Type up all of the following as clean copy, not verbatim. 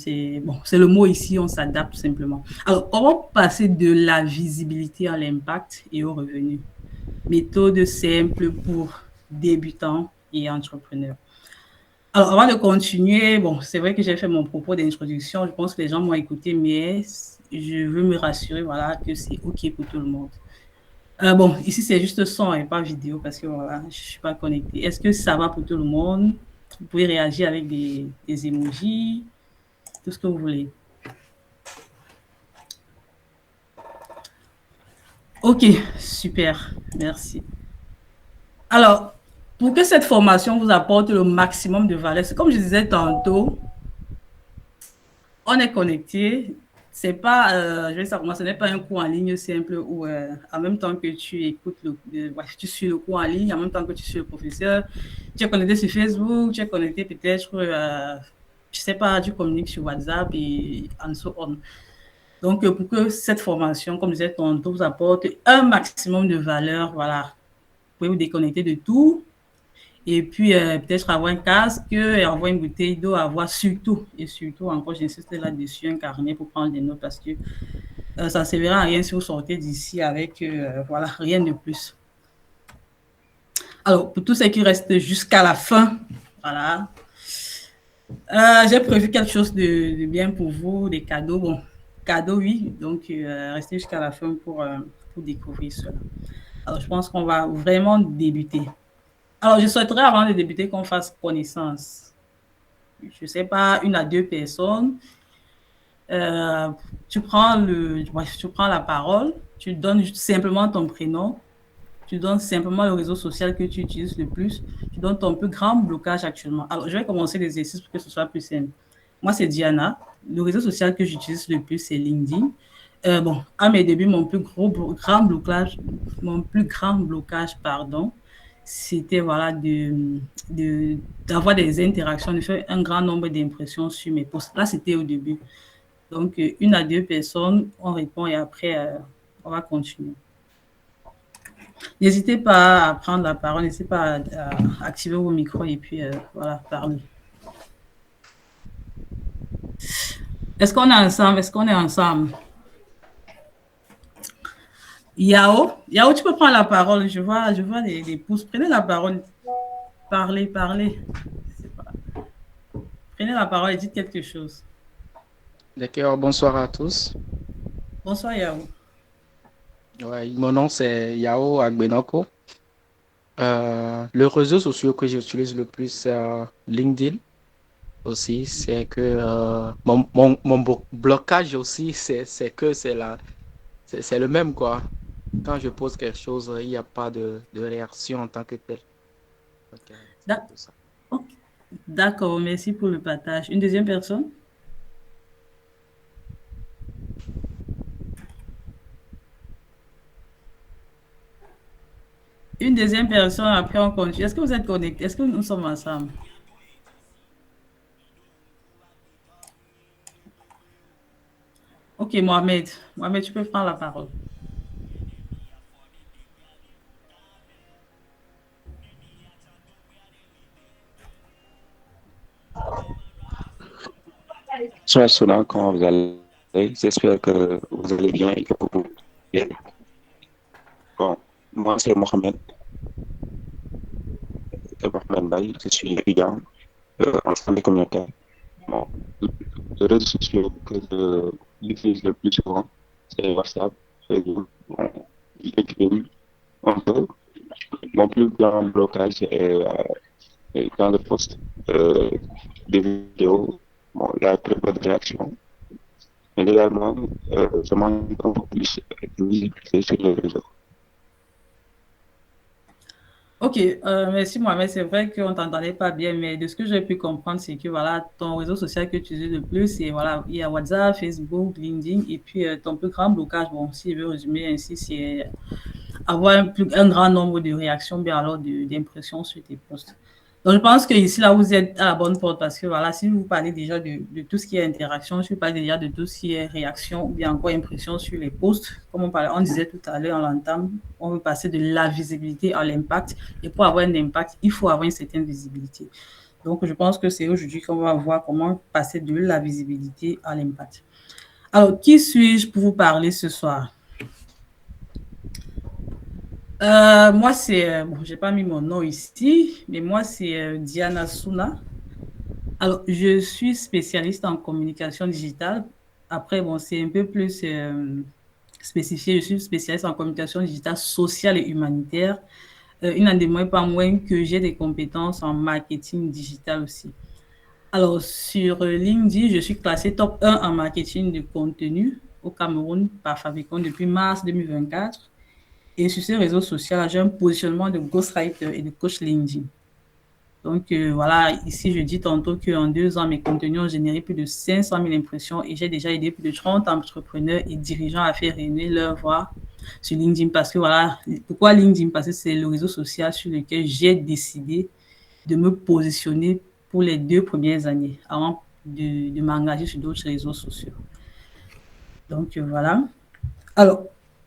c'est le mot ici, on s'adapte simplement. Alors, comment passer de la visibilité à l'impact et au revenu? Méthode simple pour débutants et entrepreneurs. Alors, avant de continuer, bon, c'est vrai que j'ai fait mon propos d'introduction. Je pense que les gens m'ont écouté, mais je veux me rassurer, voilà, que c'est OK pour tout le monde. Bon, ici, c'est juste son et pas vidéo parce que voilà, je ne suis pas connectée. Est-ce que ça va pour tout le monde? Vous pouvez réagir avec des emojis, tout ce que vous voulez. OK, super, merci. Alors, pour que cette formation vous apporte le maximum de valeur, c'est comme je disais tantôt, on est connecté. C'est pas, je vais savoir, ce n'est pas un cours en ligne simple où, en même temps que tu écoutes tu suis le cours en ligne, en même temps que tu suis le professeur, tu es connecté sur Facebook, tu es connecté peut-être, je sais pas, tu communiques sur WhatsApp et en so on. Donc, pour que cette formation, comme je disais tantôt, vous apporte un maximum de valeur, voilà, vous pouvez vous déconnecter de tout et puis peut-être avoir un casque et avoir une bouteille d'eau, avoir surtout, et surtout encore, j'insiste là-dessus, un carnet pour prendre des notes parce que ça ne servira à rien si vous sortez d'ici avec, voilà, rien de plus. Alors, pour tous ceux qui restent jusqu'à la fin, voilà, j'ai prévu quelque chose de bien pour vous, des cadeaux. Bon, cadeaux, oui, donc restez jusqu'à la fin pour découvrir cela. Alors, je pense qu'on va vraiment débuter. Alors, je souhaiterais, avant de débuter, qu'on fasse connaissance. Je ne sais pas, une à deux personnes. Euh, tu prends la parole, tu donnes simplement ton prénom, tu donnes simplement le réseau social que tu utilises le plus, tu donnes ton plus grand blocage actuellement. Alors, je vais commencer l'exercice pour que ce soit plus simple. Moi, c'est Diana. Le réseau social que j'utilise le plus, c'est LinkedIn. Bon, à mes débuts, mon plus grand blocage, pardon, c'était voilà d'avoir des interactions, de faire un grand nombre d'impressions sur mes posts. Là, c'était au début. Donc, une à deux personnes, on répond et après, on va continuer. N'hésitez pas à prendre la parole, n'hésitez pas à activer vos micros et puis voilà, parler. Est-ce qu'on est ensemble? Est-ce qu'on est ensemble? Yao, tu peux prendre la parole. Je vois des pouces. Prenez la parole. Parlez. Prenez la parole et dites quelque chose. D'accord, bonsoir à tous. Bonsoir, Yao. Ouais, mon nom c'est Yao Agbenoko. Le réseau social que j'utilise le plus, c'est LinkedIn aussi. C'est que blocage aussi, c'est le même quoi. Quand je pose quelque chose, il n'y a pas de réaction en tant que telle. Donc, c'est un peu ça. D'accord, merci pour le partage. Une deuxième personne? Une deuxième personne, après on continue. Est-ce que vous êtes connectés? Est-ce que nous sommes ensemble? Ok, Mohamed. Mohamed, tu peux prendre la parole. Bonsoir Sona, comment vous allez? J'espère que vous allez bien et que vous allez bien. Bon, moi c'est Mohamed Baye, je suis étudiant en santé communautaire. Bon, le réseau social que j'utilise le plus souvent, c'est WhatsApp, Facebook, bon, LinkedIn, un peu. Mon plus grand blocage est dans le post des vidéos, bon, la très bonne réaction. Mais également, je manque un peu plus de visibilité sur les réseaux. Ok, merci Mohamed. C'est vrai qu'on ne t'entendait pas bien, mais de ce que j'ai pu comprendre, c'est que voilà, ton réseau social que tu utilises le plus, c'est voilà, il y a WhatsApp, Facebook, LinkedIn, et puis ton plus grand blocage, bon, si je veux résumer ainsi, c'est avoir un grand nombre de réactions, bien alors d'impressions sur tes posts. Donc, je pense que ici, là, vous êtes à la bonne porte parce que, voilà, si vous parlez déjà de tout ce qui est interaction, si vous parlez déjà de tout ce qui est réaction ou bien encore impression sur les posts, comme on disait tout à l'heure, on l'entame, on veut passer de la visibilité à l'impact. Et pour avoir un impact, il faut avoir une certaine visibilité. Donc, je pense que c'est aujourd'hui qu'on va voir comment passer de la visibilité à l'impact. Alors, qui suis-je pour vous parler ce soir? Moi, c'est, bon, j'ai pas mis mon nom ici, mais moi, c'est Diana Suna. Alors, je suis spécialiste en communication digitale. Après, bon, c'est un peu plus spécifié. Je suis spécialiste en communication digitale sociale et humanitaire. Il n'en demeure pas moins que j'ai des compétences en marketing digital aussi. Alors, sur LinkedIn, je suis classée top 1 en marketing de contenu au Cameroun par Fabicon depuis mars 2024. Et sur ces réseaux sociaux, j'ai un positionnement de ghostwriter et de coach LinkedIn. Donc voilà, ici je dis tantôt qu'en 2 ans, mes contenus ont généré plus de 500 000 impressions et j'ai déjà aidé plus de 30 entrepreneurs et dirigeants à faire rayonner leur voix sur LinkedIn. Parce que voilà, pourquoi LinkedIn? Parce que c'est le réseau social sur lequel j'ai décidé de me positionner pour les 2 premières années avant de m'engager sur d'autres réseaux sociaux. Donc voilà. Alors,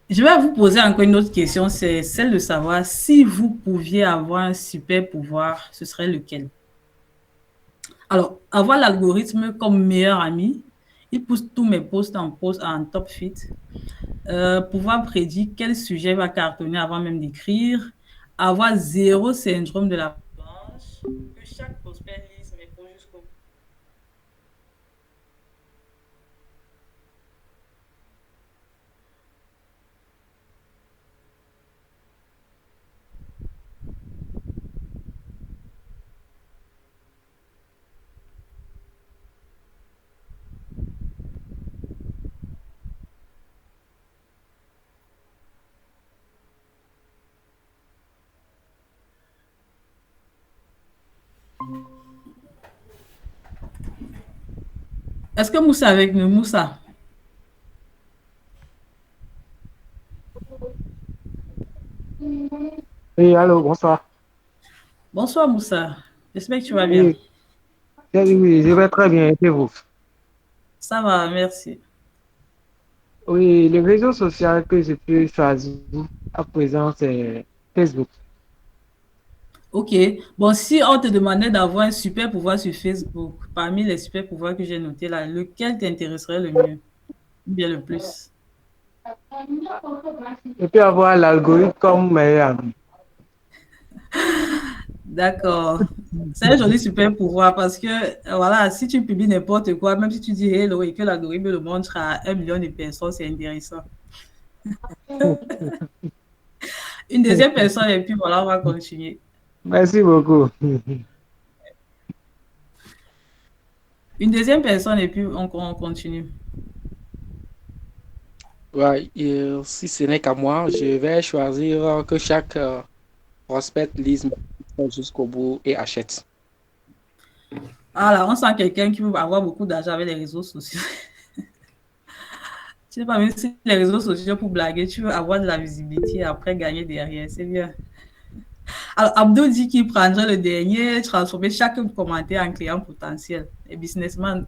je vais vous poser encore une autre question, c'est celle de savoir si vous pouviez avoir un super pouvoir, ce serait lequel? Alors, avoir l'algorithme comme meilleur ami, il pousse tous mes posts en post en top fit. Pouvoir prédire quel sujet va cartonner avant même d'écrire. Avoir zéro syndrome de la planche. Que chaque prospect lise mes posts jusqu'au bout. Est-ce que Moussa est avec nous, Moussa? Oui, allô, bonsoir. Bonsoir, Moussa. J'espère que tu vas bien. Oui, oui, je vais très bien, et vous? Ça va, merci. Oui, le réseau social que je peux choisir à présent, c'est Facebook. Ok. Bon, si on te demandait d'avoir un super pouvoir sur Facebook, parmi les super pouvoirs que j'ai notés là, lequel t'intéresserait le mieux? Ou bien le plus? Je peux avoir l'algorithme comme meilleur ami. D'accord. C'est un joli super pouvoir parce que, voilà, si tu publies n'importe quoi, même si tu dis hello et que l'algorithme le montre à 1 million de personnes, c'est intéressant. Une deuxième personne et puis voilà, on va continuer. Merci beaucoup. Une deuxième personne et puis on continue. Ouais, et si ce n'est qu'à moi, je vais choisir que chaque prospect lise mes posts jusqu'au bout et achète. Ah là, on sent quelqu'un qui veut avoir beaucoup d'argent avec les réseaux sociaux. Tu sais pas, même si les réseaux sociaux pour blaguer, tu veux avoir de la visibilité et après gagner derrière. C'est bien. Alors, Abdou dit qu'il prendrait le dernier, transformer chaque commentaire en client potentiel. Et businessman.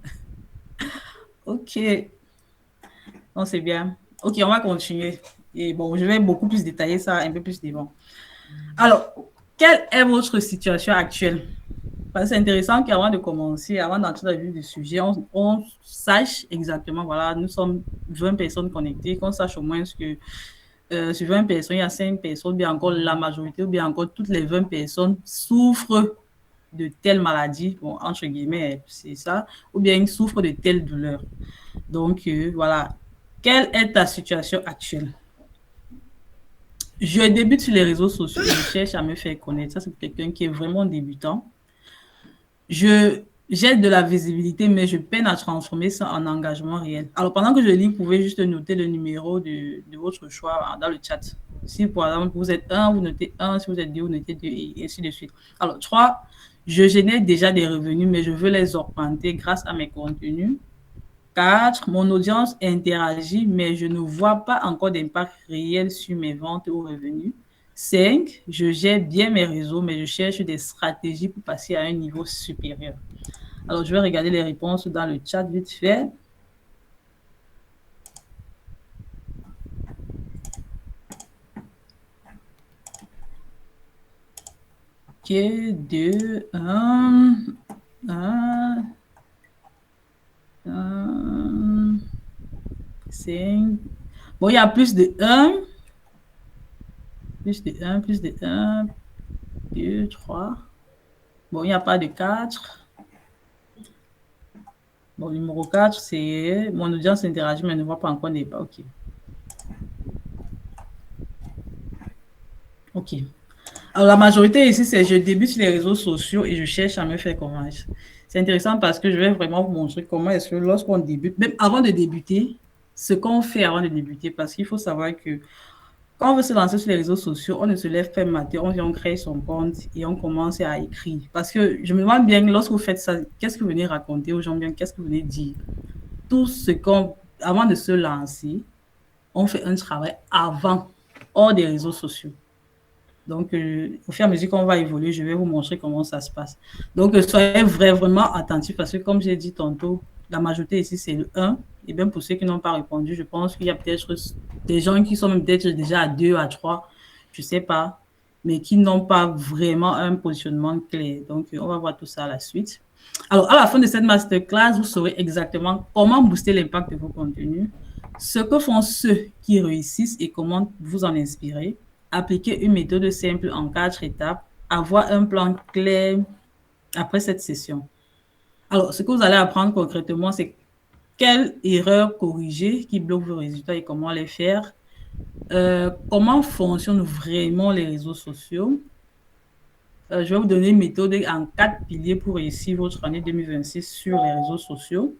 Ok, non, c'est bien. Ok, on va continuer. Et bon, je vais beaucoup plus détailler ça un peu plus devant. Alors, quelle est votre situation actuelle? Parce que c'est intéressant qu'avant de commencer, avant d'entrer dans le vif du sujet, on sache exactement, voilà, nous sommes 20 personnes connectées, qu'on sache au moins ce que sur 20 personnes, il y a 5 personnes, ou bien encore la majorité, ou bien encore toutes les 20 personnes souffrent de telle maladie, bon, entre guillemets, c'est ça, ou bien ils souffrent de telle douleur. Donc, voilà. Quelle est ta situation actuelle? Je débute sur les réseaux sociaux, je cherche à me faire connaître. Ça, c'est quelqu'un qui est vraiment débutant. J'ai de la visibilité, mais je peine à transformer ça en engagement réel. Alors, pendant que je lis, vous pouvez juste noter le numéro de votre choix dans le chat. Si, par exemple, vous êtes un, vous notez un. Si vous êtes deux, vous notez deux, et ainsi de suite. Alors, 3, je génère déjà des revenus, mais je veux les augmenter grâce à mes contenus. 4, mon audience interagit, mais je ne vois pas encore d'impact réel sur mes ventes ou revenus. 5, je gère bien mes réseaux, mais je cherche des stratégies pour passer à un niveau supérieur. Alors, je vais regarder les réponses dans le chat vite fait. 2, 1, 1, 5. Bon, il y a plus de 1. Plus de 1, plus de 1, 2, 3. Bon, il n'y a pas de 4. Bon, numéro 4, c'est mon audience interagit, mais ne voit pas encore des pas. OK. OK. Alors, la majorité ici, c'est je débute sur les réseaux sociaux et je cherche à me faire connaître. C'est intéressant parce que je vais vraiment vous montrer comment est-ce que lorsqu'on débute, même avant de débuter, ce qu'on fait avant de débuter, parce qu'il faut savoir que quand on veut se lancer sur les réseaux sociaux, on ne se lève pas matin, on vient, on crée son compte et on commence à écrire. Parce que je me demande bien, lorsque vous faites ça, qu'est-ce que vous venez raconter aux gens bien, qu'est-ce que vous venez dire? Tout ce qu'on, avant de se lancer, on fait un travail avant, hors des réseaux sociaux. Donc, au fur et à mesure qu'on va évoluer, je vais vous montrer comment ça se passe. Donc, soyez vraiment attentifs parce que, comme j'ai dit tantôt, la majorité ici, c'est le 1. Et bien, pour ceux qui n'ont pas répondu, je pense qu'il y a peut-être des gens qui sont peut-être déjà à 2, à 3, je ne sais pas, mais qui n'ont pas vraiment un positionnement clair. Donc, on va voir tout ça à la suite. Alors, à la fin de cette masterclass, vous saurez exactement comment booster l'impact de vos contenus, ce que font ceux qui réussissent et comment vous en inspirer, appliquer une méthode simple en 4 étapes, avoir un plan clair après cette session. Alors, ce que vous allez apprendre concrètement, c'est quelles erreurs corriger qui bloquent vos résultats et comment les faire, comment fonctionnent vraiment les réseaux sociaux. Je vais vous donner une méthode en 4 piliers pour réussir votre année 2026 sur les réseaux sociaux.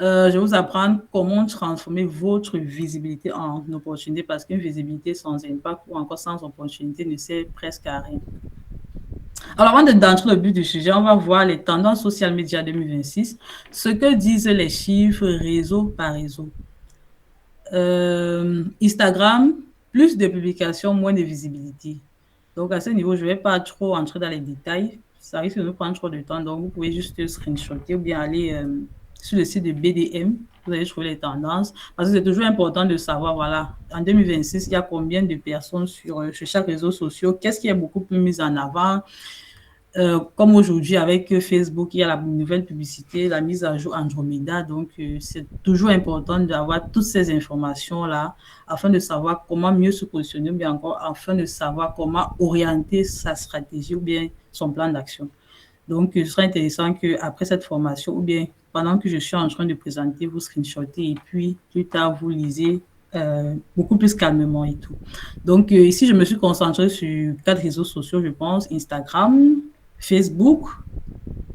Je vais vous apprendre comment transformer votre visibilité en opportunité parce qu'une visibilité sans impact ou encore sans opportunité ne sert presque à rien. Alors, avant d'entrer dans le but du sujet, on va voir les tendances social media 2026, ce que disent les chiffres réseau par réseau. Instagram, plus de publications, moins de visibilité. Donc, à ce niveau, je ne vais pas trop entrer dans les détails. Ça risque de nous prendre trop de temps. Donc, vous pouvez juste screenshotter ou bien aller sur le site de BDM. Vous allez trouver les tendances. Parce que c'est toujours important de savoir, voilà, en 2026, il y a combien de personnes sur chaque réseau social. Qu'est-ce qui est beaucoup plus mis en avant? Comme aujourd'hui avec Facebook, il y a la nouvelle publicité, la mise à jour Andromeda. Donc, c'est toujours important d'avoir toutes ces informations-là afin de savoir comment mieux se positionner ou bien encore afin de savoir comment orienter sa stratégie ou bien son plan d'action. Donc, ce serait intéressant qu'après cette formation ou bien pendant que je suis en train de présenter, vous screenshotez et puis plus tard, vous lisez beaucoup plus calmement et tout. Donc, ici, je me suis concentrée sur 4 réseaux sociaux, je pense, Instagram, Facebook,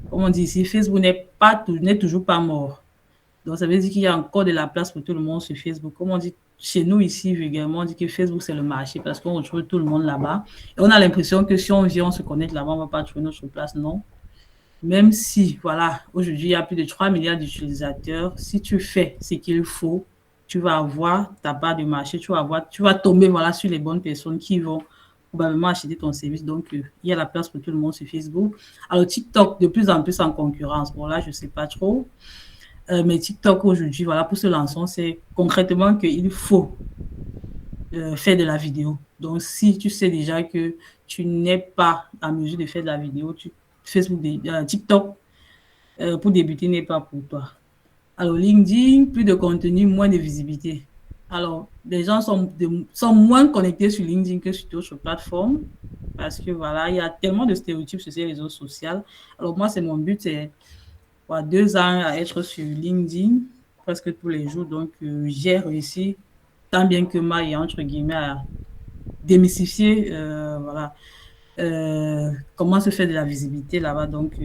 comme on dit ici, Facebook n'est toujours pas mort. Donc, ça veut dire qu'il y a encore de la place pour tout le monde sur Facebook. Comme on dit chez nous ici, vulgairement, on dit que Facebook, c'est le marché parce qu'on retrouve tout le monde là-bas. Et on a l'impression que si on vient, on se connecte là-bas, on ne va pas trouver notre place. Non. Même si, voilà, aujourd'hui, il y a plus de 3 milliards d'utilisateurs. Si tu fais ce qu'il faut, tu vas avoir ta part de marché, tu vas tomber, voilà, sur les bonnes personnes qui vont probablement acheter ton service. Donc, il y a la place pour tout le monde sur Facebook. Alors, TikTok, de plus en plus en concurrence. Bon, là, je ne sais pas trop. Mais TikTok, aujourd'hui, voilà, pour se lancer, c'est concrètement qu'il faut faire de la vidéo. Donc, si tu sais déjà que tu n'es pas en mesure de faire de la vidéo, Facebook, TikTok, pour débuter, n'est pas pour toi. Alors, LinkedIn, plus de contenu, moins de visibilité. Alors, les gens sont moins connectés sur LinkedIn que sur d'autres plateformes parce que, voilà, il y a tellement de stéréotypes sur ces réseaux sociaux. Alors, moi, mon but, c'est 2 ans à être sur LinkedIn presque tous les jours. Donc, j'ai réussi, tant bien que mal, et entre guillemets, à démystifier, voilà, comment se faire de la visibilité là-bas. Donc,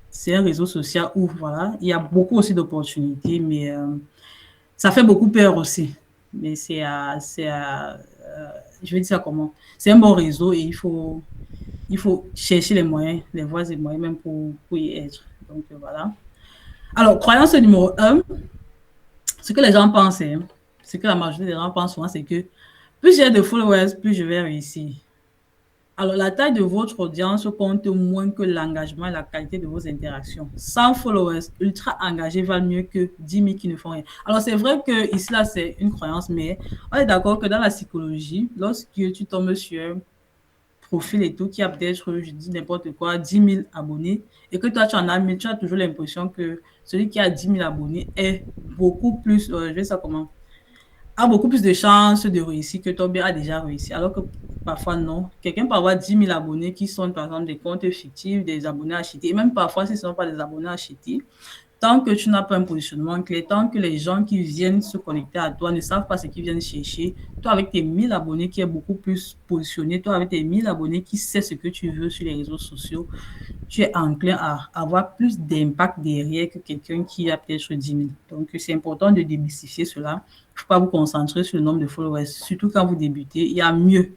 c'est un réseau social où, voilà, il y a beaucoup aussi d'opportunités, mais ça fait beaucoup peur aussi. Mais je vais dire ça comment? C'est un bon réseau et il faut chercher les moyens, les voies et moyens même pour y être. Donc, voilà. Alors, croyance numéro 1, ce que les gens pensent, ce que la majorité des gens pensent souvent, c'est que plus j'ai de followers, plus je vais réussir. Alors, la taille de votre audience compte moins que l'engagement et la qualité de vos interactions. 100 followers ultra engagés valent mieux que 10 000 qui ne font rien. Alors, c'est vrai que ici, là, c'est une croyance, mais on est d'accord que dans la psychologie, lorsque tu tombes sur profil et tout qui a peut-être, je dis n'importe quoi, 10 000 abonnés et que toi, tu en as 1000, tu as toujours l'impression que celui qui a 10 000 abonnés est beaucoup plus, je vais ça comment, a beaucoup plus de chances de réussir que toi a déjà réussi. Alors que parfois, non. Quelqu'un peut avoir 10 000 abonnés qui sont, par exemple, des comptes fictifs, des abonnés achetés. Et même parfois, si ce ne sont pas des abonnés achetés, tant que tu n'as pas un positionnement clair, tant que les gens qui viennent se connecter à toi ne savent pas ce qu'ils viennent chercher, toi avec tes 1000 abonnés qui est beaucoup plus positionné, toi avec tes 1000 abonnés qui sait ce que tu veux sur les réseaux sociaux, tu es enclin à avoir plus d'impact derrière que quelqu'un qui a peut-être 10 000. Donc, c'est important de démystifier cela. Il ne faut pas vous concentrer sur le nombre de followers, surtout quand vous débutez. Il y a mieux.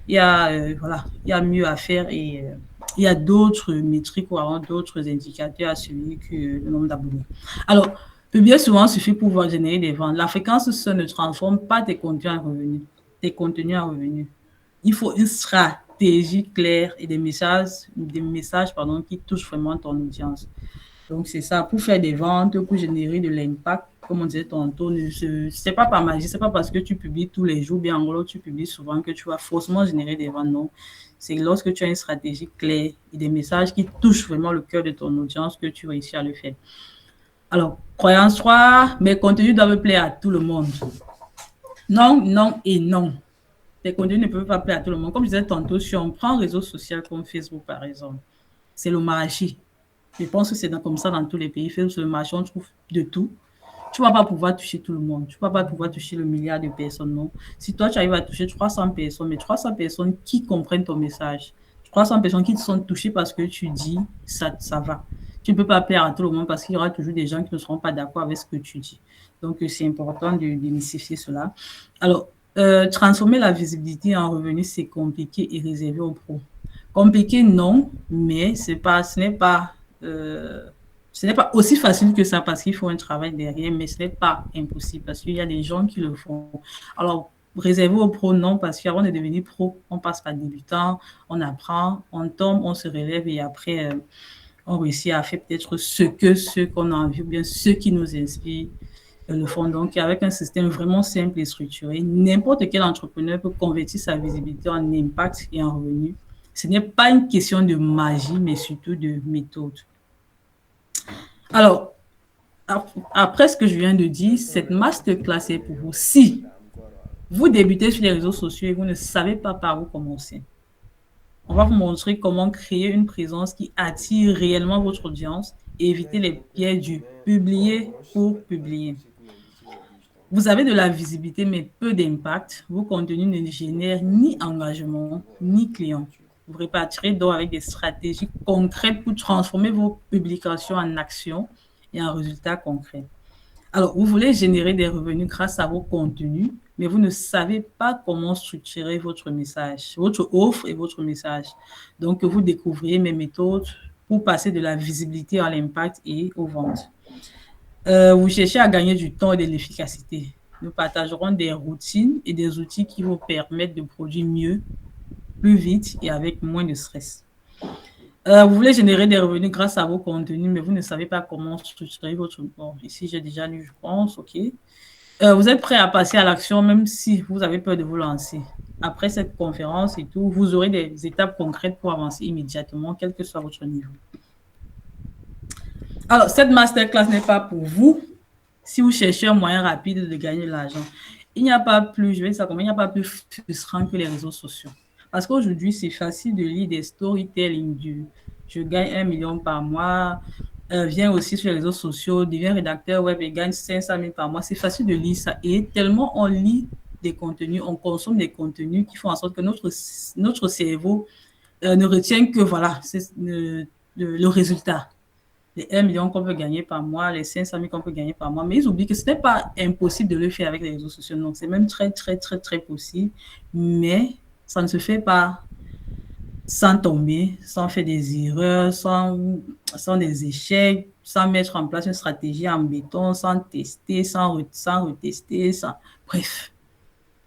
Voilà, il y a mieux à faire et il y a d'autres métriques ou alors d'autres indicateurs à suivre que le nombre d'abonnés. Alors, publier souvent suffit pour pouvoir générer des ventes. La fréquence seule ne transforme pas tes contenus en revenus. Il faut une stratégie claire et des messages qui touchent vraiment ton audience. Donc, c'est ça, pour faire des ventes, pour générer de l'impact, comme on disait tantôt, c'est pas par magie, c'est pas parce que tu publies tous les jours, bien en gros, tu publies souvent que tu vas forcément générer des ventes, non. C'est lorsque tu as une stratégie claire et des messages qui touchent vraiment le cœur de ton audience que tu réussis à le faire. Alors, croyance 3, mes contenus doivent plaire à tout le monde. Non, non et non. Tes contenus ne peuvent pas plaire à tout le monde. Comme je disais tantôt, si on prend un réseau social comme Facebook, par exemple, c'est le marché. Je pense que c'est comme ça dans tous les pays. Facebook, c'est le marché, on trouve de tout. Tu ne vas pas pouvoir toucher tout le monde. Tu ne vas pas pouvoir toucher le milliard de personnes, non. Si toi, tu arrives à toucher 300 personnes, mais 300 personnes qui comprennent ton message, 300 personnes qui sont touchées parce que tu dis, ça va. Tu ne peux pas plaire à tout le monde parce qu'il y aura toujours des gens qui ne seront pas d'accord avec ce que tu dis. Donc, c'est important de démystifier cela. Alors, transformer la visibilité en revenu, c'est compliqué et réservé aux pros. Compliqué, non, mais ce n'est pas aussi facile que ça parce qu'il faut un travail derrière, mais ce n'est pas impossible parce qu'il y a des gens qui le font. Alors, réservé aux pros, non, parce qu'avant de devenir pro, on passe par débutant, on apprend, on tombe, on se relève et après, on réussit à faire peut-être ce qu'on a envie ou bien ce qui nous inspire le font. Donc, avec un système vraiment simple et structuré, n'importe quel entrepreneur peut convertir sa visibilité en impact et en revenu. Ce n'est pas une question de magie, mais surtout de méthode. Alors, après ce que je viens de dire, cette masterclass est pour vous. Si vous débutez sur les réseaux sociaux et vous ne savez pas par où commencer, on va vous montrer comment créer une présence qui attire réellement votre audience et éviter les pièges du publier pour publier. Vous avez de la visibilité, mais peu d'impact. Vos contenus ne génèrent ni engagement, ni clients. Vous répartirez donc avec des stratégies concrètes pour transformer vos publications en actions et en résultats concrets. Alors, vous voulez générer des revenus grâce à vos contenus, mais vous ne savez pas comment structurer votre message, votre offre et votre message. Donc, vous découvrirez mes méthodes pour passer de la visibilité à l'impact et aux ventes. Vous cherchez à gagner du temps et de l'efficacité. Nous partagerons des routines et des outils qui vous permettent de produire mieux, plus vite et avec moins de stress. Vous voulez générer des revenus grâce à vos contenus, mais vous ne savez pas comment structurer votre... Bon, ici, j'ai déjà lu, je pense, OK. Vous êtes prêt à passer à l'action, même si vous avez peur de vous lancer. Après cette conférence et tout, vous aurez des étapes concrètes pour avancer immédiatement, quel que soit votre niveau. Alors, cette masterclass n'est pas pour vous si vous cherchez un moyen rapide de gagner de l'argent. Il n'y a pas plus, je vais dire ça comme il n'y a pas plus frustrant que les réseaux sociaux. Parce qu'aujourd'hui, c'est facile de lire des storytelling du « je gagne 1 million par mois », viens aussi sur les réseaux sociaux, deviens rédacteur web et gagne 500 000 par mois. C'est facile de lire ça. Et tellement on lit des contenus, on consomme des contenus qui font en sorte que notre cerveau ne retient que voilà, c'est le résultat. Les 1 million qu'on peut gagner par mois, les 500 000 qu'on peut gagner par mois. Mais ils oublient que ce n'est pas impossible de le faire avec les réseaux sociaux. Non, c'est même très, très, très, très possible. Mais ça ne se fait pas sans tomber, sans faire des erreurs, sans des échecs, sans mettre en place une stratégie en béton, sans tester, sans retester, bref.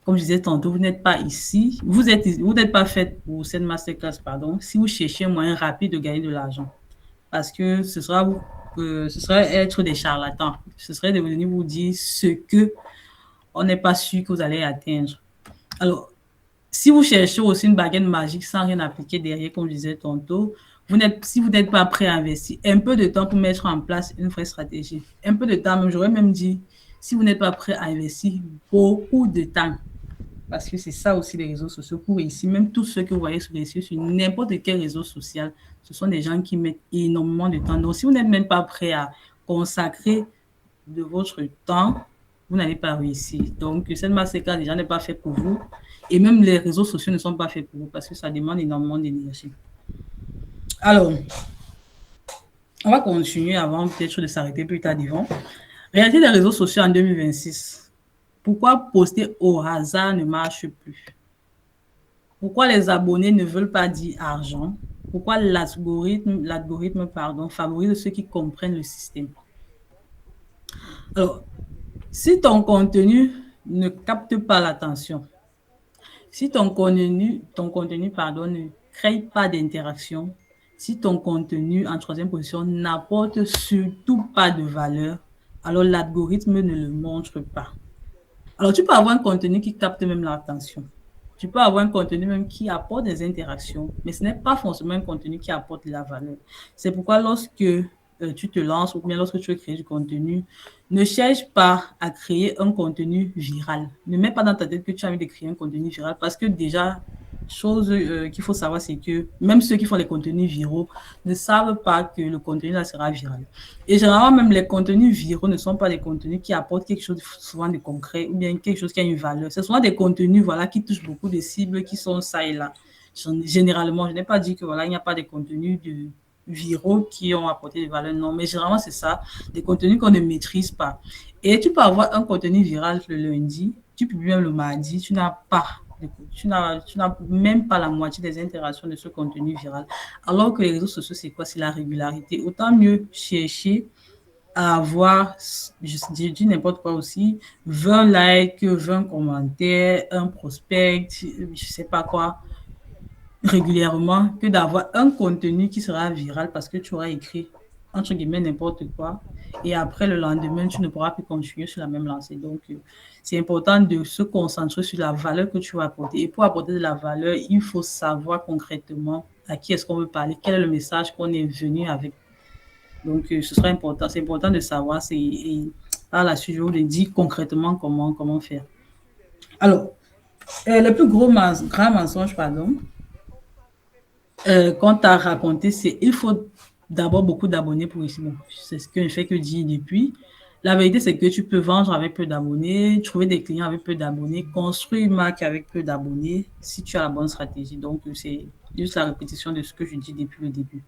Comme je disais tantôt, vous n'êtes pas ici, vous n'êtes pas fait pour cette masterclass, pardon, si vous cherchez un moyen rapide de gagner de l'argent. Parce que ce serait être des charlatans. Ce serait de venir vous dire ce que on n'est pas sûr que vous allez atteindre. Alors, Si vous cherchez aussi une baguette magique sans rien appliquer derrière, comme je disais tantôt, si vous n'êtes pas prêt à investir un peu de temps pour mettre en place une vraie stratégie, un peu de temps, j'aurais même dit, si vous n'êtes pas prêt à investir beaucoup de temps, parce que c'est ça aussi les réseaux sociaux pour réussir, même tous ceux que vous voyez sur n'importe quel réseau social, ce sont des gens qui mettent énormément de temps. Donc, si vous n'êtes même pas prêt à consacrer de votre temps, vous n'allez pas réussir. Donc, cette masterclass déjà n'est pas fait pour vous. Et même les réseaux sociaux ne sont pas faits pour vous parce que ça demande énormément d'énergie. Alors, on va continuer avant peut-être de s'arrêter plus tard devant. Réalité des réseaux sociaux en 2026. Pourquoi poster au hasard ne marche plus? Pourquoi les abonnés ne veulent pas dire argent? Pourquoi l'algorithme favorise ceux qui comprennent le système? Alors, si ton contenu ne capte pas l'attention, si ton contenu ne crée pas d'interaction, si ton contenu en troisième position n'apporte surtout pas de valeur, alors l'algorithme ne le montre pas. Alors, tu peux avoir un contenu qui capte même l'attention. Tu peux avoir un contenu même qui apporte des interactions, mais ce n'est pas forcément un contenu qui apporte de la valeur. C'est pourquoi lorsque tu te lances ou bien lorsque tu veux créer du contenu, ne cherche pas à créer un contenu viral. Ne mets pas dans ta tête que tu as envie de créer un contenu viral parce que déjà, chose qu'il faut savoir, c'est que même ceux qui font les contenus viraux ne savent pas que le contenu là sera viral. Et généralement, même les contenus viraux ne sont pas des contenus qui apportent quelque chose souvent de concret ou bien quelque chose qui a une valeur. Ce sont des contenus voilà, qui touchent beaucoup de cibles, qui sont ça et là. Généralement, je n'ai pas dit que voilà, il n'y a pas de contenus viraux qui ont apporté des valeurs, non, mais généralement, c'est ça, des contenus qu'on ne maîtrise pas. Et tu peux avoir un contenu viral le lundi, tu publies même le mardi, tu n'as même pas la moitié des interactions de ce contenu viral. Alors que les réseaux sociaux, c'est quoi? C'est la régularité. Autant mieux chercher à avoir, je dis n'importe quoi aussi, 20 likes, 20 commentaires, un prospect, je sais pas quoi, régulièrement, que d'avoir un contenu qui sera viral parce que tu auras écrit, entre guillemets, n'importe quoi. Et après, le lendemain, tu ne pourras plus continuer sur la même lancée. Donc, c'est important de se concentrer sur la valeur que tu vas apporter. Et pour apporter de la valeur, il faut savoir concrètement à qui est-ce qu'on veut parler, quel est le message qu'on est venu avec. Donc, ce sera important. C'est important de savoir. Et par la suite, je vous le dis concrètement comment faire. Alors, le plus grand mensonge, pardon, qu'on t'a raconté, c'est il faut d'abord beaucoup d'abonnés pour ici. Bon, c'est ce que je fais que dire depuis. La vérité, c'est que tu peux vendre avec peu d'abonnés, trouver des clients avec peu d'abonnés, construire une marque avec peu d'abonnés si tu as la bonne stratégie. Donc, c'est juste la répétition de ce que je dis depuis le début.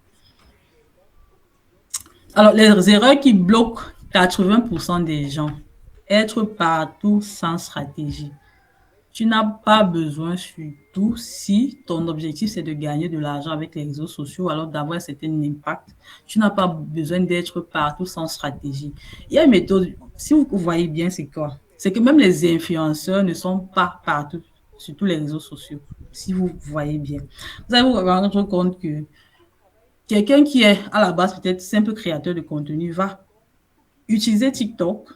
Alors, les erreurs qui bloquent 80% des gens, être partout sans stratégie. Tu n'as pas besoin, surtout si ton objectif c'est de gagner de l'argent avec les réseaux sociaux, alors d'avoir un certain impact. Tu n'as pas besoin d'être partout sans stratégie. Il y a une méthode, si vous voyez bien, c'est quoi? C'est que même les influenceurs ne sont pas partout sur tous les réseaux sociaux, si vous voyez bien. Vous allez vous rendre compte que quelqu'un qui est à la base peut-être simple créateur de contenu va utiliser TikTok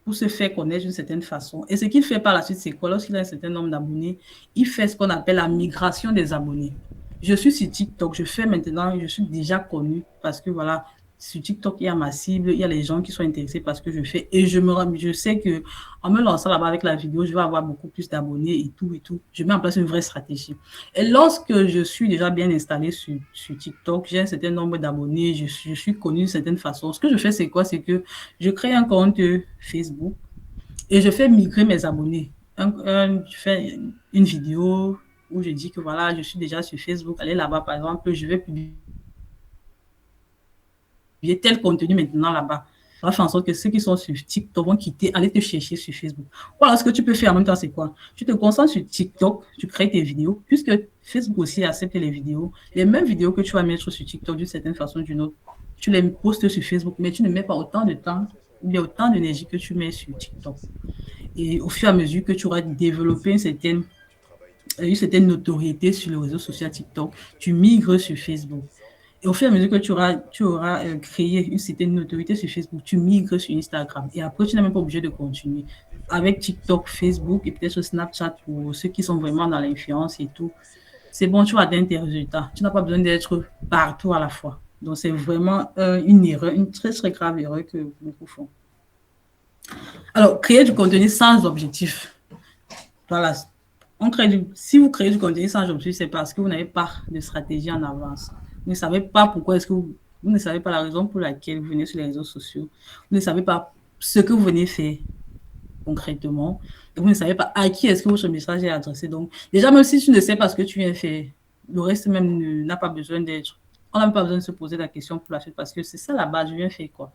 pour se faire connaître d'une certaine façon. Et ce qu'il fait par la suite, c'est quoi? Lorsqu'il a un certain nombre d'abonnés, il fait ce qu'on appelle la migration des abonnés. Je suis sur TikTok, je suis déjà connu parce que voilà, sur TikTok, il y a ma cible, il y a les gens qui sont intéressés par ce que je fais et je sais que en me lançant là-bas avec la vidéo, je vais avoir beaucoup plus d'abonnés et tout. Je mets en place une vraie stratégie. Et lorsque je suis déjà bien installé sur TikTok, j'ai un certain nombre d'abonnés, je suis connu d'une certaine façon. Ce que je fais, c'est quoi? C'est que je crée un compte Facebook et je fais migrer mes abonnés. Je fais une vidéo où je dis que voilà, je suis déjà sur Facebook, allez là-bas par exemple, je vais publier tel contenu maintenant là-bas. Ça va faire en sorte que ceux qui sont sur TikTok vont quitter, aller te chercher sur Facebook. Voilà, ce que tu peux faire en même temps, c'est quoi? Tu te concentres sur TikTok, tu crées tes vidéos, puisque Facebook aussi accepte les vidéos. Les mêmes vidéos que tu vas mettre sur TikTok d'une certaine façon ou d'une autre, tu les postes sur Facebook, mais tu ne mets pas autant de temps ou bien autant d'énergie que tu mets sur TikTok. Et au fur et à mesure que tu auras développé une certaine notoriété sur le réseau social TikTok, tu migres sur Facebook. Et au fur et à mesure que tu auras créé une certaine notoriété sur Facebook, tu migres sur Instagram. Et après, tu n'es même pas obligé de continuer. avec TikTok, Facebook et peut-être Snapchat pour ceux qui sont vraiment dans l'influence et tout, c'est bon, tu vas atteindre tes résultats. Tu n'as pas besoin d'être partout à la fois. Donc, c'est vraiment une erreur, une très, très grave erreur que beaucoup font. Alors, créer du contenu sans objectif. Voilà. Si vous créez du contenu sans objectif, c'est parce que vous n'avez pas de stratégie en avance. Vous ne savez pas pourquoi est-ce que vous ne savez pas la raison pour laquelle vous venez sur les réseaux sociaux. Vous ne savez pas ce que vous venez faire concrètement. Et vous ne savez pas à qui est-ce que votre message est adressé. Donc, déjà, même si tu ne sais pas ce que tu viens faire, le reste même n'a pas besoin d'être. On n'a pas besoin de se poser la question pour la suite parce que c'est ça la base, je viens faire quoi.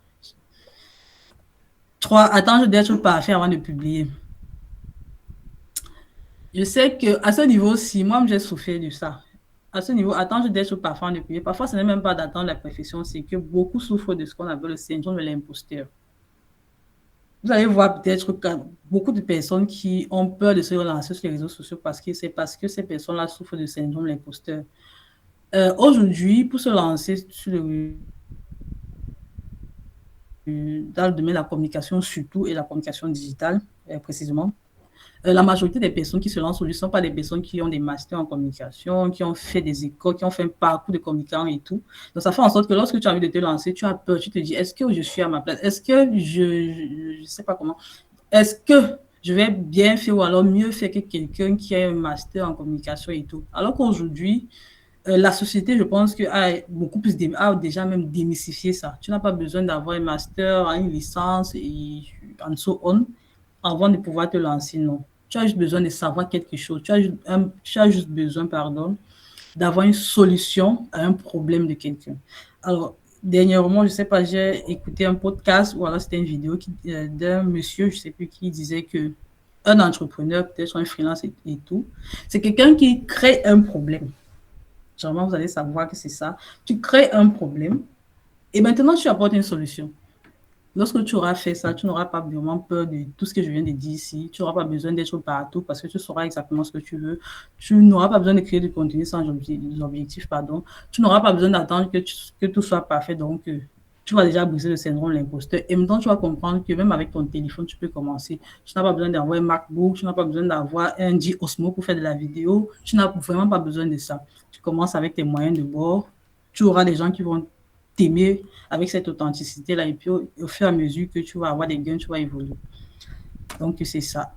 3. Attendre d'être parfait avant de publier. Je sais qu'à ce niveau-ci, moi, j'ai souffert de ça. À ce niveau, attendre d'être parfait avant de publier. Parfois, ce n'est même pas d'attendre la perfection, c'est que beaucoup souffrent de ce qu'on appelle le syndrome de l'imposteur. Vous allez voir peut-être beaucoup de personnes qui ont peur de se relancer sur les réseaux sociaux parce que ces personnes-là souffrent du syndrome de l'imposteur. Aujourd'hui, pour se lancer dans le domaine de la communication surtout et la communication digitale, précisément, la majorité des personnes qui se lancent aujourd'hui ne sont pas des personnes qui ont des masters en communication, qui ont fait des écoles, qui ont fait un parcours de communicant et tout. Donc, ça fait en sorte que lorsque tu as envie de te lancer, tu as peur, tu te dis, est-ce que je suis à ma place? Est-ce que je ne sais pas comment, est-ce que je vais bien faire ou alors mieux faire que quelqu'un qui a un master en communication et tout? Alors qu'aujourd'hui, la société, je pense, a déjà même démystifié ça. Tu n'as pas besoin d'avoir un master, une licence et en so on avant de pouvoir te lancer, non. Tu as juste besoin de savoir quelque chose. Tu as juste besoin, d'avoir une solution à un problème de quelqu'un. Alors, dernièrement, je ne sais pas, j'ai écouté un podcast ou alors c'était une vidéo d'un monsieur, je ne sais plus qui, disait que un entrepreneur, peut-être un freelance et tout, c'est quelqu'un qui crée un problème. Généralement, vous allez savoir que c'est ça. Tu crées un problème et maintenant, tu apportes une solution. Lorsque tu auras fait ça, tu n'auras pas vraiment peur de tout ce que je viens de dire ici. Tu n'auras pas besoin d'être partout parce que tu sauras exactement ce que tu veux. Tu n'auras pas besoin de créer du contenu sans objectif. Tu n'auras pas besoin d'attendre que tout soit parfait. Donc, tu vas déjà briser le syndrome de l'imposteur. Et maintenant, tu vas comprendre que même avec ton téléphone, tu peux commencer. Tu n'as pas besoin d'avoir un MacBook. Tu n'as pas besoin d'avoir un G Osmo pour faire de la vidéo. Tu n'as vraiment pas besoin de ça. Tu commences avec tes moyens de bord. Tu auras des gens qui vont t'aimer avec cette authenticité-là et puis au fur et à mesure que tu vas avoir des gains, tu vas évoluer. Donc, c'est ça.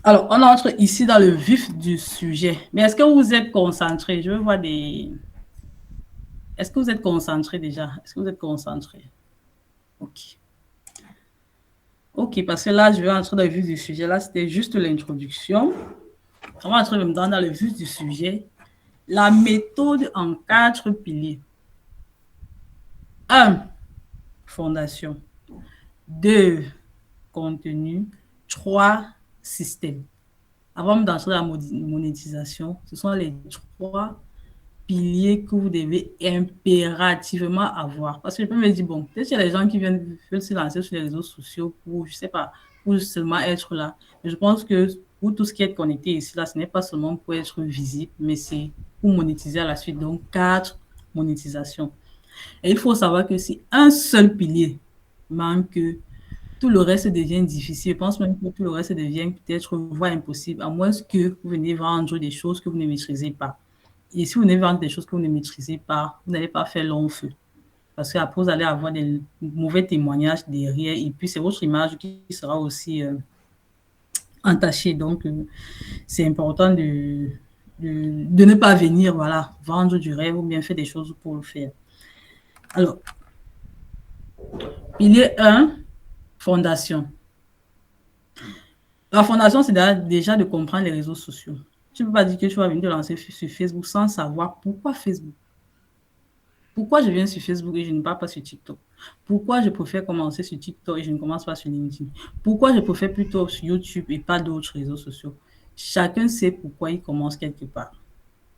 Alors, on entre ici dans le vif du sujet. Mais est-ce que vous êtes concentré? Je veux voir des... Est-ce que vous êtes concentré déjà? Est-ce que vous êtes concentré? OK. OK, parce que là, je vais entrer dans le vif du sujet. Là, c'était juste l'introduction. On va entrer maintenant dans le vif du sujet. La méthode en 4 piliers. 1. Fondation. 2. Contenu. 3. Système. Avant d'entrer dans la monétisation, ce sont les 3 piliers que vous devez impérativement avoir. Parce que je peux me dire, bon, peut-être qu'il y a des gens qui veulent se lancer sur les réseaux sociaux pour, je ne sais pas, pour seulement être là. Mais je pense que pour tout ce qui est connecté ici, là, ce n'est pas seulement pour être visible, mais c'est pour monétiser à la suite. Donc, 4 monétisations. Et il faut savoir que si un seul pilier manque, tout le reste devient difficile. Je pense même que tout le reste devient peut-être voire impossible, à moins que vous veniez vendre des choses que vous ne maîtrisez pas. Et si vous venez vendre des choses que vous ne maîtrisez pas, vous n'allez pas faire long feu. Parce qu'après, vous allez avoir des mauvais témoignages derrière et puis c'est votre image qui sera aussi entachée. Donc, c'est important de ne pas venir vendre du rêve ou bien faire des choses pour le faire. Alors, pilier 1, fondation. La fondation, c'est déjà de comprendre les réseaux sociaux. Tu ne peux pas dire que tu vas venir te lancer sur Facebook sans savoir pourquoi Facebook. Pourquoi je viens sur Facebook et je ne pars pas sur TikTok? Pourquoi je préfère commencer sur TikTok et je ne commence pas sur LinkedIn? Pourquoi je préfère plutôt sur YouTube et pas d'autres réseaux sociaux? Chacun sait pourquoi il commence quelque part.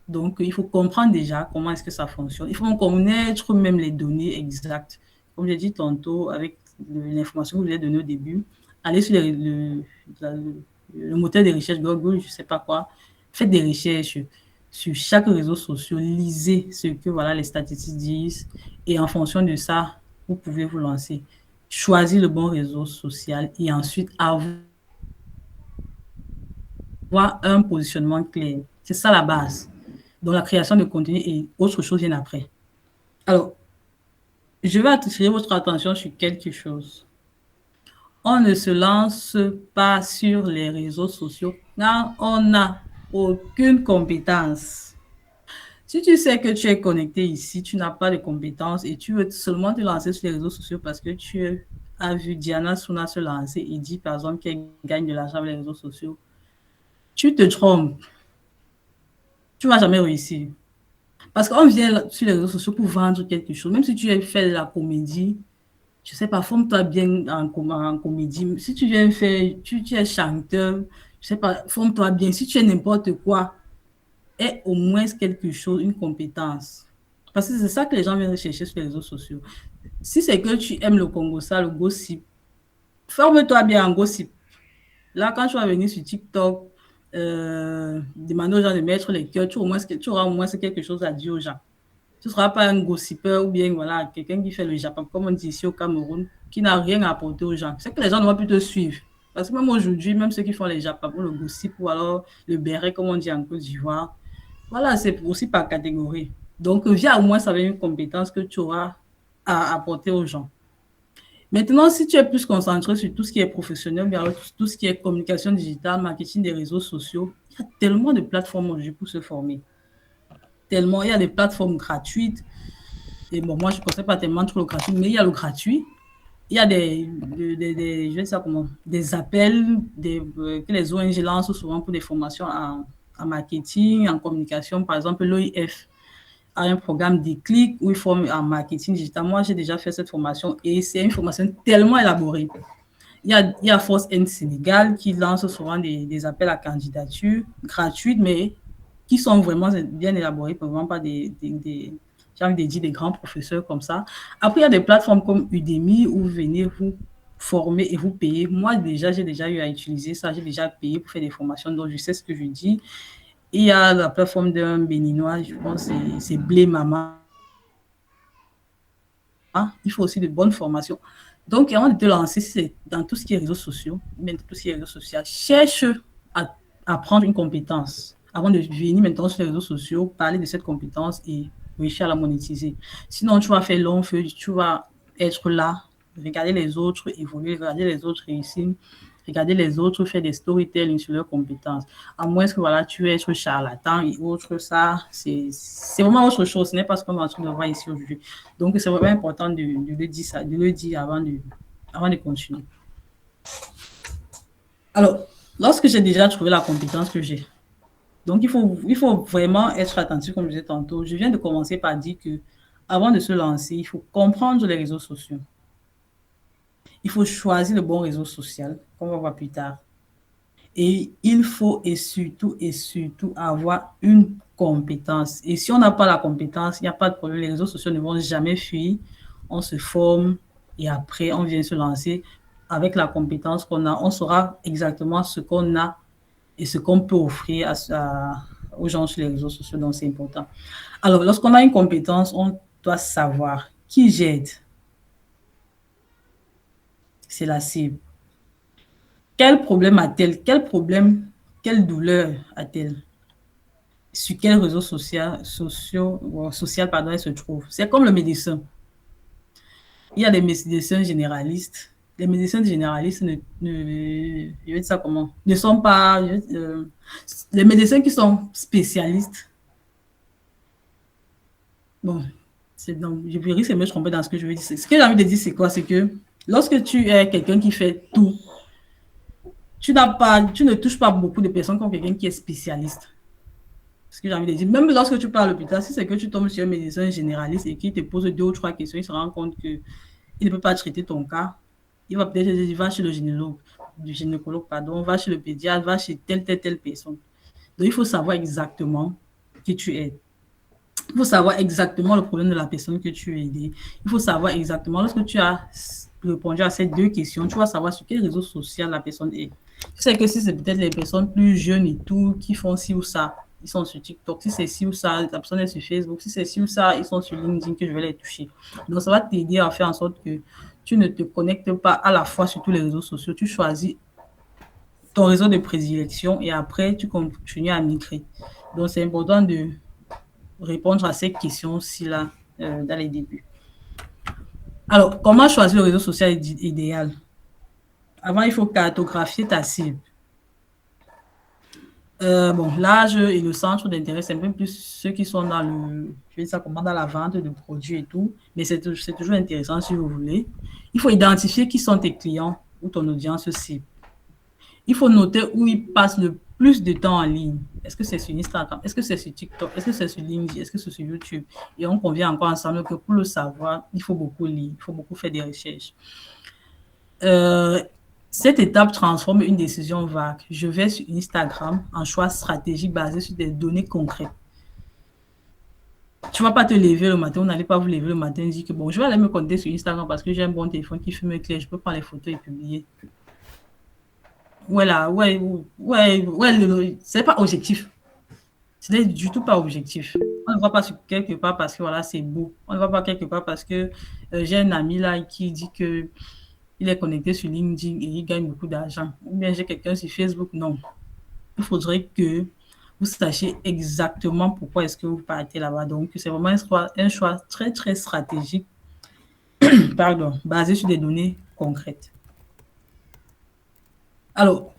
Donc, il faut comprendre déjà comment est-ce que ça fonctionne. Il faut connaître même les données exactes. Comme j'ai dit tantôt, avec l'information que je vous ai donnée au début, allez sur le moteur de recherche Google, je ne sais pas quoi, faites des recherches sur chaque réseau social, lisez ce que les statistiques disent et en fonction de ça, vous pouvez vous lancer. Choisir le bon réseau social et ensuite avoir avoir un positionnement clair. C'est ça la base. Donc, la création de contenu et autre chose viennent après. Alors, je vais attirer votre attention sur quelque chose. On ne se lance pas sur les réseaux sociaux quand on n'a aucune compétence. Si tu sais que tu es connecté ici, tu n'as pas de compétences et tu veux seulement te lancer sur les réseaux sociaux parce que tu as vu Diana Suna se lancer et dit par exemple qu'elle gagne de l'argent avec les réseaux sociaux, tu te trompes. Tu ne vas jamais réussir. Parce qu'on vient sur les réseaux sociaux pour vendre quelque chose. Même si tu as fait de la comédie, je sais pas, forme-toi bien en comédie. Si tu viens faire, tu es chanteur, je sais pas, forme-toi bien. Si tu es n'importe quoi, aie au moins quelque chose, une compétence. Parce que c'est ça que les gens viennent chercher sur les réseaux sociaux. Si c'est que tu aimes le Congo, ça, le gossip, forme-toi bien en gossip. Là, quand tu vas venir sur TikTok, demander aux gens de mettre les cœurs, tu auras au moins quelque chose à dire aux gens. Tu ne seras pas un gossipeur ou bien voilà, quelqu'un qui fait le Japon, comme on dit ici au Cameroun, qui n'a rien à apporter aux gens. C'est que les gens ne vont plus te suivre. Parce que même aujourd'hui, même ceux qui font les Japon, le gossip ou alors le béret, comme on dit en Côte d'Ivoire, voilà, c'est aussi par catégorie. Donc, viens au moins savoir une compétence que tu auras à apporter aux gens. Maintenant, si tu es plus concentré sur tout ce qui est professionnel, bien tout ce qui est communication digitale, marketing des réseaux sociaux, il y a tellement de plateformes aujourd'hui pour se former. Tellement, il y a des plateformes gratuites. Et bon, moi, je ne conseille pas tellement trop le gratuit, mais il y a le gratuit. Il y a je vais dire comment, des appels que les ONG lancent souvent pour des formations en marketing, en communication. Par exemple, l'OIF a un programme Déclic où ils forment en marketing digital. Moi, j'ai déjà fait cette formation et c'est une formation tellement élaborée. Il y a Force N Sénégal qui lance souvent des appels à candidature gratuites, mais qui sont vraiment bien élaborés, vraiment pas j'ai envie de dire des grands professeurs comme ça. Après, il y a des plateformes comme Udemy où vous venez vous former et vous payer. Moi, j'ai déjà eu à utiliser ça. J'ai déjà payé pour faire des formations, donc je sais ce que je dis. Et il y a la plateforme d'un Béninois, je pense que c'est Blé Mama. Il faut aussi de bonnes formations. Donc, avant de te lancer dans tout ce qui est réseaux sociaux, mais tout ce qui est réseaux sociaux, cherche à apprendre une compétence avant de venir maintenant sur les réseaux sociaux, parler de cette compétence et réussir à la monétiser. Sinon, tu vas faire long feu, tu vas être là, regarder les autres évoluer, regarder les autres réussir, regarder les autres faire des storytelling sur leurs compétences. À moins que voilà, tu veux être charlatan et autre, ça, c'est vraiment autre chose. Ce n'est pas ce qu'on est en train de voir ici aujourd'hui. Donc, c'est vraiment important de le dire avant de continuer. Alors, lorsque j'ai déjà trouvé la compétence que j'ai, donc il faut vraiment être attentif, comme je disais tantôt. Je viens de commencer par dire que avant de se lancer, il faut comprendre les réseaux sociaux. Il faut choisir le bon réseau social, qu'on va voir plus tard. Et il faut et surtout avoir une compétence. Et si on n'a pas la compétence, il n'y a pas de problème. Les réseaux sociaux ne vont jamais fuir. On se forme et après, on vient se lancer. Avec la compétence qu'on a, on saura exactement ce qu'on a et ce qu'on peut offrir aux gens sur les réseaux sociaux. Donc, c'est important. Alors, lorsqu'on a une compétence, on doit savoir qui j'aide. C'est la cible. Quel problème a-t-elle? Quel problème, quelle douleur a-t-elle? Sur quel réseau social elle se trouve? C'est comme le médecin. Il y a des médecins généralistes. Les médecins généralistes je vais dire ça comment? Ne sont pas... les médecins qui sont spécialistes. Bon, je risque de me tromper dans ce que je veux dire. Ce que j'ai envie de dire, c'est quoi? C'est que lorsque tu es quelqu'un qui fait tout, tu ne touches pas beaucoup de personnes comme quelqu'un qui est spécialiste. Ce que j'ai envie de dire. Même lorsque tu parles à l'hôpital, si c'est que tu tombes sur un médecin généraliste et qu'il te pose 2 ou 3 questions, il se rend compte qu'il ne peut pas traiter ton cas. Il va peut-être dire, va chez le gynécologue, va chez le pédiatre, va chez telle personne. Donc, il faut savoir exactement qui tu es. Il faut savoir exactement le problème de la personne que tu as aidée. Il faut savoir exactement, lorsque tu as répondu à ces 2 questions, tu vas savoir sur quel réseau social la personne est. Tu sais que si c'est peut-être les personnes plus jeunes et tout, qui font ci ou ça, ils sont sur TikTok. Si c'est ci ou ça, la personne est sur Facebook. Si c'est ci ou ça, ils sont sur LinkedIn, que je vais les toucher. Donc, ça va t'aider à faire en sorte que tu ne te connectes pas à la fois sur tous les réseaux sociaux. Tu choisis ton réseau de prédilection et après, tu continues à migrer. Donc, c'est important de répondre à ces questions-ci-là dans les débuts. Alors, comment choisir le réseau social idéal? Avant, il faut cartographier ta cible. Bon, l'âge et le centre d'intérêt, c'est un peu plus ceux qui sont dans le, je vais dire ça comment, dans la vente de produits et tout, mais c'est toujours intéressant si vous voulez. Il faut identifier qui sont tes clients ou ton audience cible. Il faut noter où ils passent le plus de temps en ligne. Est-ce que c'est sur Instagram? Est-ce que c'est sur TikTok? Est-ce que c'est sur LinkedIn? Est-ce que c'est sur YouTube? Et on convient encore ensemble que pour le savoir, il faut beaucoup lire, il faut beaucoup faire des recherches. Cette étape transforme une décision vague. Je vais sur Instagram en choix stratégique basé sur des données concrètes. Tu ne vas pas te lever le matin, vous n'allez pas vous lever le matin et dire que bon, je vais aller me connecter sur Instagram parce que j'ai un bon téléphone qui filme clair, je peux prendre les photos et publier. Voilà, c'est pas objectif. Ce n'est du tout pas objectif. On ne va pas sur quelque part parce que voilà, c'est beau. On ne va pas quelque part parce que j'ai un ami là qui dit que il est connecté sur LinkedIn et il gagne beaucoup d'argent. Ou bien j'ai quelqu'un sur Facebook. Non. Il faudrait que vous sachiez exactement pourquoi est-ce que vous partez là-bas. Donc, c'est vraiment un choix très, très stratégique, pardon, basé sur des données concrètes. Alors,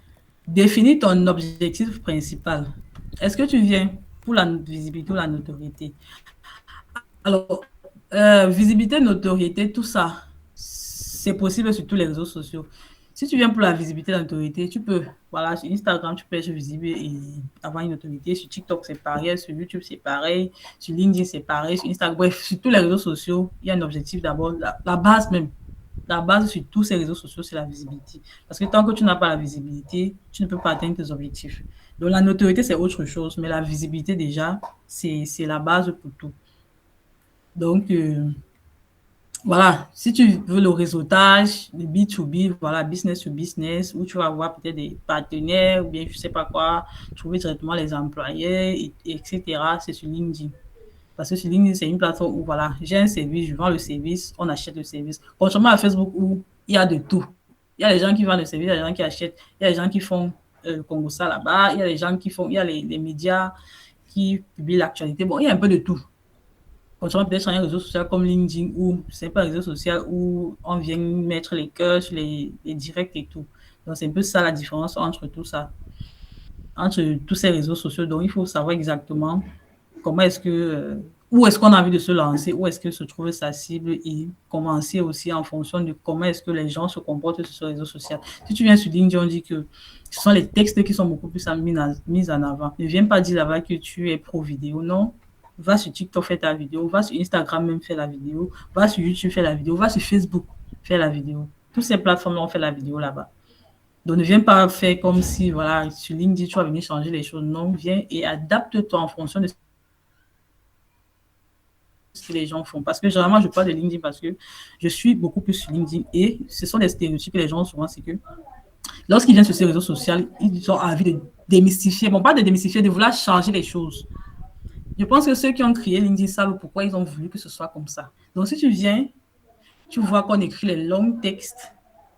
définis ton objectif principal. Est-ce que tu viens pour la visibilité ou la notoriété? Alors, visibilité, notoriété, tout ça, c'est possible sur tous les réseaux sociaux. Si tu viens pour la visibilité, la notoriété, tu peux, voilà, sur Instagram, tu peux être visible et avoir une notoriété. Sur TikTok, c'est pareil. Sur YouTube, c'est pareil. Sur LinkedIn, c'est pareil. Sur Instagram, bref, sur tous les réseaux sociaux, il y a un objectif d'abord. La base même, la base sur tous ces réseaux sociaux, c'est la visibilité. Parce que tant que tu n'as pas la visibilité, tu ne peux pas atteindre tes objectifs. Donc, la notoriété, c'est autre chose. Mais la visibilité, déjà, c'est la base pour tout. Donc, voilà, si tu veux le réseautage, le B2B, voilà, business to business, où tu vas avoir peut-être des partenaires ou bien je ne sais pas quoi, trouver directement les employés, etc., c'est sur LinkedIn. Parce que sur LinkedIn, c'est une plateforme où, voilà, j'ai un service, je vends le service, on achète le service. Contrairement à Facebook où il y a de tout. Il y a les gens qui vendent le service, il y a les gens qui achètent, il y a les gens qui font le Congo ça là-bas, il y a les gens qui font, il y a les médias qui publient l'actualité. Bon, il y a un peu de tout. Contrairement peut-être sur un réseau social comme LinkedIn où c'est pas un réseau social où on vient mettre les cœurs sur les directs et tout. Donc, c'est un peu ça la différence entre tout ça, entre tous ces réseaux sociaux. Donc, il faut savoir exactement comment est-ce que, où est-ce qu'on a envie de se lancer, où est-ce que se trouve sa cible et commencer aussi en fonction de comment est-ce que les gens se comportent sur ce réseau social. Si tu viens sur LinkedIn, on dit que ce sont les textes qui sont beaucoup plus mis en avant. Ne viens pas dire là-bas que tu es pro vidéo, non. Va sur TikTok, fais ta vidéo. Va sur Instagram, même, fais la vidéo. Va sur YouTube, fais la vidéo. Va sur Facebook, fais la vidéo. Toutes ces plateformes-là, on fait la vidéo là-bas. Donc, ne viens pas faire comme si, voilà, sur LinkedIn, tu vas venir changer les choses. Non, viens et adapte-toi en fonction de ce que les gens font. Parce que généralement, je parle de LinkedIn parce que je suis beaucoup plus sur LinkedIn. Et ce sont des stéréotypes que les gens ont souvent, c'est que lorsqu'ils viennent sur ces réseaux sociaux, ils ont envie de démystifier. Bon, pas de démystifier, de vouloir changer les choses. Je pense que ceux qui ont créé LinkedIn savent pourquoi ils ont voulu que ce soit comme ça. Donc, si tu viens, tu vois qu'on écrit les longs textes.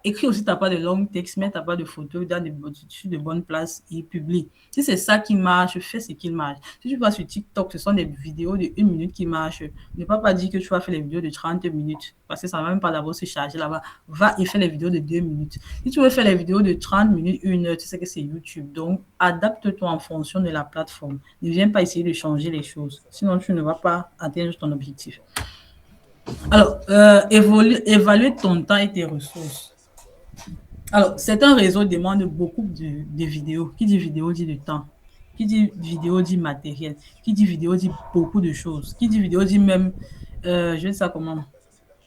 Écris aussi ta part de longs textes, mets ta part de photos dans de bonnes places et publie. Si c'est ça qui marche, fais ce qui marche. Si tu vas sur TikTok, ce sont des vidéos de 1 minute qui marchent. Ne pas dire que tu vas faire les vidéos de 30 minutes parce que ça ne va même pas d'abord se charger là-bas. Va et fais les vidéos de 2 minutes. Si tu veux faire les vidéos de 30 minutes, 1 heure, tu sais que c'est YouTube. Donc, adapte-toi en fonction de la plateforme. Ne viens pas essayer de changer les choses. Sinon, tu ne vas pas atteindre ton objectif. Alors, évaluer ton temps et tes ressources. Alors, certains réseaux demandent beaucoup de vidéos. Qui dit vidéo dit de temps. Qui dit vidéo dit matériel. Qui dit vidéo dit beaucoup de choses. Qui dit vidéo dit même, je vais dire ça comment,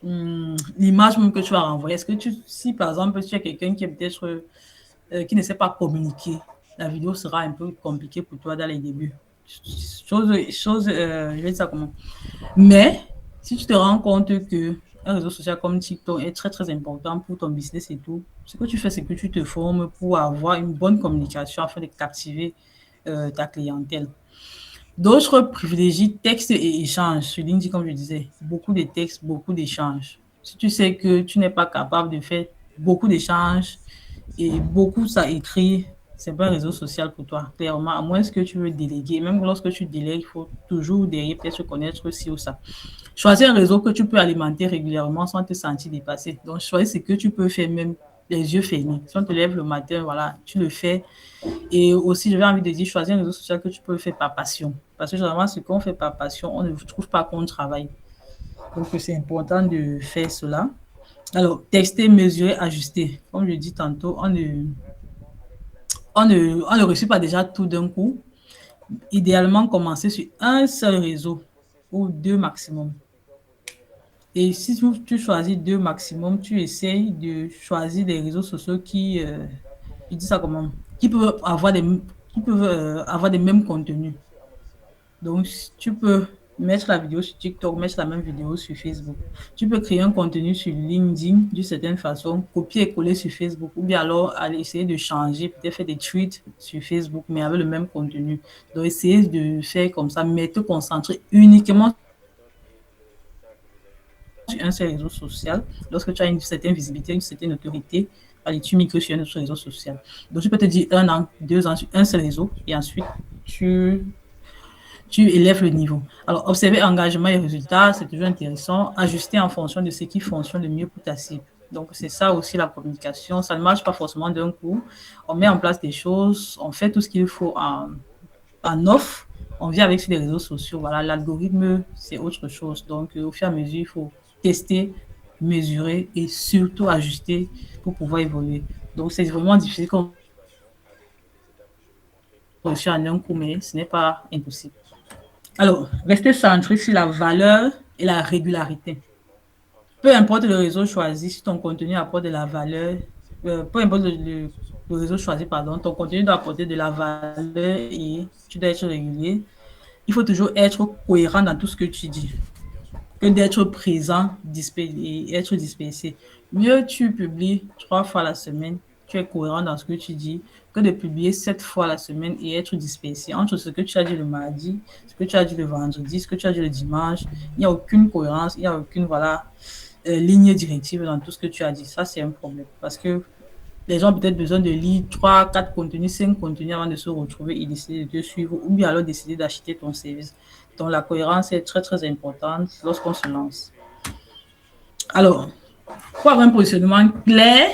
l'image même que tu vas renvoyer. Est-ce que si par exemple tu es quelqu'un qui est peut-être qui ne sait pas communiquer, la vidéo sera un peu compliquée pour toi dans les débuts. Je vais dire ça comment. Mais si tu te rends compte que un réseau social comme TikTok est très, très important pour ton business et tout, ce que tu fais, c'est que tu te formes pour avoir une bonne communication afin de captiver ta clientèle. D'autres privilégient texte et échange. Sur LinkedIn, comme je disais, beaucoup de textes, beaucoup d'échanges. Si tu sais que tu n'es pas capable de faire beaucoup d'échanges et beaucoup ça écrit, c'est pas un réseau social pour toi, clairement, à moins que tu veux déléguer. Même lorsque tu délègues, il faut toujours derrière peut-être connaître ci ou ça. Choisis un réseau que tu peux alimenter régulièrement sans te sentir dépassé. Donc, choisis ce que tu peux faire même les yeux fermés. Si on te lève le matin, voilà, tu le fais. Et aussi, j'avais envie de dire, choisis un réseau social que tu peux faire par passion. Parce que généralement, ce qu'on fait par passion, on ne trouve pas qu'on travaille. Donc, c'est important de faire cela. Alors, tester, mesurer, ajuster. Comme je dis tantôt, on ne reçoit pas déjà tout d'un coup. Idéalement, commencer sur un seul réseau ou deux maximum. Et si tu choisis deux maximum, tu essayes de choisir des réseaux sociaux je dis ça comment, qui peuvent avoir des mêmes contenus. Donc, tu peux mettre la vidéo sur TikTok, mettre la même vidéo sur Facebook. Tu peux créer un contenu sur LinkedIn d'une certaine façon, copier et coller sur Facebook, ou bien alors aller essayer de changer, peut-être faire des tweets sur Facebook, mais avec le même contenu. Donc, essayer de faire comme ça, mais te concentrer uniquement sur un seul réseau social. Lorsque tu as une certaine visibilité, une certaine autorité, allez, tu migres sur un autre réseau social. Donc, tu peux te dire 1 an, 2 ans sur un seul réseau, et ensuite, tu élèves le niveau. Alors, observer engagement et résultats, c'est toujours intéressant. Ajuster en fonction de ce qui fonctionne le mieux pour ta cible. Donc, c'est ça aussi la communication. Ça ne marche pas forcément d'un coup. On met en place des choses, on fait tout ce qu'il faut en offre. On vient avec sur les réseaux sociaux. Voilà, l'algorithme, c'est autre chose. Donc, au fur et à mesure, il faut tester, mesurer et surtout ajuster pour pouvoir évoluer. Donc, c'est vraiment difficile comme réussir en un coup, mais ce n'est pas impossible. Alors, restez centré sur la valeur et la régularité. Peu importe le réseau choisi, si ton contenu apporte de la valeur, peu importe le réseau choisi, pardon, ton contenu doit apporter de la valeur et tu dois être régulier. Il faut toujours être cohérent dans tout ce que tu dis, que d'être présent et être dispersé. Mieux tu publies 3 fois la semaine, tu es cohérent dans ce que tu dis, que de publier 7 fois la semaine et être dispersé entre ce que tu as dit le mardi, ce que tu as dit le vendredi, ce que tu as dit le dimanche. Il n'y a aucune cohérence, il n'y a aucune ligne directive dans tout ce que tu as dit. Ça, c'est un problème parce que les gens ont peut-être besoin de lire 3, 4 contenus, 5 contenus avant de se retrouver et décider de te suivre ou bien alors décider d'acheter ton service. Donc, la cohérence est très, très importante lorsqu'on se lance. Alors, pour avoir un positionnement clair,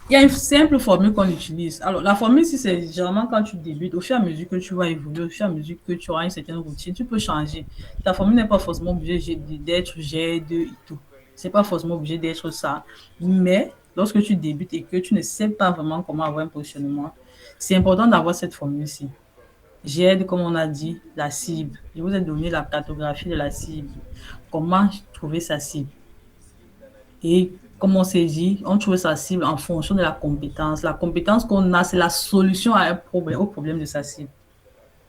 il y a une simple formule qu'on utilise. Alors, la formule, ici, c'est généralement quand tu débutes, au fur et à mesure que tu vas évoluer, au fur et à mesure que tu auras une certaine routine, tu peux changer. Ta formule n'est pas forcément obligée d'être G2 et tout. C'est pas forcément obligé d'être ça. Mais lorsque tu débutes et que tu ne sais pas vraiment comment avoir un positionnement, c'est important d'avoir cette formule-ci. J'aide, comme on a dit, la cible. Je vous ai donné la cartographie de la cible. Comment trouver sa cible? Et comme on s'est dit, on trouve sa cible en fonction de la compétence. La compétence qu'on a, c'est la solution à un problème, au problème de sa cible.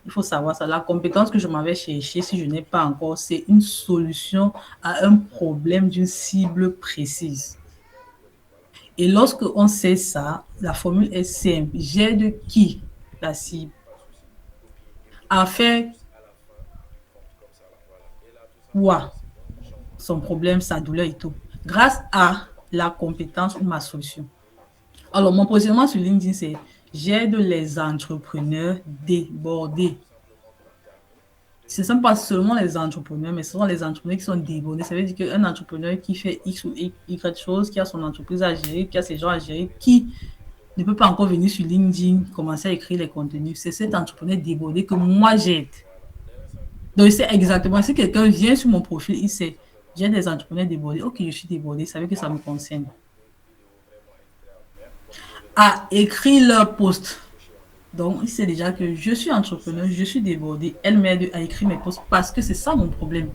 Il faut savoir ça. La compétence que je m'avais cherchée, si je n'ai pas encore, c'est une solution à un problème d'une cible précise. Et lorsque on sait ça, la formule est simple. J'aide qui? La cible. À faire quoi? Son problème, sa douleur et tout. Grâce à la compétence ou ma solution. Alors, mon positionnement sur LinkedIn, c'est j'aide les entrepreneurs débordés. Ce ne sont pas seulement les entrepreneurs, mais ce sont les entrepreneurs qui sont débordés. Ça veut dire qu'un entrepreneur qui fait X ou Y chose, qui a son entreprise à gérer, qui a ses gens à gérer, qui ne peut pas encore venir sur LinkedIn, commencer à écrire les contenus, c'est cet entrepreneur débordé que moi j'aide. Donc, c'est exactement, si quelqu'un vient sur mon profil, il sait, j'ai des entrepreneurs débordés, ok, je suis débordé, ça veut dire que ça me concerne. À écrire leur post. Donc, il sait déjà que je suis entrepreneur, je suis débordé, elle m'aide à écrire mes posts parce que c'est ça mon problème.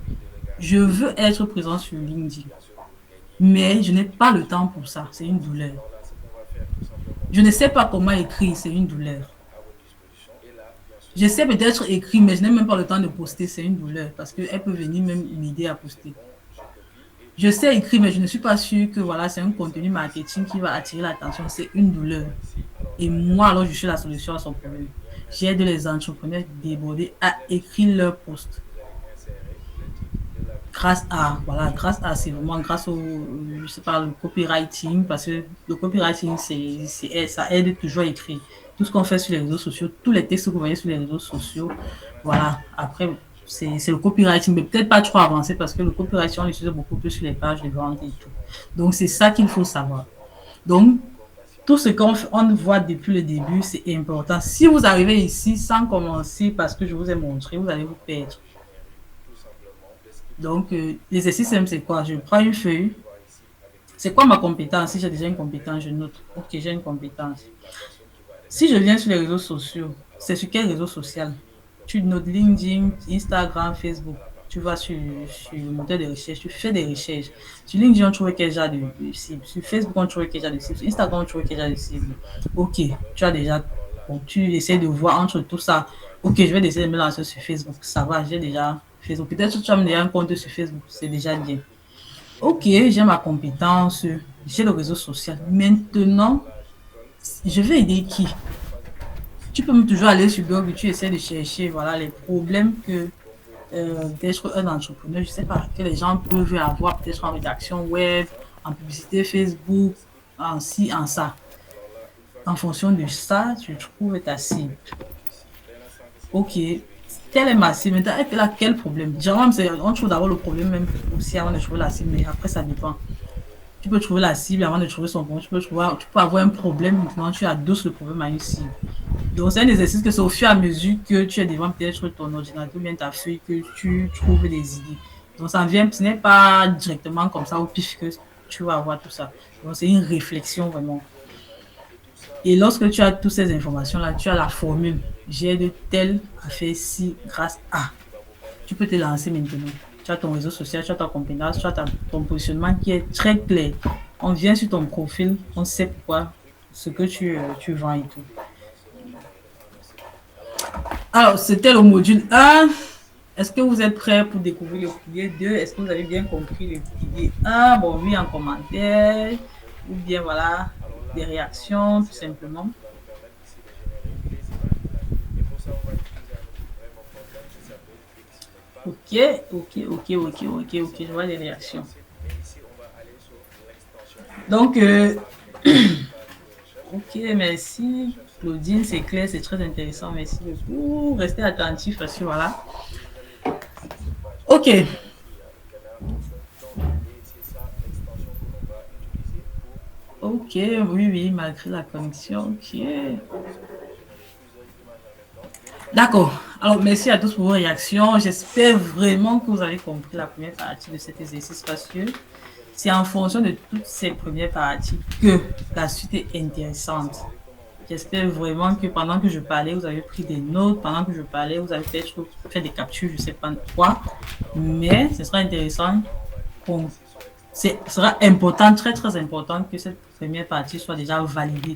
Je veux être présent sur LinkedIn, mais je n'ai pas le temps pour ça, c'est une douleur. Je ne sais pas comment écrire, c'est une douleur. Je sais peut-être écrire, mais je n'ai même pas le temps de poster, c'est une douleur parce qu'elle peut venir même m'aider à poster. Je sais écrire, mais je ne suis pas sûre que voilà, c'est un contenu marketing qui va attirer l'attention, c'est une douleur. Et moi, alors, je suis la solution à son problème. J'aide les entrepreneurs débordés à écrire leur post. grâce à, c'est vraiment grâce au, je sais pas, le copywriting, parce que le copywriting, ça aide toujours à écrire. Tout ce qu'on fait sur les réseaux sociaux, tous les textes que vous voyez sur les réseaux sociaux, voilà. Après, c'est le copywriting, mais peut-être pas trop avancé parce que le copywriting, on l'utilise beaucoup plus sur les pages de vente et tout. Donc, c'est ça qu'il faut savoir. Donc, tout ce qu'on voit depuis le début, c'est important. Si vous arrivez ici sans commencer parce que je vous ai montré, vous allez vous perdre. Donc, l'exercice simple, c'est quoi? Je prends une feuille. C'est quoi ma compétence? Si j'ai déjà une compétence, je note. Ok, j'ai une compétence. Si je viens sur les réseaux sociaux, c'est sur quel réseau social? Tu notes LinkedIn, Instagram, Facebook. Tu vas sur le moteur de recherche, tu fais des recherches. Sur LinkedIn, on trouve quel genre de cible. Sur Facebook, on trouve quel genre de cible. Sur Instagram, on trouve quel genre de cible. Ok, tu as déjà. Bon, tu essaies de voir entre tout ça. Ok, je vais essayer de me lancer sur Facebook. Ça va, j'ai déjà Facebook. Peut-être que tu as déjà un compte sur Facebook. C'est déjà bien. Ok, j'ai ma compétence. J'ai le réseau social. Maintenant, je vais aider qui? Tu peux toujours aller sur Google, tu essaies de chercher voilà, les problèmes que peut-être un entrepreneur, je ne sais pas, que les gens peuvent avoir peut-être en rédaction web, en publicité Facebook, en ci, en ça. En fonction de ça, tu trouves ta cible. Ok, quelle est ma cible? Maintenant, elle a quel problème? Généralement, on trouve d'abord le problème même aussi avant de trouver la cible, mais après, ça dépend. Tu peux trouver la cible avant de trouver son problème. Tu peux avoir un problème, maintenant tu adosses le problème à une cible. Donc, c'est un exercice que c'est au fur et à mesure que tu es devant peut-être ton ordinateur ou bien ta feuille que tu trouves des idées. Donc, ça vient, ce n'est pas directement comme ça au pif que tu vas avoir tout ça. Donc, c'est une réflexion vraiment. Et lorsque tu as toutes ces informations-là, tu as la formule. J'ai de tel à faire ci grâce à. Tu peux te lancer maintenant. Tu as ton réseau social, tu as ta compétence, tu as ton positionnement qui est très clair. On vient sur ton profil, on sait pourquoi, ce que tu vends et tout. Alors, c'était le module 1. Est-ce que vous êtes prêts pour découvrir le pilier 2? Est-ce que vous avez bien compris le pilier 1? Bon, oui, en commentaire. Ou bien, voilà, des réactions, tout simplement. Ok, je vois les réactions. Donc, ok, merci. Claudine, c'est clair, c'est très intéressant. Merci beaucoup. Restez attentifs parce que voilà. Ok. Ok, oui, malgré la connexion. Ok. D'accord. Alors, merci à tous pour vos réactions. J'espère vraiment que vous avez compris la première partie de cet exercice parce que c'est en fonction de toutes ces premières parties que la suite est intéressante. J'espère vraiment que pendant que je parlais, vous avez pris des notes. Pendant que je parlais, vous avez peut-être fait des captures, je ne sais pas quoi. Mais ce sera intéressant. Ce sera important, très très important que cette première partie soit déjà validée.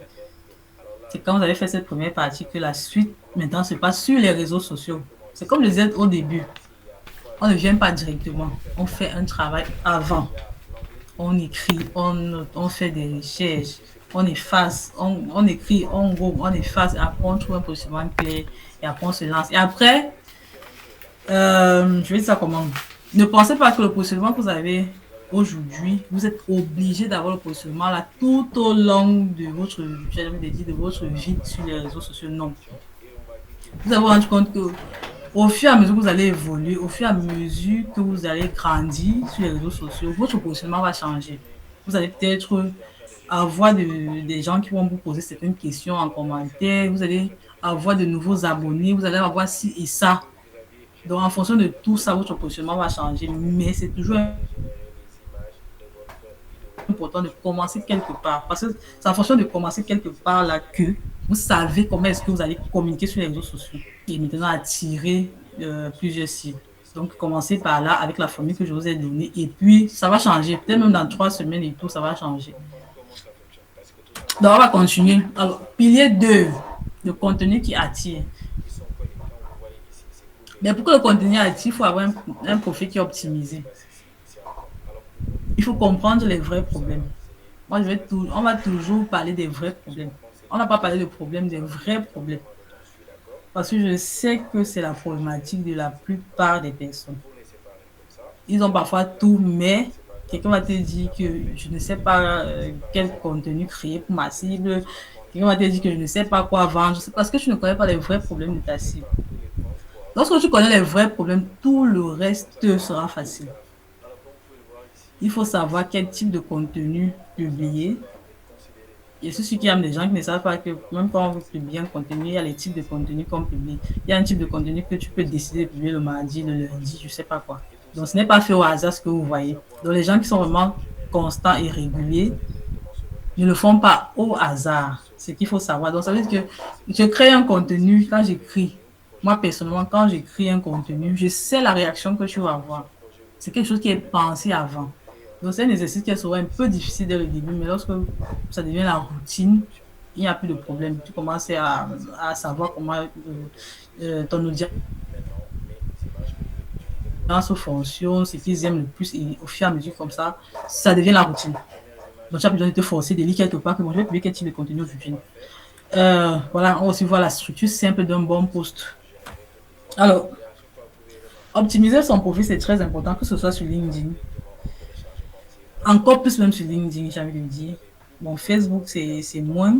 C'est quand vous avez fait cette première partie que la suite maintenant se passe sur les réseaux sociaux. C'est comme je disais au début. On ne vient pas directement. On fait un travail avant. On écrit, on note, on fait des recherches, on efface, on écrit, on groupe, on efface, et après on trouve un positionnement clair, et après on se lance. Et après, je vais dire ça comment. Ne pensez pas que le positionnement que vous avez aujourd'hui, vous êtes obligé d'avoir le positionnement là tout au long de votre, de votre vie sur les réseaux sociaux. Non. Vous avez rendu compte que au fur et à mesure que vous allez évoluer, au fur et à mesure que vous allez grandir sur les réseaux sociaux, votre positionnement va changer. Vous allez peut-être avoir des gens qui vont vous poser certaines questions en commentaire, vous allez avoir de nouveaux abonnés, vous allez avoir ci et ça. Donc, en fonction de tout ça, votre positionnement va changer. Mais c'est toujours important de commencer quelque part. Parce que c'est en fonction de commencer quelque part là que vous savez comment est-ce que vous allez communiquer sur les réseaux sociaux et maintenant attirer plusieurs cibles. Donc, commencez par là avec la formule que je vous ai donnée et puis ça va changer. Peut-être même dans 3 semaines et tout, ça va changer. Donc, on va continuer. Alors, pilier 2, le contenu qui attire. Mais pour que le contenu attire, il faut avoir un profil qui est optimisé. Il faut comprendre les vrais problèmes. Moi, on va toujours parler des vrais problèmes. On n'a pas parlé de problèmes, des vrais problèmes. Parce que je sais que c'est la problématique de la plupart des personnes. Ils ont parfois tout, mais quelqu'un va te dire que je ne sais pas quel contenu créer pour ma cible. Quelqu'un va te dire que je ne sais pas quoi vendre. C'est parce que tu ne connais pas les vrais problèmes de ta cible. Lorsque tu connais les vrais problèmes, tout le reste sera facile. Il faut savoir quel type de contenu publier. Et c'est ce qui aime les gens qui ne savent pas que même quand on veut publier un contenu, il y a les types de contenus qu'on publie. Il y a un type de contenu que tu peux décider de publier le mardi, le lundi, je ne sais pas quoi. Donc, ce n'est pas fait au hasard ce que vous voyez. Donc, les gens qui sont vraiment constants et réguliers ne le font pas au hasard. C'est ce qu'il faut savoir. Donc, ça veut dire que je crée un contenu quand j'écris. Moi, personnellement, quand j'écris un contenu, je sais la réaction que tu vas avoir. C'est quelque chose qui est pensé avant. Donc, c'est un exercice qui est souvent un peu difficile dès le début, mais lorsque ça devient la routine, il n'y a plus de problème. Tu commences à savoir comment ton audience fonctionne, ce qu'ils aiment le plus, et au fur et à mesure comme ça devient la routine. Donc, tu as besoin de te forcer, de lire quelque part que moi, je vais publier quel type de contenu aujourd'hui. Voilà, on va aussi voir la structure simple d'un bon post. Alors, optimiser son profil, c'est très important, que ce soit sur LinkedIn. Encore plus même sur LinkedIn, j'ai envie de dire. Bon, Facebook, c'est moins,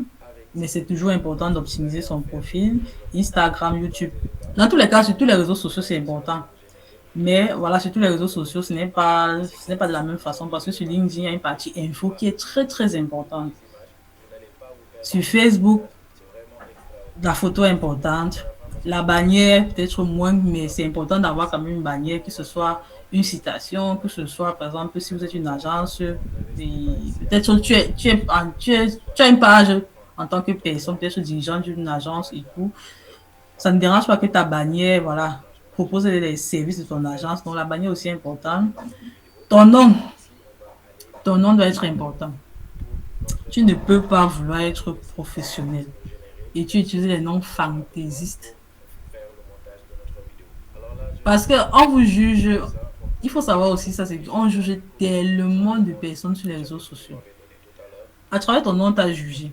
mais c'est toujours important d'optimiser son profil. Instagram, YouTube. Dans tous les cas, sur tous les réseaux sociaux, c'est important. Mais voilà, sur tous les réseaux sociaux, ce n'est pas de la même façon parce que sur LinkedIn, il y a une partie info qui est très, très importante. Sur Facebook, la photo est importante. La bannière, peut-être moins, mais c'est important d'avoir quand même une bannière, que ce soit une citation, que ce soit, par exemple, si vous êtes une agence, peut-être tu as une page en tant que personne, peut-être dirigeant d'une agence et tout. Ça ne dérange pas que ta bannière, voilà, propose les services de ton agence. Donc, la bannière aussi est importante. Ton nom doit être important. Tu ne peux pas vouloir être professionnel et tu utilises les noms fantaisistes. Parce qu'on vous juge, il faut savoir aussi ça, c'est qu'on juge tellement de personnes sur les réseaux sociaux. À travers ton nom, tu as jugé.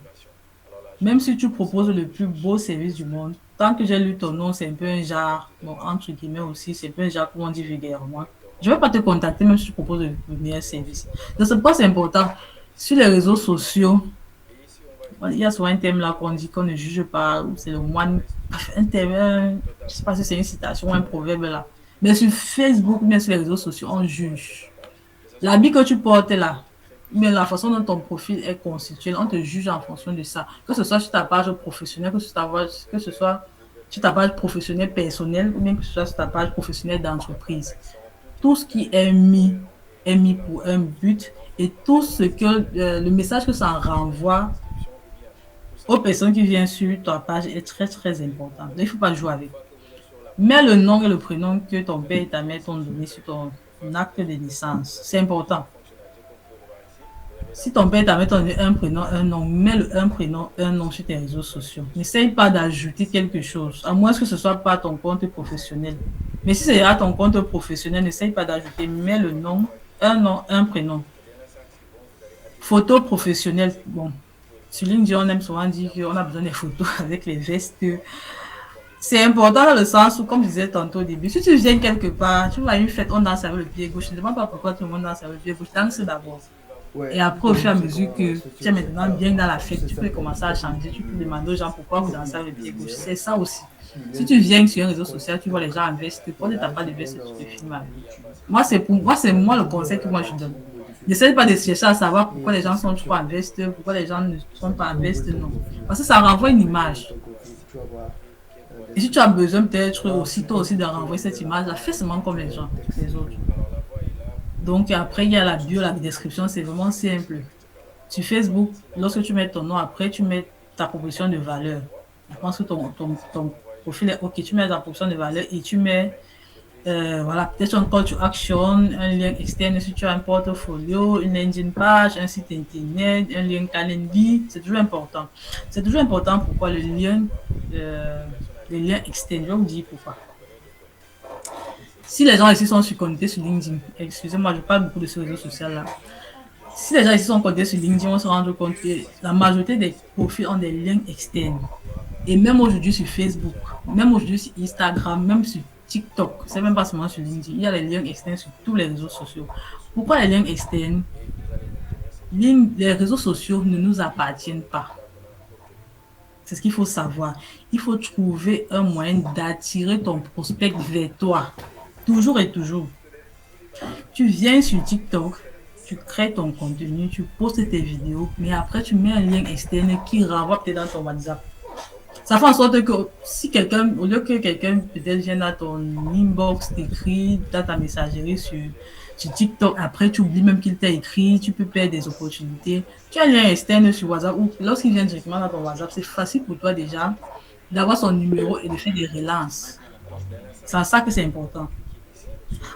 Même si tu proposes le plus beau service du monde, tant que j'ai lu ton nom, c'est un peu un genre, bon, entre guillemets aussi, c'est un peu un genre, comment on dit vulgairement. Je ne vais pas te contacter même si tu proposes le meilleur service. Donc, c'est pourquoi c'est important. Sur les réseaux sociaux, il y a souvent un thème là qu'on dit qu'on ne juge pas, ou c'est le moine, un thème, je ne sais pas si c'est une citation ou un proverbe là. Mais sur Facebook, bien sur les réseaux sociaux, on juge. L'habit que tu portes là, mais la façon dont ton profil est constitué, on te juge en fonction de ça. Que ce soit sur ta page professionnelle, que ce soit sur ta page professionnelle personnelle, ou bien que ce soit sur ta page professionnelle d'entreprise. Tout ce qui est mis pour un but, et tout ce que le message que ça renvoie aux personnes qui viennent sur ta page est très très important. Donc, il ne faut pas jouer avec. Mets le nom et le prénom que ton père et ta mère t'ont donné sur ton acte de naissance. C'est important. Si ton père t'avait donné un prénom, un nom, mets un prénom, un nom sur tes réseaux sociaux. N'essaye pas d'ajouter quelque chose, à moins que ce ne soit pas ton compte professionnel. Mais si c'est à ton compte professionnel, n'essaye pas d'ajouter, mets le nom, un prénom. Photo professionnelle, bon. Sur LinkedIn, on aime souvent dire qu'on a besoin des photos avec les vestes. C'est important dans le sens où, comme je disais tantôt au début, si tu viens quelque part, tu vois une fête, on danse avec le pied gauche. Je ne demande pas pourquoi tout le monde danse avec le pied gauche. Danse d'abord. Et après, au fur et à mesure que tu es maintenant bien dans la fête, tu peux commencer à changer. Tu peux demander aux gens pourquoi vous dansez avec le pied gauche. C'est ça aussi. Si tu viens sur un réseau social, tu vois les gens en veste, quand tu n'as pas de veste, tu te filmes avec. Moi, c'est le conseil que moi je donne. N'essaie pas de chercher à savoir pourquoi les gens sont trop en veste, pourquoi les gens ne sont pas en veste, non. Parce que ça renvoie une image. Et si tu as besoin peut-être aussitôt aussi de renvoyer cette image-là, fais seulement comme les gens, les autres. Donc après, il y a la bio, la description, c'est vraiment simple. Sur Facebook, lorsque tu mets ton nom, après, tu mets ta proposition de valeur. Je pense que ton profil est OK. Tu mets ta proposition de valeur et tu mets, voilà, peut-être un call to action, un lien externe si tu as un portfolio, une landing page, un site internet, un lien Calendly. C'est toujours important. C'est toujours important pourquoi le lien externe. Je vais vous dire pourquoi. Si les gens ici sont connectés sur LinkedIn, excusez-moi, je parle beaucoup de ce réseau social-là. Si les gens ici sont connectés sur LinkedIn, on se rend compte que la majorité des profils ont des liens externes. Et même aujourd'hui sur Facebook, même aujourd'hui sur Instagram, même sur TikTok, c'est même pas seulement sur LinkedIn, il y a les liens externes sur tous les réseaux sociaux. Pourquoi les liens externes? Les réseaux sociaux ne nous appartiennent pas. C'est ce qu'il faut savoir. Il faut trouver un moyen d'attirer ton prospect vers toi. Toujours et toujours. Tu viens sur TikTok, tu crées ton contenu, tu postes tes vidéos, mais après tu mets un lien externe qui renvoie peut-être dans ton WhatsApp. Ça fait en sorte que si quelqu'un, au lieu que quelqu'un peut-être vienne dans ton inbox, t'écrit dans ta messagerie sur TikTok, après tu oublies même qu'il t'a écrit, tu peux perdre des opportunités. Tu as un lien externe sur WhatsApp ou lorsqu'il vient directement dans ton WhatsApp, c'est facile pour toi déjà d'avoir son numéro et de faire des relances. C'est en ça que c'est important.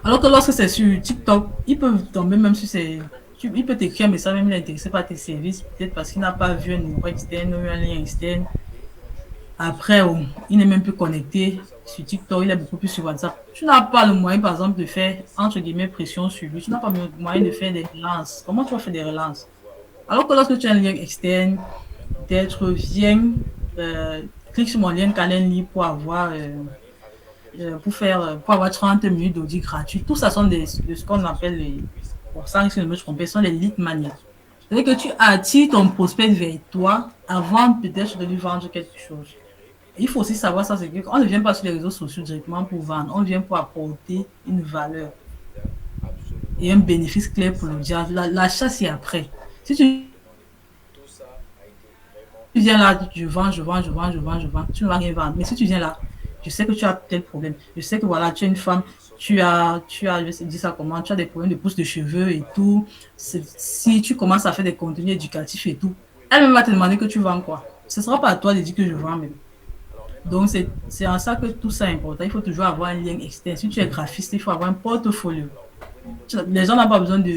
Alors que lorsque c'est sur TikTok, il peut tomber même sur ses... Il peut t'écrire un message, même il est intéressé par tes services, peut-être parce qu'il n'a pas vu un numéro externe ou un lien externe. Après, il n'est même plus connecté sur TikTok, il est beaucoup plus sur WhatsApp. Tu n'as pas le moyen, par exemple, de faire, entre guillemets, pression sur lui. Tu n'as pas le moyen de faire des relances. Comment tu vas faire des relances? Alors que lorsque tu as un lien externe, peut-être viens, clique sur mon lien Calendly pour avoir, pour avoir 30 minutes d'audit gratuit. Tout ça sont de ce qu'on appelle les, pour ça, si je ne me trompe, sont les lead magnets. C'est-à-dire que tu attires ton prospect vers toi avant peut-être de lui vendre quelque chose. Il faut aussi savoir ça, c'est qu'on ne vient pas sur les réseaux sociaux directement pour vendre, on vient pour apporter une valeur et un bénéfice clair pour l'audience. L'achat, c'est après. Si tu viens là, je vends, tu ne vas rien vendre. Mais si tu viens là, je sais que tu as tel problème. Je sais que voilà, tu es une femme, je vais dire ça comment, tu as des problèmes de pousse de cheveux et tout. Si tu commences à faire des contenus éducatifs et tout, elle-même va te demander que tu vends quoi. Ce ne sera pas à toi de dire que je vends même. Donc, c'est en ça que tout ça est important. Il faut toujours avoir un lien externe. Si tu es graphiste, il faut avoir un portfolio. Les gens n'ont pas besoin de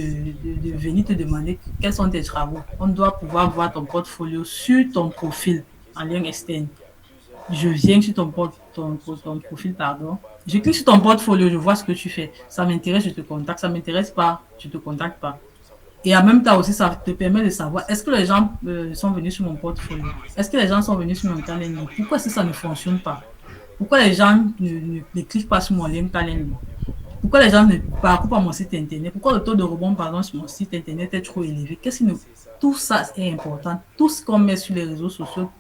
venir te demander quels sont tes travaux. On doit pouvoir voir ton portfolio sur ton profil en lien externe. Je viens sur ton profil, pardon. Je clique sur ton portfolio, je vois ce que tu fais. Ça m'intéresse, je te contacte. Ça ne m'intéresse pas, je ne te contacte pas. Et en même temps aussi, ça te permet de savoir, est-ce que les gens sont venus sur mon portfolio? Est-ce que les gens sont venus sur mon calendrier? Pourquoi est-ce que ça ne fonctionne pas? Pourquoi les gens ne cliquent pas sur mon lien calendrier? Pourquoi les gens ne parcourent pas mon site internet? Pourquoi le taux de rebond, pardon, sur mon site internet est trop élevé? Tout ça est important. Tout ce qu'on met sur les réseaux sociaux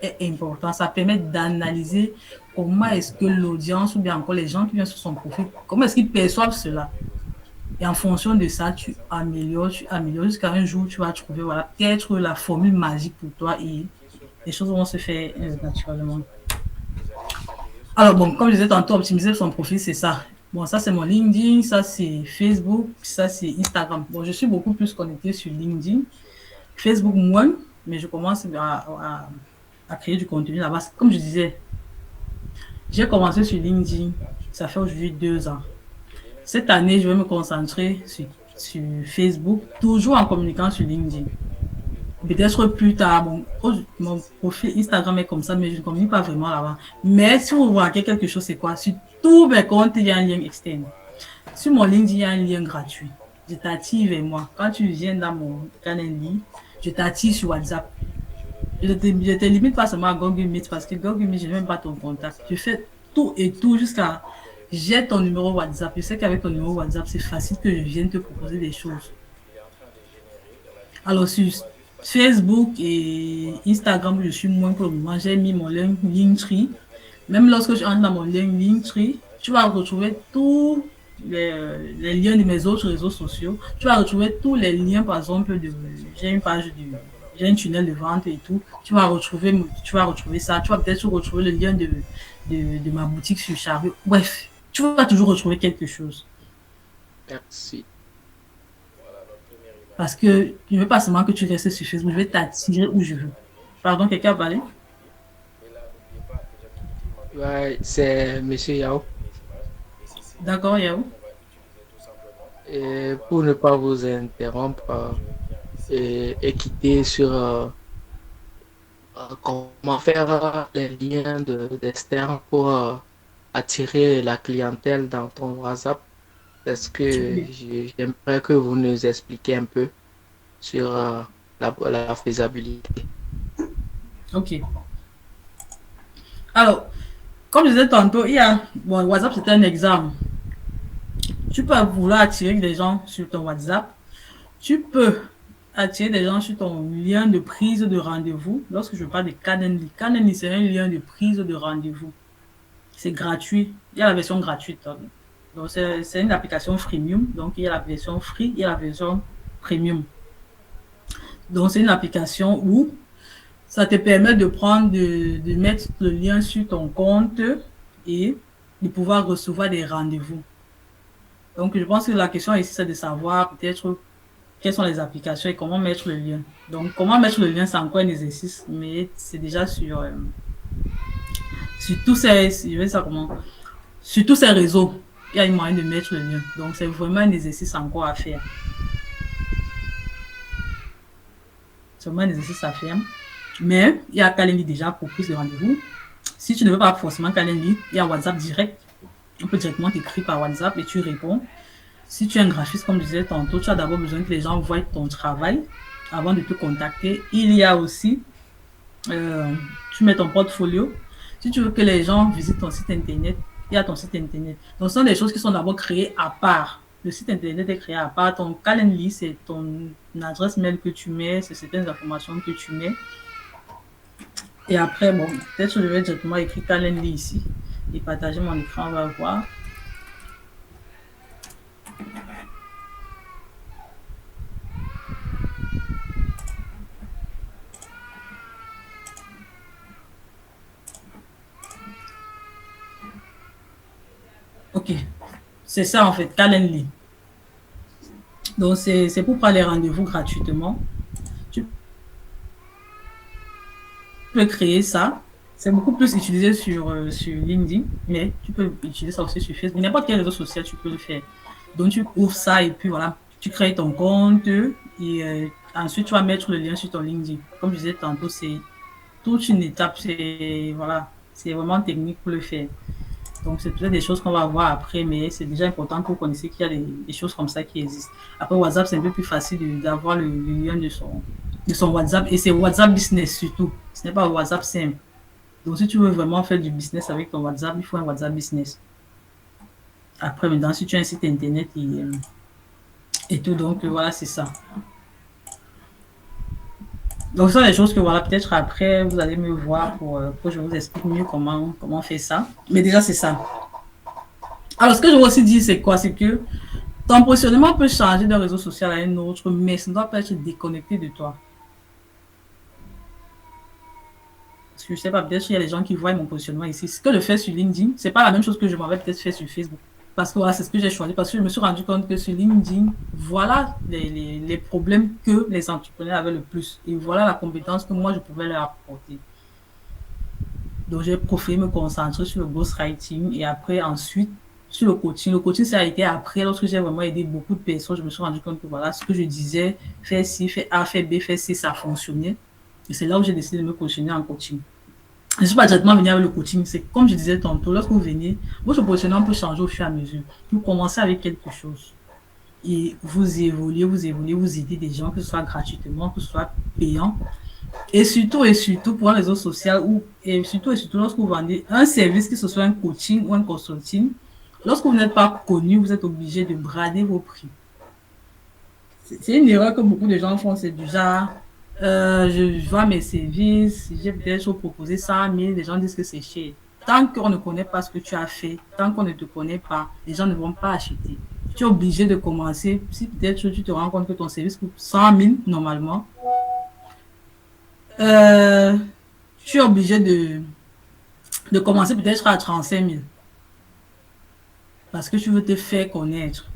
est important. Ça permet d'analyser comment est-ce que l'audience ou bien encore les gens qui viennent sur son profil, comment est-ce qu'ils perçoivent cela? Et en fonction de ça, tu améliores jusqu'à un jour, tu vas trouver voilà, peut-être la formule magique pour toi et les choses vont se faire naturellement. Alors bon, comme je disais tantôt, optimiser son profil, c'est ça. Bon, ça c'est mon LinkedIn, ça c'est Facebook, ça c'est Instagram. Bon, je suis beaucoup plus connecté sur LinkedIn. Facebook moins, mais je commence à créer du contenu là-bas. Comme je disais, j'ai commencé sur LinkedIn, ça fait aujourd'hui 2 ans. Cette année, je vais me concentrer sur Facebook, toujours en communiquant sur LinkedIn. Peut-être plus tard, mon profil Instagram est comme ça, mais je ne communique pas vraiment là-bas. Mais si vous voyez quelque chose, c'est quoi? Sur tous mes comptes, il y a un lien externe. Sur mon LinkedIn, il y a un lien gratuit. Je t'attire vers moi. Quand tu viens dans mon calendrier, je t'attire sur WhatsApp. Je ne te limite pas seulement à Google Meet parce que Google Meet, je n'ai même pas ton contact. Je fais tout et tout jusqu'à... J'ai ton numéro WhatsApp. Je sais qu'avec ton numéro WhatsApp, c'est facile que je vienne te proposer des choses. Alors, sur Facebook et Instagram, je suis moins pour le moment. J'ai mis mon lien Linktree. Même lorsque je entre dans mon lien Linktree, tu vas retrouver tous les liens de mes autres réseaux sociaux. Tu vas retrouver tous les liens, par exemple, j'ai une page j'ai un tunnel de vente et tout. Tu vas retrouver ça. Tu vas peut-être retrouver le lien de ma boutique sur Chariot. Bref, tu vas toujours retrouver quelque chose. Merci. Parce que je ne veux pas seulement que tu restes sur Facebook, je vais t'attirer où je veux. Pardon, quelqu'un a parlé? Ouais, c'est Monsieur Yao. D'accord, Yao. Et pour ne pas vous interrompre et quitter sur comment faire les liens d'externe pour attirer la clientèle dans ton WhatsApp, est-ce que j'aimerais que vous nous expliquiez un peu sur la faisabilité. Ok. Alors, Comme je disais tantôt, bon, WhatsApp, c'était un exemple. Tu peux vouloir attirer des gens sur ton WhatsApp. Tu peux attirer des gens sur ton lien de prise de rendez-vous. Lorsque je parle de Calendly, Calendly, c'est un lien de prise de rendez-vous. C'est gratuit. Il y a la version gratuite. Donc, c'est une application freemium. Donc, il y a la version free, il y a la version premium. Donc, c'est une application où ça te permet de mettre le lien sur ton compte et de pouvoir recevoir des rendez-vous. Donc, je pense que la question ici, c'est de savoir peut-être quelles sont les applications et comment mettre le lien. Donc, comment mettre le lien, c'est encore un exercice, mais c'est déjà sur tous ces, je vais dire comment, sur tous ces réseaux, il y a une moyen de mettre le lien. Donc, c'est vraiment un exercice encore à faire. C'est vraiment un exercice à faire. Mais il y a Calendly déjà pour prise de rendez-vous. Si tu ne veux pas forcément Calendly, il y a WhatsApp direct. On peut directement t'écrire par WhatsApp et tu réponds. Si tu es un graphiste, comme je disais tantôt, tu as d'abord besoin que les gens voient ton travail avant de te contacter. Il y a aussi, tu mets ton portfolio. Si tu veux que les gens visitent ton site internet, il y a ton site internet. Donc, ce sont des choses qui sont d'abord créées à part. Le site internet est créé à part. Ton Calendly, c'est ton adresse mail que tu mets, c'est certaines informations que tu mets. Et après, bon, peut-être que je vais directement écrire Calendly ici et partager mon écran, on va voir. Ok, c'est ça en fait, Calendly. Donc, c'est pour prendre les rendez-vous gratuitement. Tu peux créer ça. C'est beaucoup plus utilisé sur LinkedIn, mais tu peux utiliser ça aussi sur Facebook. N'importe quel réseau social, tu peux le faire. Donc, tu ouvres ça et puis voilà, tu crées ton compte et ensuite, tu vas mettre le lien sur ton LinkedIn. Comme je disais tantôt, c'est toute une étape. Voilà, c'est vraiment technique pour le faire. Donc, c'est peut-être des choses qu'on va voir après, mais c'est déjà important que vous connaissiez qu'il y a des choses comme ça qui existent. Après, WhatsApp, c'est un peu plus facile d'avoir le lien de son WhatsApp et c'est WhatsApp Business surtout. Ce n'est pas WhatsApp simple. Donc, si tu veux vraiment faire du business avec ton WhatsApp, il faut un WhatsApp Business. Après, maintenant, si tu as un site internet et tout, donc voilà, c'est ça. Donc, ce sont des choses que voilà, peut-être après, vous allez me voir pour que je vous explique mieux comment faire ça. Mais déjà, c'est ça. Alors, ce que je veux aussi dire, c'est quoi? C'est que ton positionnement peut changer d'un réseau social à un autre, mais ça ne doit pas être déconnecté de toi. Parce que je ne sais pas, peut-être qu'il y a des gens qui voient mon positionnement ici. Ce que je fais sur LinkedIn, ce n'est pas la même chose que je m'avais peut-être fait sur Facebook. Parce que voilà, c'est ce que j'ai choisi. Parce que je me suis rendu compte que sur LinkedIn, voilà les problèmes que les entrepreneurs avaient le plus. Et voilà la compétence que moi, je pouvais leur apporter. Donc, j'ai préféré me concentrer sur le ghostwriting et après, ensuite, sur le coaching. Le coaching, ça a été après, lorsque j'ai vraiment aidé beaucoup de personnes, je me suis rendu compte que voilà, ce que je disais, faire ci, faire A, faire B, faire C, ça fonctionnait. Et c'est là où j'ai décidé de me positionner en coaching. Je ne suis pas directement venu avec le coaching, c'est comme je disais tantôt, lorsque vous venez, votre positionnement peut changer au fur et à mesure. Vous commencez avec quelque chose et vous évoluez, vous aidez des gens, que ce soit gratuitement, que ce soit payant. Et surtout pour un réseau social, et surtout lorsque vous vendez un service, que ce soit un coaching ou un consulting, lorsque vous n'êtes pas connu, vous êtes obligé de brader vos prix. C'est une erreur que beaucoup de gens font, c'est du genre, je vois mes services, j'ai peut-être proposé ça, mais les gens disent que c'est cher. Tant qu'on ne connaît pas ce que tu as fait, tant qu'on ne te connaît pas, les gens ne vont pas acheter. Tu es obligé de commencer. Si peut-être tu te rends compte que ton service coûte 100 000 normalement, tu es obligé de commencer peut-être à 35 000 parce que tu veux te faire connaître.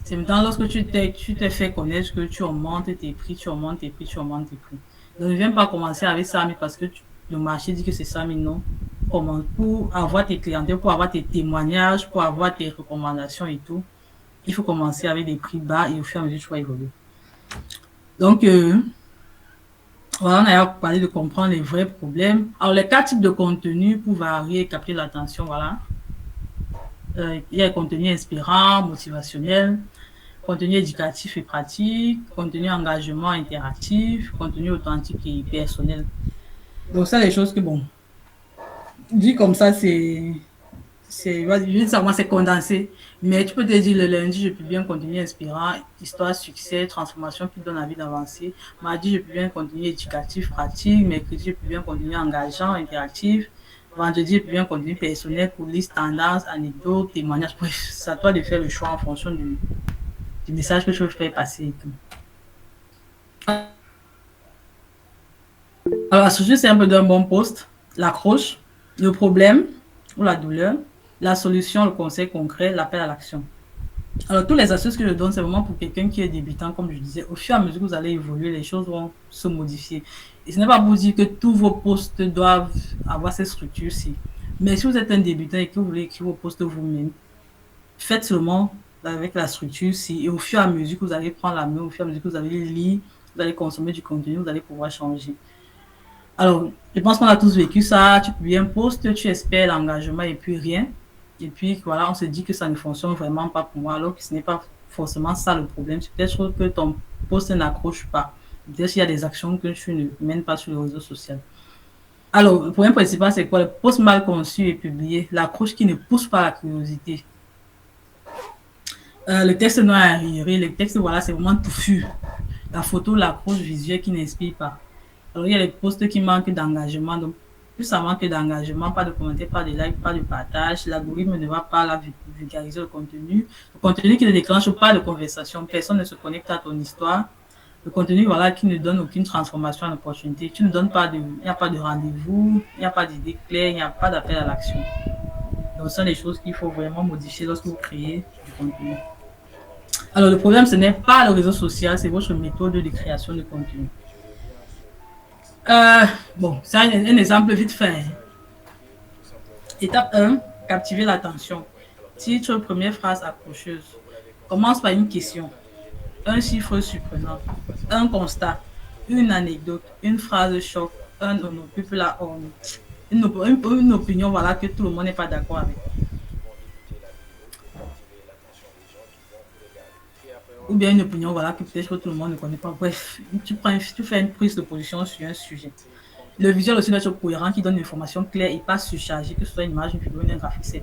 C'est maintenant lorsque tu t'es fait connaître que tu augmentes tes prix, tu augmentes tes prix, tu augmentes tes prix. Donc, ne viens pas commencer avec 100 000 parce que le marché dit que c'est 100 000, non. Pour avoir tes clientèles, pour avoir tes témoignages, pour avoir tes recommandations et tout, il faut commencer avec des prix bas et au fur et à mesure, tu vas évoluer. Donc, voilà, on a parlé de comprendre les vrais problèmes. Alors, les 4 types de contenus pour varier et capter l'attention, voilà. Il y a le contenu inspirant, motivationnel, contenu éducatif et pratique, contenu engagement interactif, contenu authentique et personnel. Donc, ça, les choses que, bon, Dit comme ça, c'est condensé. Mais tu peux te dire le lundi, je publie un contenu inspirant, histoire, succès, transformation qui donne envie d'avancer. Mardi, je publie un contenu éducatif, pratique. Mercredi, je publie un contenu engageant, interactif. Vendredi, je publie un contenu personnel, coulisses, tendances, anecdotes, témoignages. Bref, c'est à toi de faire le choix en fonction du message que tu veux faire passer et tout. Alors, la structure, c'est un peu d'un bon poste. L'accroche, le problème ou la douleur, la solution, le conseil concret, l'appel à l'action. Alors, toutes les astuces que je donne, c'est vraiment pour quelqu'un qui est débutant, comme je disais. Au fur et à mesure que vous allez évoluer, les choses vont se modifier. Et ce n'est pas pour dire que tous vos postes doivent avoir cette structure-ci. Mais si vous êtes un débutant et que vous voulez écrire vos postes vous-même, faites seulement avec la structure-ci. Et au fur et à mesure que vous allez prendre la main, au fur et à mesure que vous allez lire, vous allez consommer du contenu, vous allez pouvoir changer. Alors, je pense qu'on a tous vécu ça. Tu publies un post, tu espères l'engagement et puis rien. Et puis, voilà, on se dit que ça ne fonctionne vraiment pas pour moi, alors que ce n'est pas forcément ça le problème. C'est peut-être que ton post n'accroche pas. Peut-être qu'il y a des actions que tu ne mènes pas sur les réseaux sociaux. Alors, le problème principal, c'est quoi? Le post mal conçu et publié, l'accroche qui ne pousse pas la curiosité. Le texte non arriéré, le texte, voilà, c'est vraiment touffu. La photo, l'accroche visuelle qui n'inspire pas. Alors, il y a les posts qui manquent d'engagement. Donc, plus ça manque d'engagement, pas de commentaires, pas de likes, pas de partage, l'algorithme ne va pas la vulgariser le contenu. Le contenu qui ne déclenche pas de conversation, personne ne se connecte à ton histoire. Le contenu, voilà, qui ne donne aucune transformation en opportunité. Tu ne donnes pas de, il n'y a pas de rendez-vous, il n'y a pas d'idée claire, il n'y a pas d'appel à l'action. Donc, ce sont des choses qu'il faut vraiment modifier lorsque vous créez du contenu. Alors, le problème, ce n'est pas le réseau social, c'est votre méthode de création de contenu. Bon, c'est un exemple vite fait. Étape 1, captiver l'attention. Titre, première phrase accrocheuse. Commence par une question, un chiffre surprenant, un constat, une anecdote, une phrase choc, une opinion voilà, que tout le monde n'est pas d'accord avec. Ou bien une opinion voilà, que peut-être que tout le monde ne connaît pas. Bref, tu fais une prise de position sur un sujet. Le visuel aussi doit être cohérent, qui donne une information claire et pas surchargée, que ce soit une image, une vidéo, un graphique.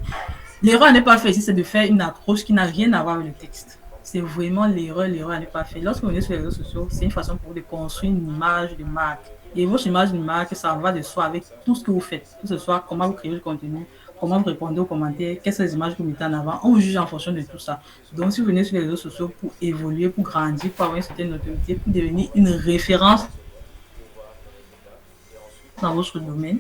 L'erreur à ne pas faire ici, c'est de faire une accroche qui n'a rien à voir avec le texte. C'est vraiment l'erreur à ne pas faire. Lorsque vous venez sur les réseaux sociaux, c'est une façon pour vous de construire une image de marque. Et votre image de marque, ça va de soi avec tout ce que vous faites. Que ce soit comment vous créez le contenu, comment vous répondez aux commentaires, quelles sont les images que vous mettez en avant. On vous juge en fonction de tout ça. Donc, si vous venez sur les réseaux sociaux pour évoluer, pour grandir, pour avoir une certaine notoriété, pour devenir une référence dans votre domaine,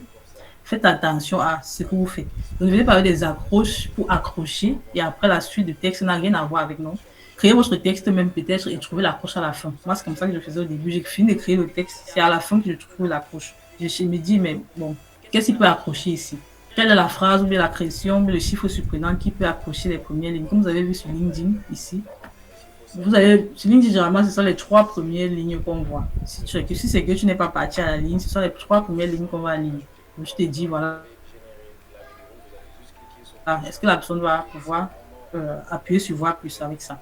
faites attention à ce que vous faites. Vous ne venez pas avec des accroches pour accrocher et après la suite de texte n'a rien à voir avec nous. Créez votre texte même peut-être et trouvez l'accroche à la fin. Moi, c'est comme ça que je faisais au début. J'ai fini de créer le texte. C'est à la fin que je trouve l'accroche. Je me dis, mais bon, qu'est-ce qui peut accrocher ici? Quelle est la phrase ou bien la création ou le chiffre surprenant qui peut accrocher les premières lignes? Comme vous avez vu sur LinkedIn ici. Vous avez, sur LinkedIn, généralement, ce sont les 3 premières lignes qu'on voit. Si c'est que tu n'es pas parti à la ligne, ce sont les 3 premières lignes qu'on va lire. Donc, je te dis, voilà, est-ce que la personne va pouvoir appuyer sur voir plus avec ça?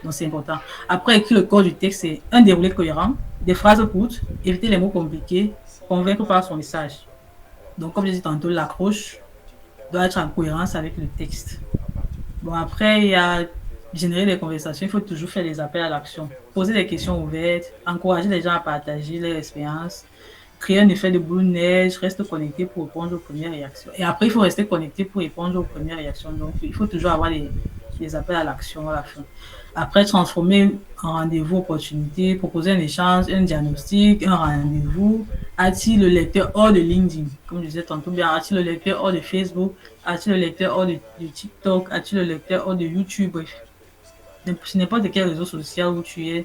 Donc, c'est important. Après, écrire le corps du texte, c'est un déroulé cohérent, des phrases courtes, éviter les mots compliqués, convaincre par son message. Donc, comme je disais tantôt, l'accroche doit être en cohérence avec le texte. Bon, après, il y a générer des conversations, il faut toujours faire des appels à l'action. Poser des questions ouvertes, encourager les gens à partager leur expérience, créer un effet de boule de neige, reste connecté pour répondre aux premières réactions. Et après, il faut rester connecté pour répondre aux premières réactions. Donc, il faut toujours avoir les appels à l'action à la fin. Après, transformer en rendez-vous opportunité, proposer un échange, un diagnostic, un rendez-vous, attire le lecteur hors de LinkedIn. Comme je disais tantôt, bien, attire le lecteur hors de Facebook, attire le lecteur hors de TikTok, attire le lecteur hors de YouTube, bref. Sur n'importe quel réseau social où tu es,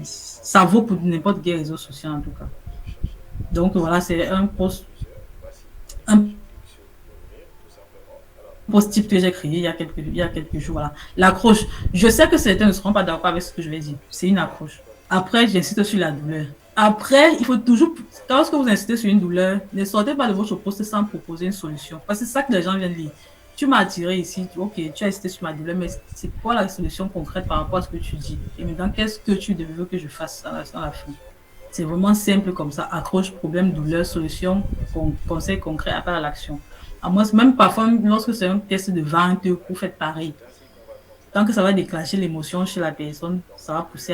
ça vaut pour n'importe quel réseau social en tout cas. Donc voilà, c'est un post type que j'ai créé il y a quelques jours. Voilà. L'accroche, je sais que certains ne seront pas d'accord avec ce que je vais dire. C'est une accroche. Après, j'insiste sur la douleur. Après, il faut toujours, lorsque vous insistez sur une douleur, ne sortez pas de votre post sans proposer une solution. Parce que c'est ça que les gens viennent lire. Tu m'as attiré ici, ok, tu as insisté sur ma douleur, mais c'est quoi la solution concrète par rapport à ce que tu dis? Et maintenant, qu'est-ce que tu veux que je fasse à la fin? C'est vraiment simple comme ça. Accroche, problème, douleur, solution, conseils concrets, appel à l'action. À moins, même parfois, lorsque c'est un test de vente, vous faites pareil. Tant que ça va déclencher l'émotion chez la personne, ça va pousser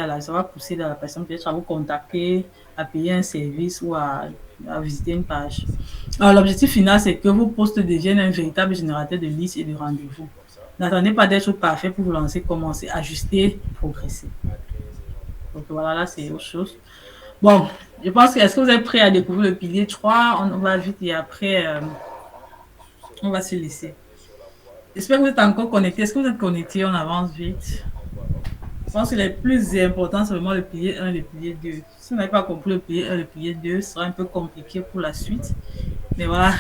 la personne peut-être à vous contacter, à payer un service ou à visiter une page. Alors, l'objectif final, c'est que vos posts deviennent un véritable générateur de listes et de rendez-vous. N'attendez pas d'être parfait pour vous lancer, commencer, ajuster, progresser. Donc voilà, là, c'est autre chose. Bon, je pense que, est-ce que vous êtes prêts à découvrir le pilier 3? On va vite et après, on va se laisser. J'espère que vous êtes encore connectés. Est-ce que vous êtes connectés? On avance vite. Je pense que les plus importants, c'est vraiment le pilier 1 et le pilier 2. Si vous n'avez pas compris le pilier 1 et le pilier 2, ce sera un peu compliqué pour la suite. Mais voilà,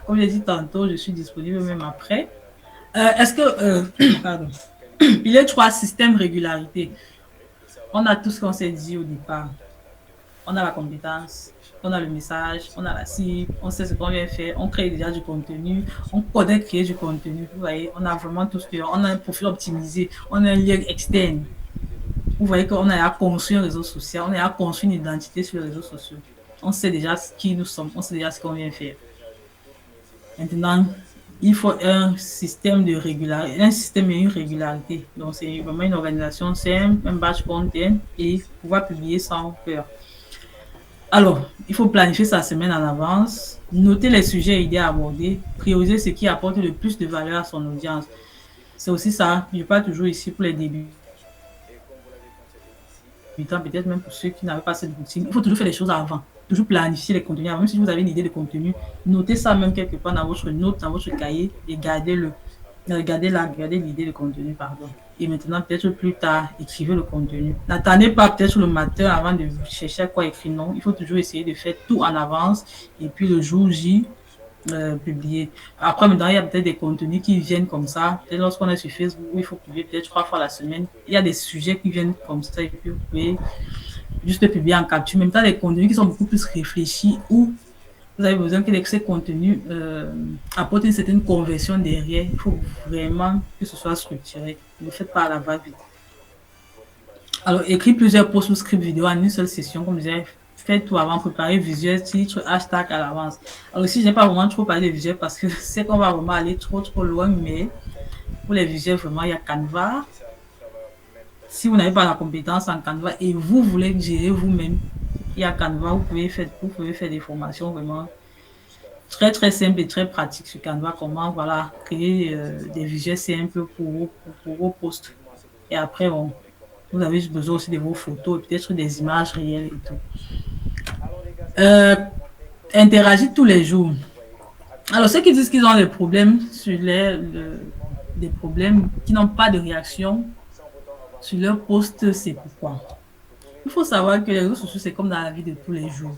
comme j'ai dit tantôt, je suis disponible même après. Pardon. Pilier 3, système régularité. On a tout ce qu'on s'est dit au départ. On a la compétence, on a le message, on a la cible, on sait ce qu'on vient faire, on crée déjà du contenu, on connaît créer du contenu. Vous voyez, on a vraiment tout ce que... On a un profil optimisé, on a un lien externe. Vous voyez qu'on a à construire un réseau social, on a à construire une identité sur les réseaux sociaux. On sait déjà qui nous sommes, on sait déjà ce qu'on vient faire. Maintenant, il faut un système de régularité, un système et une régularité. Donc, c'est vraiment une organisation simple, un batch content et pouvoir publier sans peur. Alors, il faut planifier sa semaine en avance, noter les sujets et idées à aborder, prioriser ce qui apporte le plus de valeur à son audience. C'est aussi ça, je ne suis pas toujours ici pour les débutants, peut-être même pour ceux qui n'avaient pas cette routine. Il faut toujours faire les choses avant, toujours planifier les contenus avant. Même si vous avez une idée de contenu, notez ça même quelque part dans votre note, dans votre cahier et gardez-le. Regardez l'idée de contenu, pardon. Et maintenant, peut-être plus tard, écrivez le contenu. N'attendez pas peut-être le matin avant de chercher à quoi écrire. Non, il faut toujours essayer de faire tout en avance et puis le jour J, publier. Après, maintenant, il y a peut-être des contenus qui viennent comme ça. Peut-être lorsqu'on est sur Facebook, il faut publier peut-être 3 fois la semaine. Il y a des sujets qui viennent comme ça et puis vous pouvez juste publier en capture. Même temps, des contenus qui sont beaucoup plus réfléchis où vous avez besoin que ces contenus apportent une certaine conversion derrière. Il faut vraiment que ce soit structuré. Ne le faites pas à la va-vite. Alors, écrire plusieurs posts ou scripts vidéo en une seule session, comme je disais, faites tout avant, préparer visuel, titre, hashtag à l'avance. Alors ici, je n'ai pas vraiment trop parlé de visuel parce que c'est qu'on va vraiment aller trop loin, mais pour les visuels, vraiment, il y a Canva. Si vous n'avez pas la compétence en Canva et vous voulez gérer vous-même, il y a Canva, vous pouvez faire des formations vraiment très très simples et très pratiques sur Canva, comment voilà, créer des visuels simples pour vos posts. Et après, vous avez besoin aussi de vos photos et peut-être des images réelles et tout. Interagir tous les jours. Alors, ceux qui disent qu'ils ont des problèmes sur des problèmes qui n'ont pas de réaction sur leur post, c'est pourquoi. Il faut savoir que les réseaux sociaux, c'est comme dans la vie de tous les jours.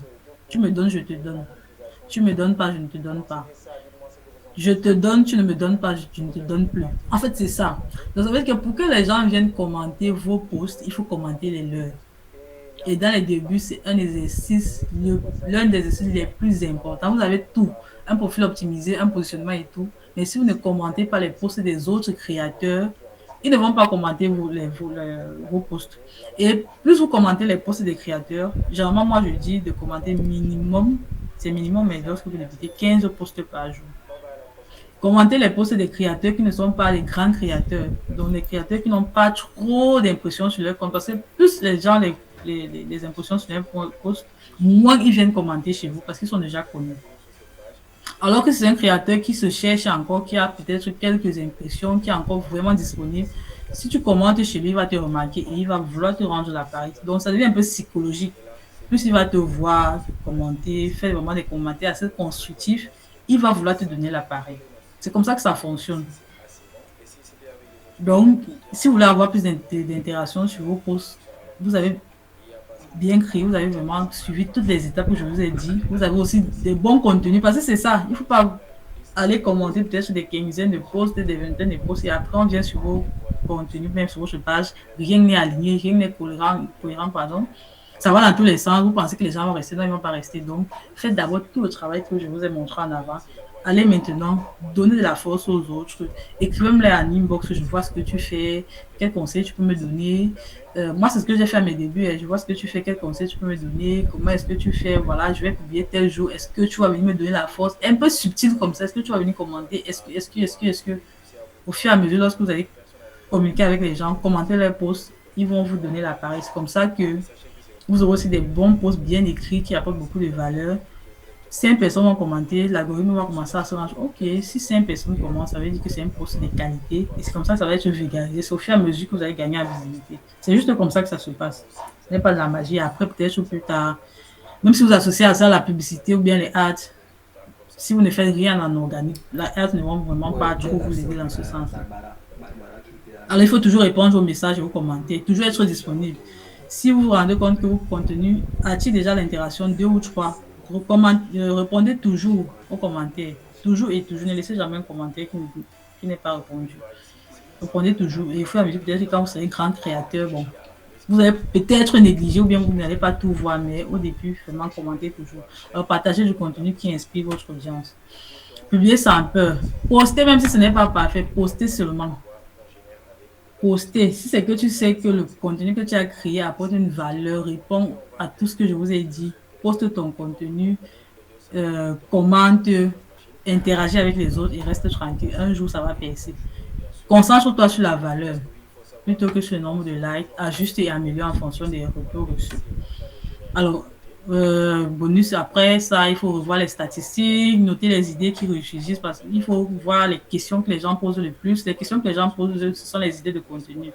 Tu me donnes, je te donne. Tu me donnes pas, je ne te donne pas. Je te donne, tu ne me donnes pas, je ne te donne plus. En fait, c'est ça. Donc, ça veut dire que pour que les gens viennent commenter vos posts, il faut commenter les leurs. Et dans les débuts, c'est l'un des exercices les plus importants. Vous avez tout. Un profil optimisé, un positionnement et tout. Mais si vous ne commentez pas les posts des autres créateurs, ils ne vont pas commenter vos posts. Et plus vous commentez les posts des créateurs, généralement, moi, je dis de commenter minimum, c'est minimum, mais lorsque vous débutez, 15 posts par jour. Commentez les posts des créateurs qui ne sont pas les grands créateurs, donc les créateurs qui n'ont pas trop d'impressions sur leur compte. Parce que plus les gens, les impressions sur leur post, moins ils viennent commenter chez vous parce qu'ils sont déjà connus. Alors que c'est un créateur qui se cherche encore, qui a peut-être quelques impressions, qui est encore vraiment disponible. Si tu commentes chez lui, il va te remarquer et il va vouloir te rendre l'appareil. Donc, ça devient un peu psychologique. Plus il va te voir, commenter, faire vraiment des commentaires assez constructifs, il va vouloir te donner l'appareil. C'est comme ça que ça fonctionne. Donc, si vous voulez avoir plus d'interaction sur vos posts, vous avez bien créé, vous avez vraiment suivi toutes les étapes que je vous ai dit. Vous avez aussi des bons contenus parce que c'est ça. Il ne faut pas aller commenter peut-être sur des quinzaines de posts, des vingtaines de posts et après on vient sur vos contenus, même sur votre page. Rien n'est aligné, rien n'est cohérent, pardon. Ça va dans tous les sens. Vous pensez que les gens vont rester, non, ils ne vont pas rester. Donc, faites d'abord tout le travail que je vous ai montré en avant. allez maintenant donner de la force aux autres. Écrivez-moi en inbox, je vois ce que tu fais, quels conseils tu peux me donner. Moi, c'est ce que j'ai fait à mes débuts. Je vois ce que tu fais, quels conseils tu peux me donner, comment est-ce que tu fais. Voilà, je vais publier tel jour. Est-ce que tu vas venir me donner la force? Un peu subtil comme ça. Est-ce que tu vas venir commenter? Est-ce que, au fur et à mesure, lorsque vous allez communiquer avec les gens, commenter leurs posts, ils vont vous donner l'appareil. C'est comme ça que vous aurez aussi des bons posts bien écrits qui apportent beaucoup de valeur. 5 personnes vont commenter, l'algorithme va commencer à se rendre. Ok, si 5 personnes commencent, ça veut dire que c'est un post de qualité. Et c'est comme ça que ça va être vulgarisé. C'est au fur et à mesure que vous allez gagner en visibilité. C'est juste comme ça que ça se passe. Ce n'est pas de la magie. Après, peut-être plus tard, même si vous associez à ça la publicité ou bien les ads, si vous ne faites rien en organique, les ads ne vont vraiment pas trop vous aider dans ce sens. Alors, il faut toujours répondre aux messages et aux commentaires, toujours être disponible. Si vous vous rendez compte que votre contenu attire déjà l'interaction 2 ou 3, répondez toujours aux commentaires. Toujours et toujours. Ne laissez jamais un commentaire qui n'est pas répondu. Répondez toujours. Et il faut amuser peut-être que quand vous serez grand créateur, bon, vous allez peut-être négliger ou bien vous n'allez pas tout voir, mais au début, vraiment commentez toujours. Alors, partagez du contenu qui inspire votre audience. Publiez sans peur. Postez même si ce n'est pas parfait. Postez seulement. Poster, si c'est que tu sais que le contenu que tu as créé apporte une valeur, répond à tout ce que je vous ai dit, poste ton contenu, commente, interagis avec les autres et reste tranquille. Un jour, ça va percer. Concentre-toi sur la valeur plutôt que sur le nombre de likes. Ajuste et améliore en fonction des retours reçus. Alors, bonus, après ça, il faut revoir les statistiques, noter les idées qui réussissent parce qu'il faut voir les questions que les gens posent le plus. Les questions que les gens posent, ce sont les idées de contenu.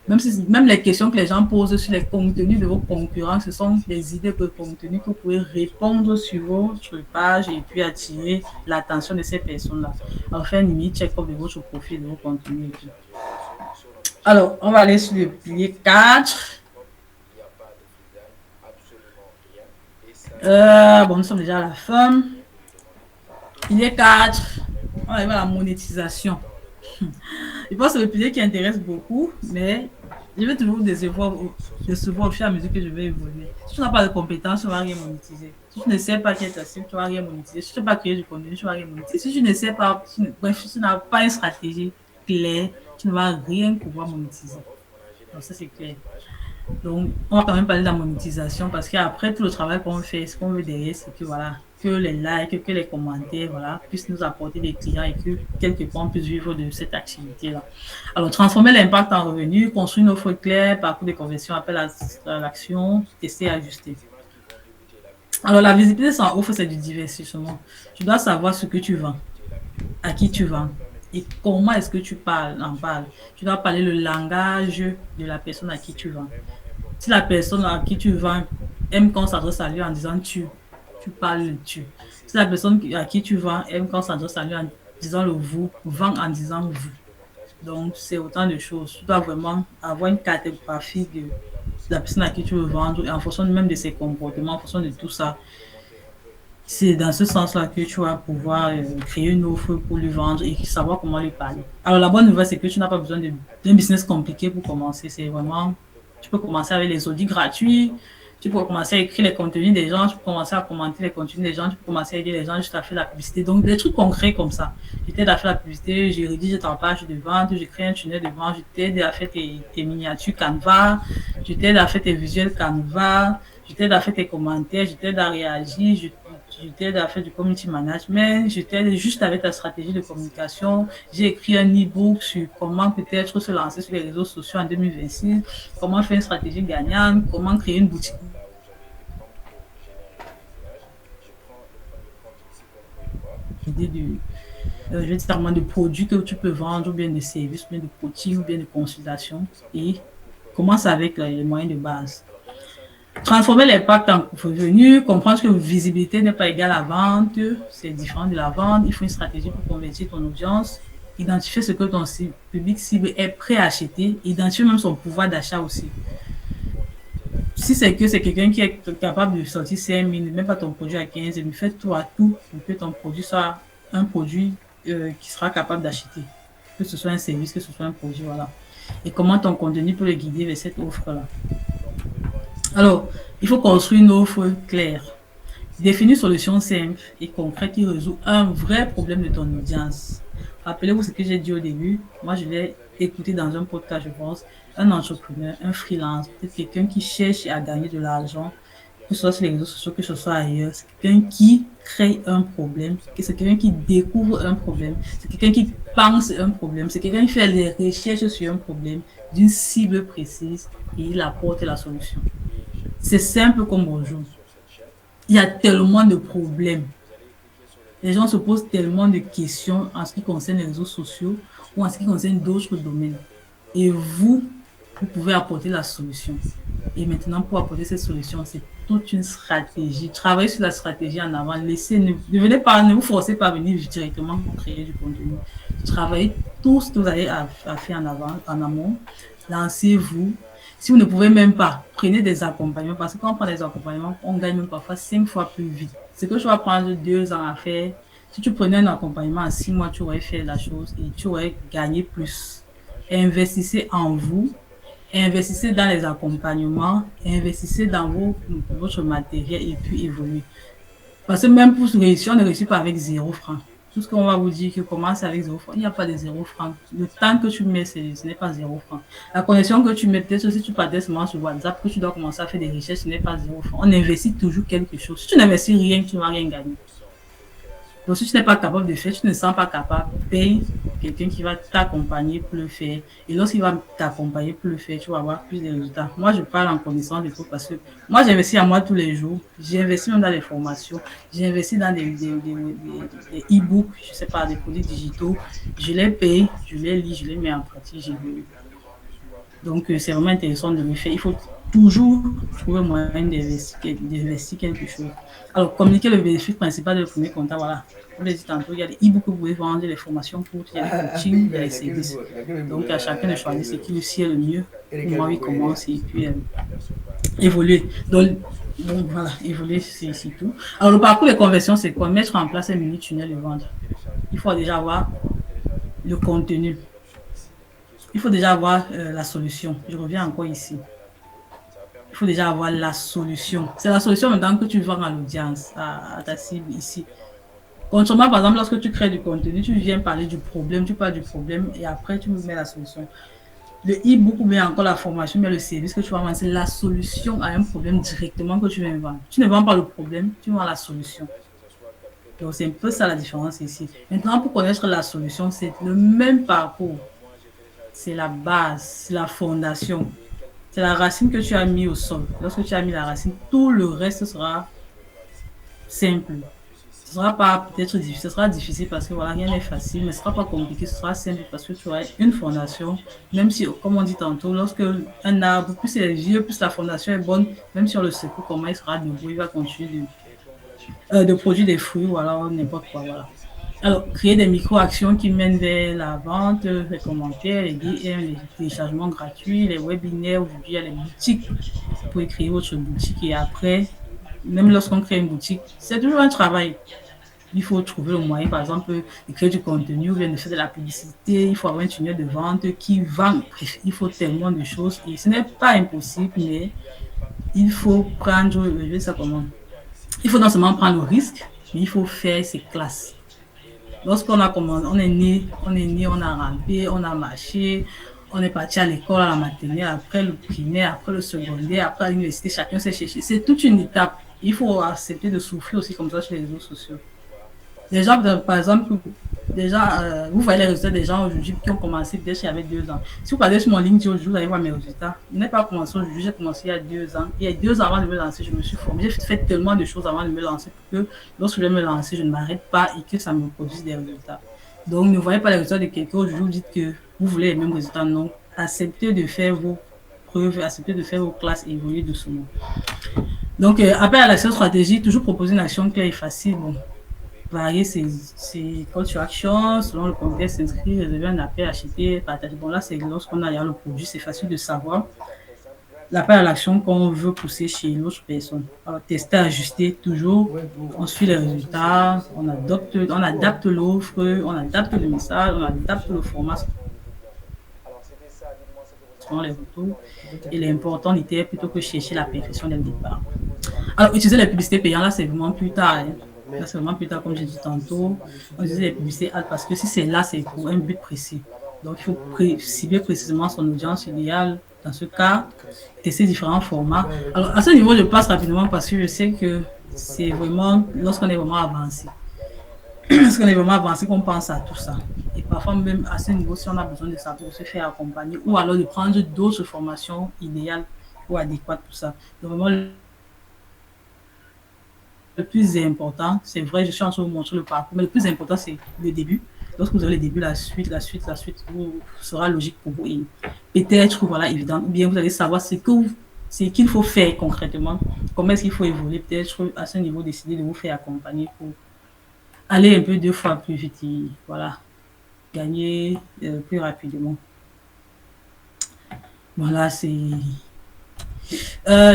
Même les questions que les gens posent sur les contenus de vos concurrents, ce sont des idées de contenu que vous pouvez répondre sur votre page et puis attirer l'attention de ces personnes-là. Alors, faire un limite check-up de votre profil, de vos contenus. Alors, on va aller sur le pilier 4. Bon, nous sommes déjà à la fin. Pilier 4, on arrive à la monétisation. Je pense que c'est le pilier qui intéresse beaucoup, mais je vais toujours décevoir au fur et à mesure que je vais évoluer. Si tu n'as pas de compétences, tu ne vas rien monétiser. Si tu ne sais pas qui est ta cible, tu ne vas rien monétiser. Si tu ne sais pas créer du contenu, tu ne vas rien monétiser. Si tu ne sais pas, bref, si tu n'as pas une stratégie claire, tu ne vas rien pouvoir monétiser. Donc ça, c'est clair. Donc, on va quand même parler de la monétisation parce qu'après tout le travail qu'on fait, ce qu'on veut derrière, c'est que voilà, que les likes, que les commentaires, voilà, puissent nous apporter des clients et que quelque part on puisse vivre de cette activité-là. Alors, transformer l'impact en revenu, construire une offre claire, parcours de conversion, appel à l'action, tester et ajuster. Alors, la visibilité sans offre, c'est du divertissement. Tu dois savoir ce que tu vends, à qui tu vends. Et comment est-ce que tu en parles? Tu dois parler le langage de la personne à qui tu vends. Si la personne à qui tu vends aime qu'on s'adresse à lui en disant tu parles le tu. Si la personne à qui tu vends aime qu'on s'adresse à lui en disant le vous, vend en disant vous. Donc, c'est autant de choses. Tu dois vraiment avoir une cartographie de la personne à qui tu veux vendre et en fonction même de ses comportements, en fonction de tout ça. C'est dans ce sens-là que tu vas pouvoir créer une offre pour lui vendre et savoir comment lui parler. Alors, la bonne nouvelle, c'est que tu n'as pas besoin d'un business compliqué pour commencer. C'est vraiment, tu peux commencer avec les audits gratuits, tu peux commencer à écrire les contenus des gens, tu peux commencer à commenter les contenus des gens, tu peux commencer à aider les gens juste à faire la publicité. Donc, des trucs concrets comme ça. Je t'aide à faire la publicité, j'ai rédigé ta page de vente, j'ai créé un tunnel de vente, je t'aide à faire tes miniatures Canva, je t'aide à faire tes visuels Canva, je t'aide à faire tes commentaires, je t'aide à réagir, je t'aide à faire du community management, je t'aide juste avec ta stratégie de communication. J'ai écrit un e-book sur comment peut-être se lancer sur les réseaux sociaux en 2026, comment faire une stratégie gagnante, comment créer une boutique. Je vais dire de produits que tu peux vendre, ou bien de services, ou bien de coaching, ou bien de consultation. Et commence avec les moyens de base. Transformer l'impact en revenu, comprendre que visibilité n'est pas égale à vente, c'est différent de la vente. Il faut une stratégie pour convertir ton audience, identifier ce que ton public cible est prêt à acheter, identifier même son pouvoir d'achat aussi. Si c'est que c'est quelqu'un qui est capable de sortir 5 000, même pas ton produit à 15 000, fais tout à tout pour que ton produit soit un produit qui sera capable d'acheter. Que ce soit un service, que ce soit un produit, voilà. Et comment ton contenu peut le guider vers cette offre-là. Alors, il faut construire une offre claire. Définis une solution simple et concrète qui résout un vrai problème de ton audience. Rappelez-vous ce que j'ai dit au début. Moi, je l'ai écouté dans un podcast, je pense. Un entrepreneur, un freelance, peut-être quelqu'un qui cherche à gagner de l'argent, que ce soit sur les réseaux sociaux, que ce soit ailleurs. C'est quelqu'un qui crée un problème, c'est quelqu'un qui découvre un problème, c'est quelqu'un qui pense un problème, c'est quelqu'un qui fait des recherches sur un problème d'une cible précise et il apporte la solution. C'est simple comme bonjour. Il y a tellement de problèmes. Les gens se posent tellement de questions en ce qui concerne les réseaux sociaux ou en ce qui concerne d'autres domaines. Et vous pouvez apporter la solution. Et maintenant, pour apporter cette solution, c'est toute une stratégie. Travaillez sur la stratégie en avant. Ne vous forcez pas à venir directement pour créer du contenu. Travaillez tout ce que vous avez à faire en avant, en amont. Lancez-vous. Si vous ne pouvez même pas, prenez des accompagnements. Parce que quand on prend des accompagnements, on gagne même parfois 5 fois plus vite. Ce que tu vas prendre 2 ans à faire, si tu prenais un accompagnement en 6 mois, tu aurais fait la chose et tu aurais gagné plus. Investissez en vous. Investissez dans les accompagnements, investissez dans votre matériel et puis évoluez. Parce que même pour réussir, on ne réussit pas avec 0 franc. Tout ce qu'on va vous dire que commence avec 0 franc, il n'y a pas de 0 franc. Le temps que tu mets, ce n'est pas 0 franc. La connexion que tu mets, peut-être si tu partais seulement sur WhatsApp, que tu dois commencer à faire des recherches, ce n'est pas 0 franc. On investit toujours quelque chose. Si tu n'investis rien, tu ne vas rien gagner. Donc, si tu n'es pas capable de faire, tu ne sens pas capable, paye quelqu'un qui va t'accompagner pour le faire. Et lorsqu'il va t'accompagner pour le faire, tu vas avoir plus de résultats. Moi, je parle en connaissance des trucs parce que moi, j'investis à moi tous les jours. J'investis même dans les formations. J'investis dans des e-books, je ne sais pas, des produits digitaux. Je les paye, je les lis, je les mets en pratique, j'évolue. Donc, c'est vraiment intéressant de le faire. Il faut toujours trouver moyen d'investir quelque chose. Alors, communiquer le bénéfice principal de premier contact, voilà. Vous l'avez dit tantôt, il y a des e-books que vous pouvez vendre, les formations courtes, il y a des coachings, il y a des services. Donc, à chacun de choisir ce qui lui sied le mieux. Pour moi, il commence et puis évoluer. Donc, voilà, évoluer, c'est tout. Alors, le parcours de conversion, c'est quoi? Mettre en place un mini-tunnel de vente. Il faut déjà avoir le contenu. Il faut déjà avoir la solution. Je reviens encore ici. Il faut déjà avoir la solution. C'est la solution maintenant que tu vends à l'audience, à ta cible ici. Contrairement, par exemple, lorsque tu crées du contenu, tu viens parler du problème, tu parles du problème et après tu mets la solution. Le e-book ou bien encore la formation, mais le service que tu vas vendre, c'est la solution à un problème directement que tu viens vendre. Tu ne vends pas le problème, tu vends la solution. Donc, c'est un peu ça la différence ici. Maintenant, pour connaître la solution, c'est le même parcours. C'est la base, c'est la fondation. C'est la racine que tu as mis au sol. Lorsque tu as mis la racine, tout le reste sera simple. Ce ne sera pas peut-être difficile, ce sera difficile parce que voilà, rien n'est facile, mais ce ne sera pas compliqué, ce sera simple parce que tu auras une fondation. Même si, comme on dit tantôt, lorsque un arbre, plus c'est vieux, plus la fondation est bonne, même si on le secoue comment il sera debout, il va continuer de produire des fruits ou alors n'importe quoi. Voilà. Alors, créer des micro-actions qui mènent vers la vente, les commentaires, les DM, les téléchargements gratuits, les webinaires. Aujourd'hui, il y a les boutiques. Vous pouvez créer votre boutique et après, même lorsqu'on crée une boutique, c'est toujours un travail. Il faut trouver le moyen, par exemple, de créer du contenu ou bien de faire de la publicité. Il faut avoir un tunnel de vente qui vend. Bref, il faut tellement de choses et ce n'est pas impossible, mais il faut prendre, je vais ça comment. Il faut non seulement prendre le risque, mais il faut faire ses classes. Lorsqu'on a commencé, on est né, on a rampé, on a marché, on est parti à l'école, à la maternelle, après le primaire, après le secondaire, après l'université, chacun s'est cherché. C'est toute une étape. Il faut accepter de souffrir aussi comme ça sur les réseaux sociaux. Les gens, par exemple, vous voyez les résultats des gens aujourd'hui qui ont commencé peut-être il y avait 2 ans. Si vous regardez sur mon LinkedIn aujourd'hui, vous allez voir mes résultats. Je n'ai pas commencé aujourd'hui, j'ai commencé il y a 2 ans. Il y a 2 ans avant de me lancer, je me suis formée. J'ai fait tellement de choses avant de me lancer pour que lorsque je vais me lancer, je ne m'arrête pas et que ça me produise des résultats. Donc, ne voyez pas les résultats de quelqu'un aujourd'hui, vous dites que vous voulez les mêmes résultats. Non, acceptez de faire vos preuves, acceptez de faire vos classes et évoluer doucement. Donc, appel à l'action stratégique, toujours proposer une action claire et facile. Bon, varier ses call to action, selon le contexte, s'inscrire, réserver un appel, acheter, partager. Bon, là, c'est lorsqu'on a le produit, c'est facile de savoir l'appel à l'action qu'on veut pousser chez l'autre personne. Alors, tester, ajuster, toujours, on suit les résultats, on adapte l'offre, on adapte le message, on adapte le format. selon les retours. Et l'important était plutôt que chercher la perfection dès le départ. Alors, utiliser les publicités payantes, là, c'est vraiment plus tard. Hein. Là, c'est vraiment plus tard, comme j'ai dit tantôt. On utilise les publicités parce que si c'est là, c'est pour un but précis. Donc, il faut cibler précisément son audience idéale. Dans ce cas, tester différents formats. Alors, à ce niveau, je passe rapidement parce que je sais que c'est vraiment lorsqu'on est vraiment avancé. Lorsqu'on est vraiment avancé qu'on pense à tout ça. Et parfois, même à ce niveau, si on a besoin de ça pour se faire accompagner ou alors de prendre d'autres formations idéales ou adéquates pour ça. Donc, vraiment, le plus important, c'est vrai, je suis en train de vous montrer le parcours, mais le plus important, c'est le début. Lorsque vous avez le début, la suite sera logique pour vous et peut-être, voilà, évident. Ou bien vous allez savoir ce qu'il faut faire concrètement, comment est-ce qu'il faut évoluer, peut-être à ce niveau, décider de vous faire accompagner pour aller un peu 2 fois plus vite et voilà, gagner plus rapidement. Voilà, c'est...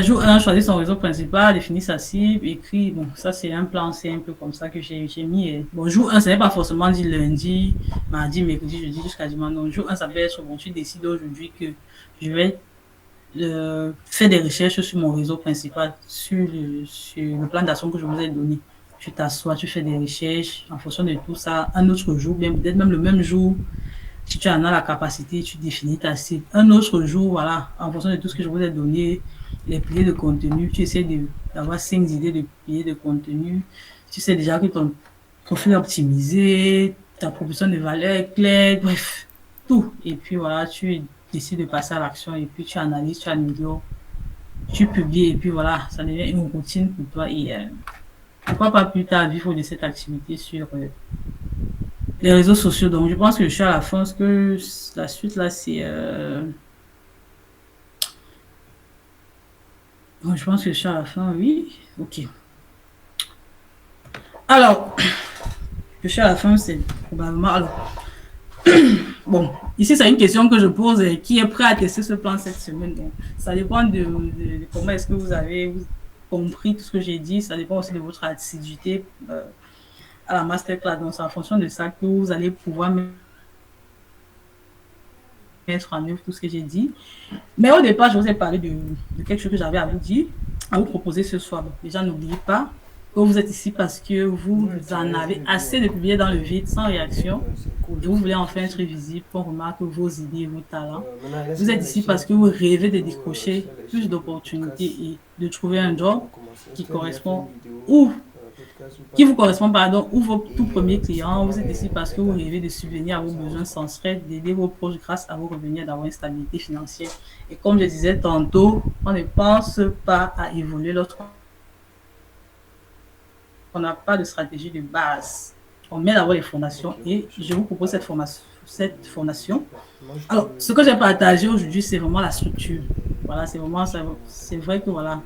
jour 1, choisir son réseau principal, définir sa cible, écrit. Bon, ça, c'est un plan, c'est un peu comme ça que j'ai mis. Bon, jour 1, ça n'est pas forcément dit lundi, mardi, mercredi, jeudi, jusqu'à dimanche. Donc, jour 1, ça peut être, bon, tu décides aujourd'hui que je vais faire des recherches sur mon réseau principal, sur le plan d'action que je vous ai donné. Tu t'assois, tu fais des recherches en fonction de tout ça. Un autre jour, bien peut-être même le même jour, si tu en as la capacité, tu définis ta cible. Un autre jour, voilà, en fonction de tout ce que je vous ai donné, les piliers de contenu, tu essaies d'avoir 5 idées de piliers de contenu. Tu sais déjà que ton profil est optimisé, ta proposition de valeur est claire, bref, tout. Et puis voilà, tu décides de passer à l'action et puis tu analyses, tu améliores, tu publies et puis voilà, ça devient une routine pour toi. Et pourquoi pas plus tard vivre de cette activité sur les réseaux sociaux. Donc, je pense que je suis à la fin. Ce que la suite là, c'est. Bon, je pense que je suis à la fin, oui. Ok. Alors, je suis à la fin, c'est probablement. Alors, bon, ici, c'est une question que je pose. Qui est prêt à tester ce plan cette semaine? Donc, ça dépend de comment est-ce que vous avez compris tout ce que j'ai dit. Ça dépend aussi de votre assiduité à la masterclass. Donc, c'est en fonction de ça que vous allez pouvoir mettre en œuvre tout ce que j'ai dit. Mais au départ, je vous ai parlé de quelque chose que j'avais à vous dire, à vous proposer ce soir. Bon, déjà, n'oubliez pas que vous êtes ici parce que vous en avez assez de publier dans le vide sans réaction et vous voulez enfin être visible, qu'on remarque vos idées, vos talents. Vous êtes ici parce que vous rêvez de décrocher plus d'opportunités et de trouver un job qui correspond ou qui vous correspond, pardon, ou vos tout premiers clients. Vous êtes ici parce que vous rêvez de subvenir à vos besoins sans stress, d'aider vos proches grâce à vos revenus, d'avoir une stabilité financière. Et comme je disais tantôt, on ne pense pas à évoluer lorsqu'on n'a pas de stratégie de base. On met d'abord les fondations et je vous propose cette formation. Alors, ce que j'ai partagé aujourd'hui, c'est vraiment la structure. Voilà, c'est vrai que voilà,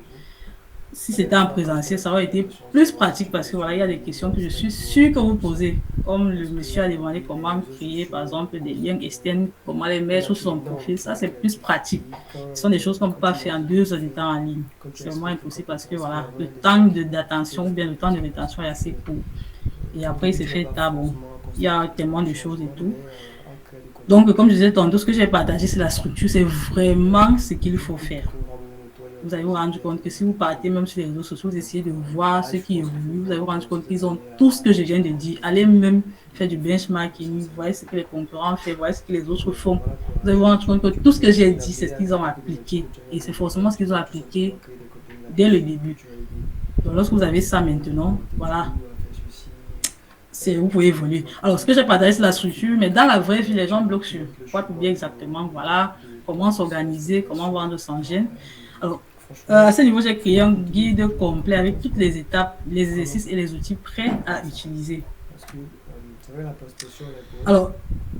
si c'était en présentiel, ça aurait été plus pratique parce que voilà, il y a des questions que je suis sûre que vous posez. Comme le monsieur a demandé comment créer, par exemple, des liens externes, comment les mettre sur son profil. Ça, c'est plus pratique. Ce sont des choses qu'on ne peut pas faire en 2 heures de temps en ligne. C'est vraiment impossible parce que voilà, le temps d'attention ou bien le temps de rétention est assez court. Et après, c'est fait tard. Bon, il y a tellement de choses et tout. Donc, comme je disais tantôt, ce que j'ai partagé, c'est la structure. C'est vraiment ce qu'il faut faire. Vous allez vous rendre compte que si vous partez même sur les réseaux sociaux, vous essayez de voir ce qui évolue, vous allez vous rendre compte qu'ils ont tout ce que je viens de dire. Allez même faire du benchmarking, voyez ce que les concurrents font, voyez ce que les autres font. Vous allez vous rendre compte que tout ce que j'ai dit, c'est ce qu'ils ont appliqué. Et c'est forcément ce qu'ils ont appliqué dès le début. Donc lorsque vous avez ça maintenant, voilà, vous pouvez évoluer. Alors ce que j'ai partagé, c'est la structure, mais dans la vraie vie, les gens bloquent sur quoi publier exactement, voilà, comment s'organiser, comment vendre sans gêne. Alors, à ce niveau, j'ai créé un guide complet avec toutes les étapes, les exercices et les outils prêts à utiliser. Alors,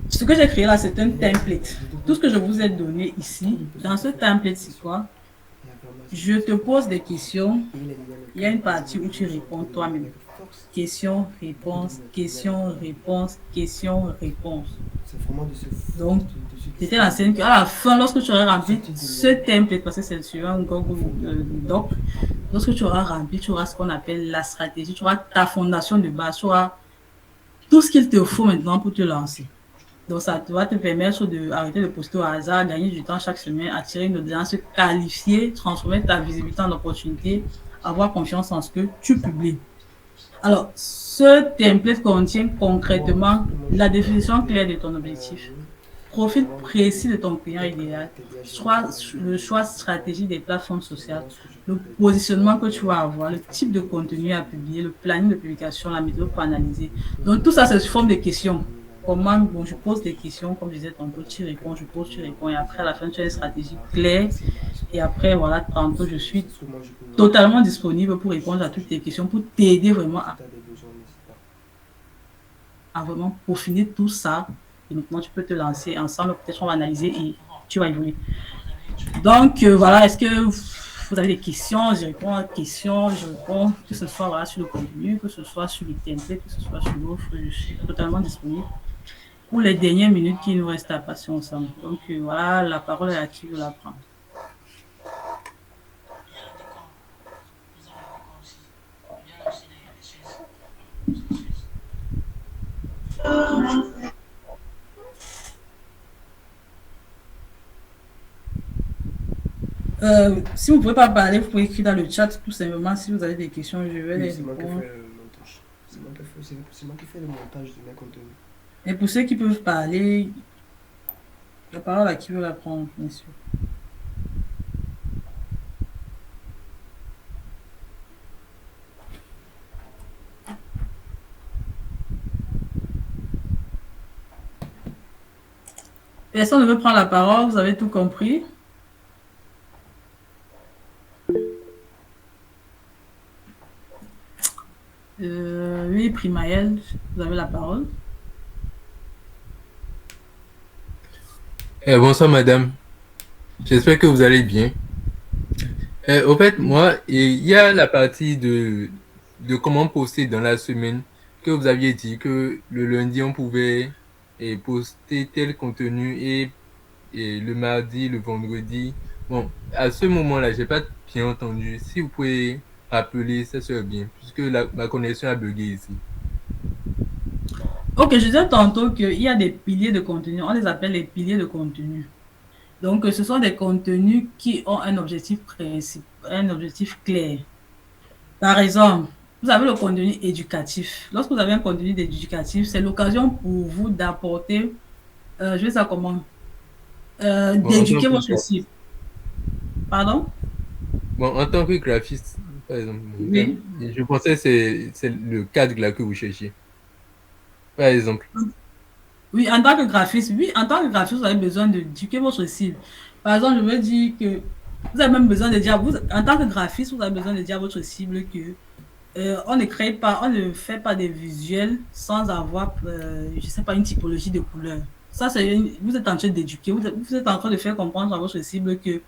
ce que j'ai créé là, c'est un template. Tout ce que je vous ai donné ici, dans ce template, c'est quoi? Je te pose des questions. Il y a une partie où tu réponds toi-même. Question, réponse, question, réponse, question, réponse. Donc, c'était la scène qu'à la fin, lorsque tu auras rempli ce template, parce que c'est sur un Google Doc, lorsque tu auras rempli, tu auras ce qu'on appelle la stratégie, tu auras ta fondation de base, tu auras tout ce qu'il te faut maintenant pour te lancer. Donc, ça va te permettre d'arrêter de poster au hasard, gagner du temps chaque semaine, attirer une audience qualifiée, transformer ta visibilité en opportunité, avoir confiance en ce que tu publies. Alors, ce template contient concrètement la définition claire de ton objectif, profil précis de ton client idéal, le choix stratégique des plateformes sociales, le positionnement que tu vas avoir, le type de contenu à publier, le planning de publication, la méthode pour analyser. Donc, tout ça, c'est sous forme de questions. Comment, bon, je pose des questions, comme je disais tantôt, tu réponds, je pose, tu réponds, et après, à la fin, tu as une stratégie claire. Et après, voilà, tantôt, je suis totalement disponible pour répondre à toutes tes questions, pour t'aider vraiment à vraiment peaufiner tout ça. Et maintenant, tu peux te lancer ensemble. Peut-être on va analyser et tu vas évoluer. Donc, voilà, est-ce que vous avez des questions? Je réponds aux questions, je réponds, que ce soit voilà, sur le contenu, que ce soit sur les templates, que ce soit sur l'offre. Je suis totalement disponible pour les dernières minutes qui nous restent à passer ensemble. Donc, voilà, la parole est à qui veut la prendre. Si vous ne pouvez pas parler, vous pouvez écrire dans le chat tout simplement. Si vous avez des questions, je vais les répondre. C'est moi qui fais le montage de mes contenus. Et pour ceux qui peuvent parler, la parole à qui veut la prendre, bien sûr. Personne ne veut prendre la parole, vous avez tout compris. Oui, Primaël, vous avez la parole. Bonsoir madame, j'espère que vous allez bien. Au fait, moi, il y a la partie de comment poster dans la semaine que vous aviez dit que le lundi on pouvait poster tel contenu et le mardi, le vendredi. Bon, à ce moment-là, j'ai pas bien entendu. Si vous pouvez rappeler, ça serait bien, puisque ma connexion a bugué ici. Ok, je disais tantôt qu'il y a des piliers de contenu, on les appelle les piliers de contenu. Donc, ce sont des contenus qui ont un objectif principal, un objectif clair. Par exemple, vous avez le contenu éducatif. Lorsque vous avez un contenu éducatif, c'est l'occasion pour vous d'apporter, je vais ça comment, Bon, d'éduquer votre cible. Pardon? bon, en tant que graphiste, par exemple, Oui. je pensais que c'est le cadre là que vous cherchiez. Par exemple. Oui, en tant que graphiste, oui, en tant que graphiste, vous avez besoin d'éduquer votre cible. Par exemple, je veux dire que vous avez même besoin de dire, vous, en tant que graphiste, vous avez besoin de dire à votre cible que on ne crée pas, on ne fait pas des visuels sans avoir, je sais pas, une typologie de couleurs. Ça, vous êtes en train d'éduquer, vous êtes en train de faire comprendre à votre cible que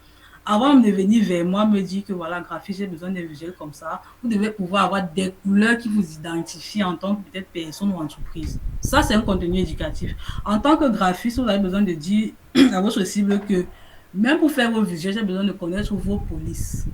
avant de venir vers moi, me dire que voilà, graphiste, j'ai besoin des visuels comme ça, vous devez pouvoir avoir des couleurs qui vous identifient en tant que peut-être personne ou entreprise. Ça, c'est un contenu éducatif. En tant que graphiste, vous avez besoin de dire à votre cible que même pour faire vos visuels, j'ai besoin de connaître vos polices,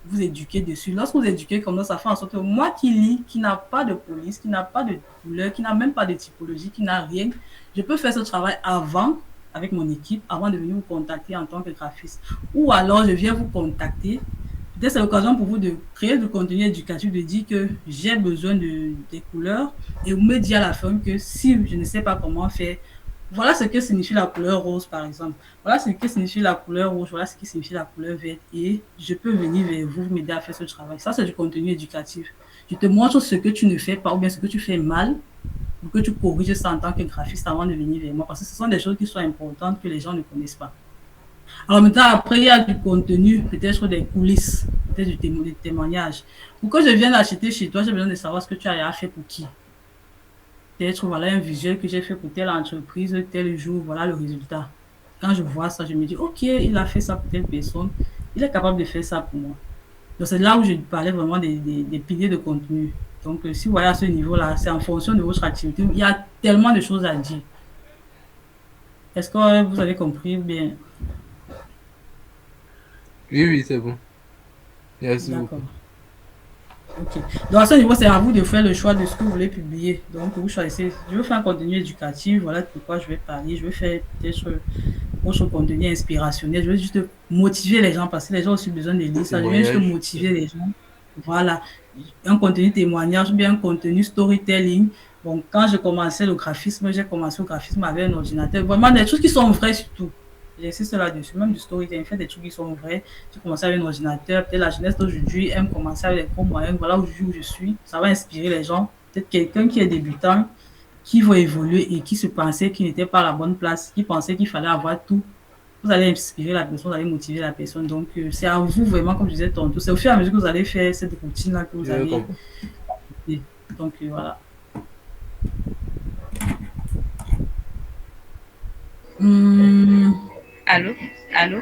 vous éduquer dessus. Lorsque vous éduquez comme ça fait en sorte que moi qui lis, qui n'a pas de police, qui n'a pas de couleur, qui n'a même pas de typologie, qui n'a rien, je peux faire ce travail avant, avec mon équipe, avant de venir vous contacter en tant que graphiste. Ou alors, je viens vous contacter. Peut-être c'est l'occasion pour vous de créer du contenu éducatif, de dire que j'ai besoin des couleurs et vous me dire à la fin que si je ne sais pas comment faire, voilà ce que signifie la couleur rose, par exemple. Voilà ce que signifie la couleur rouge, voilà ce qui signifie la couleur verte. Et je peux venir vers vous, m'aider à faire ce travail. Ça, c'est du contenu éducatif. Je te montre ce que tu ne fais pas ou bien ce que tu fais mal pour que tu corriges ça en tant que graphiste avant de venir vers moi. Parce que ce sont des choses qui sont importantes que les gens ne connaissent pas. Alors maintenant, après, il y a du contenu, peut-être des coulisses, peut-être des témoignages. Pour que je vienne acheter chez toi, j'ai besoin de savoir ce que tu as fait pour qui. Peut-être, voilà un visuel que j'ai fait pour telle entreprise, tel jour, voilà le résultat. Quand je vois ça, je me dis, OK, il a fait ça pour telle personne, il est capable de faire ça pour moi. Donc, c'est là où je parlais vraiment des piliers de contenu. Donc, si vous voyez à ce niveau-là, c'est en fonction de votre activité. Il y a tellement de choses à dire. Est-ce que vous avez compris bien? Oui, c'est bon. Merci D'accord. beaucoup. Ok. Donc, à ce niveau, c'est à vous de faire le choix de ce que vous voulez publier. Donc, vous choisissez. Je veux faire un contenu éducatif, voilà de quoi je vais parler. Je veux faire peut-être autre contenu inspirationnel. Je veux juste motiver les gens parce que les gens ont aussi besoin de lire ça. Je veux juste Témoignage. motiver les gens. Voilà. Un contenu témoignage, bien un contenu storytelling. Bon, quand je commençais le graphisme, j'ai commencé le graphisme avec un ordinateur. Vraiment, des trucs qui sont vrais surtout. J'insiste là-dessus, même du storytelling, fait des trucs qui sont vrais. J'ai commencé avec un ordinateur. Peut-être la jeunesse d'aujourd'hui aime commencer avec les gros moyens. Voilà aujourd'hui où je suis. Ça va inspirer les gens. Peut-être quelqu'un qui est débutant, qui va évoluer et qui se pensait qu'il n'était pas à la bonne place, qui pensait qu'il fallait avoir tout. Vous allez inspirer la personne, vous allez motiver la personne. Donc, c'est à vous vraiment, comme je disais tantôt, c'est au fur et à mesure que vous allez faire cette routine-là que vous Je allez. comprends. Donc, voilà. Allô? Allô?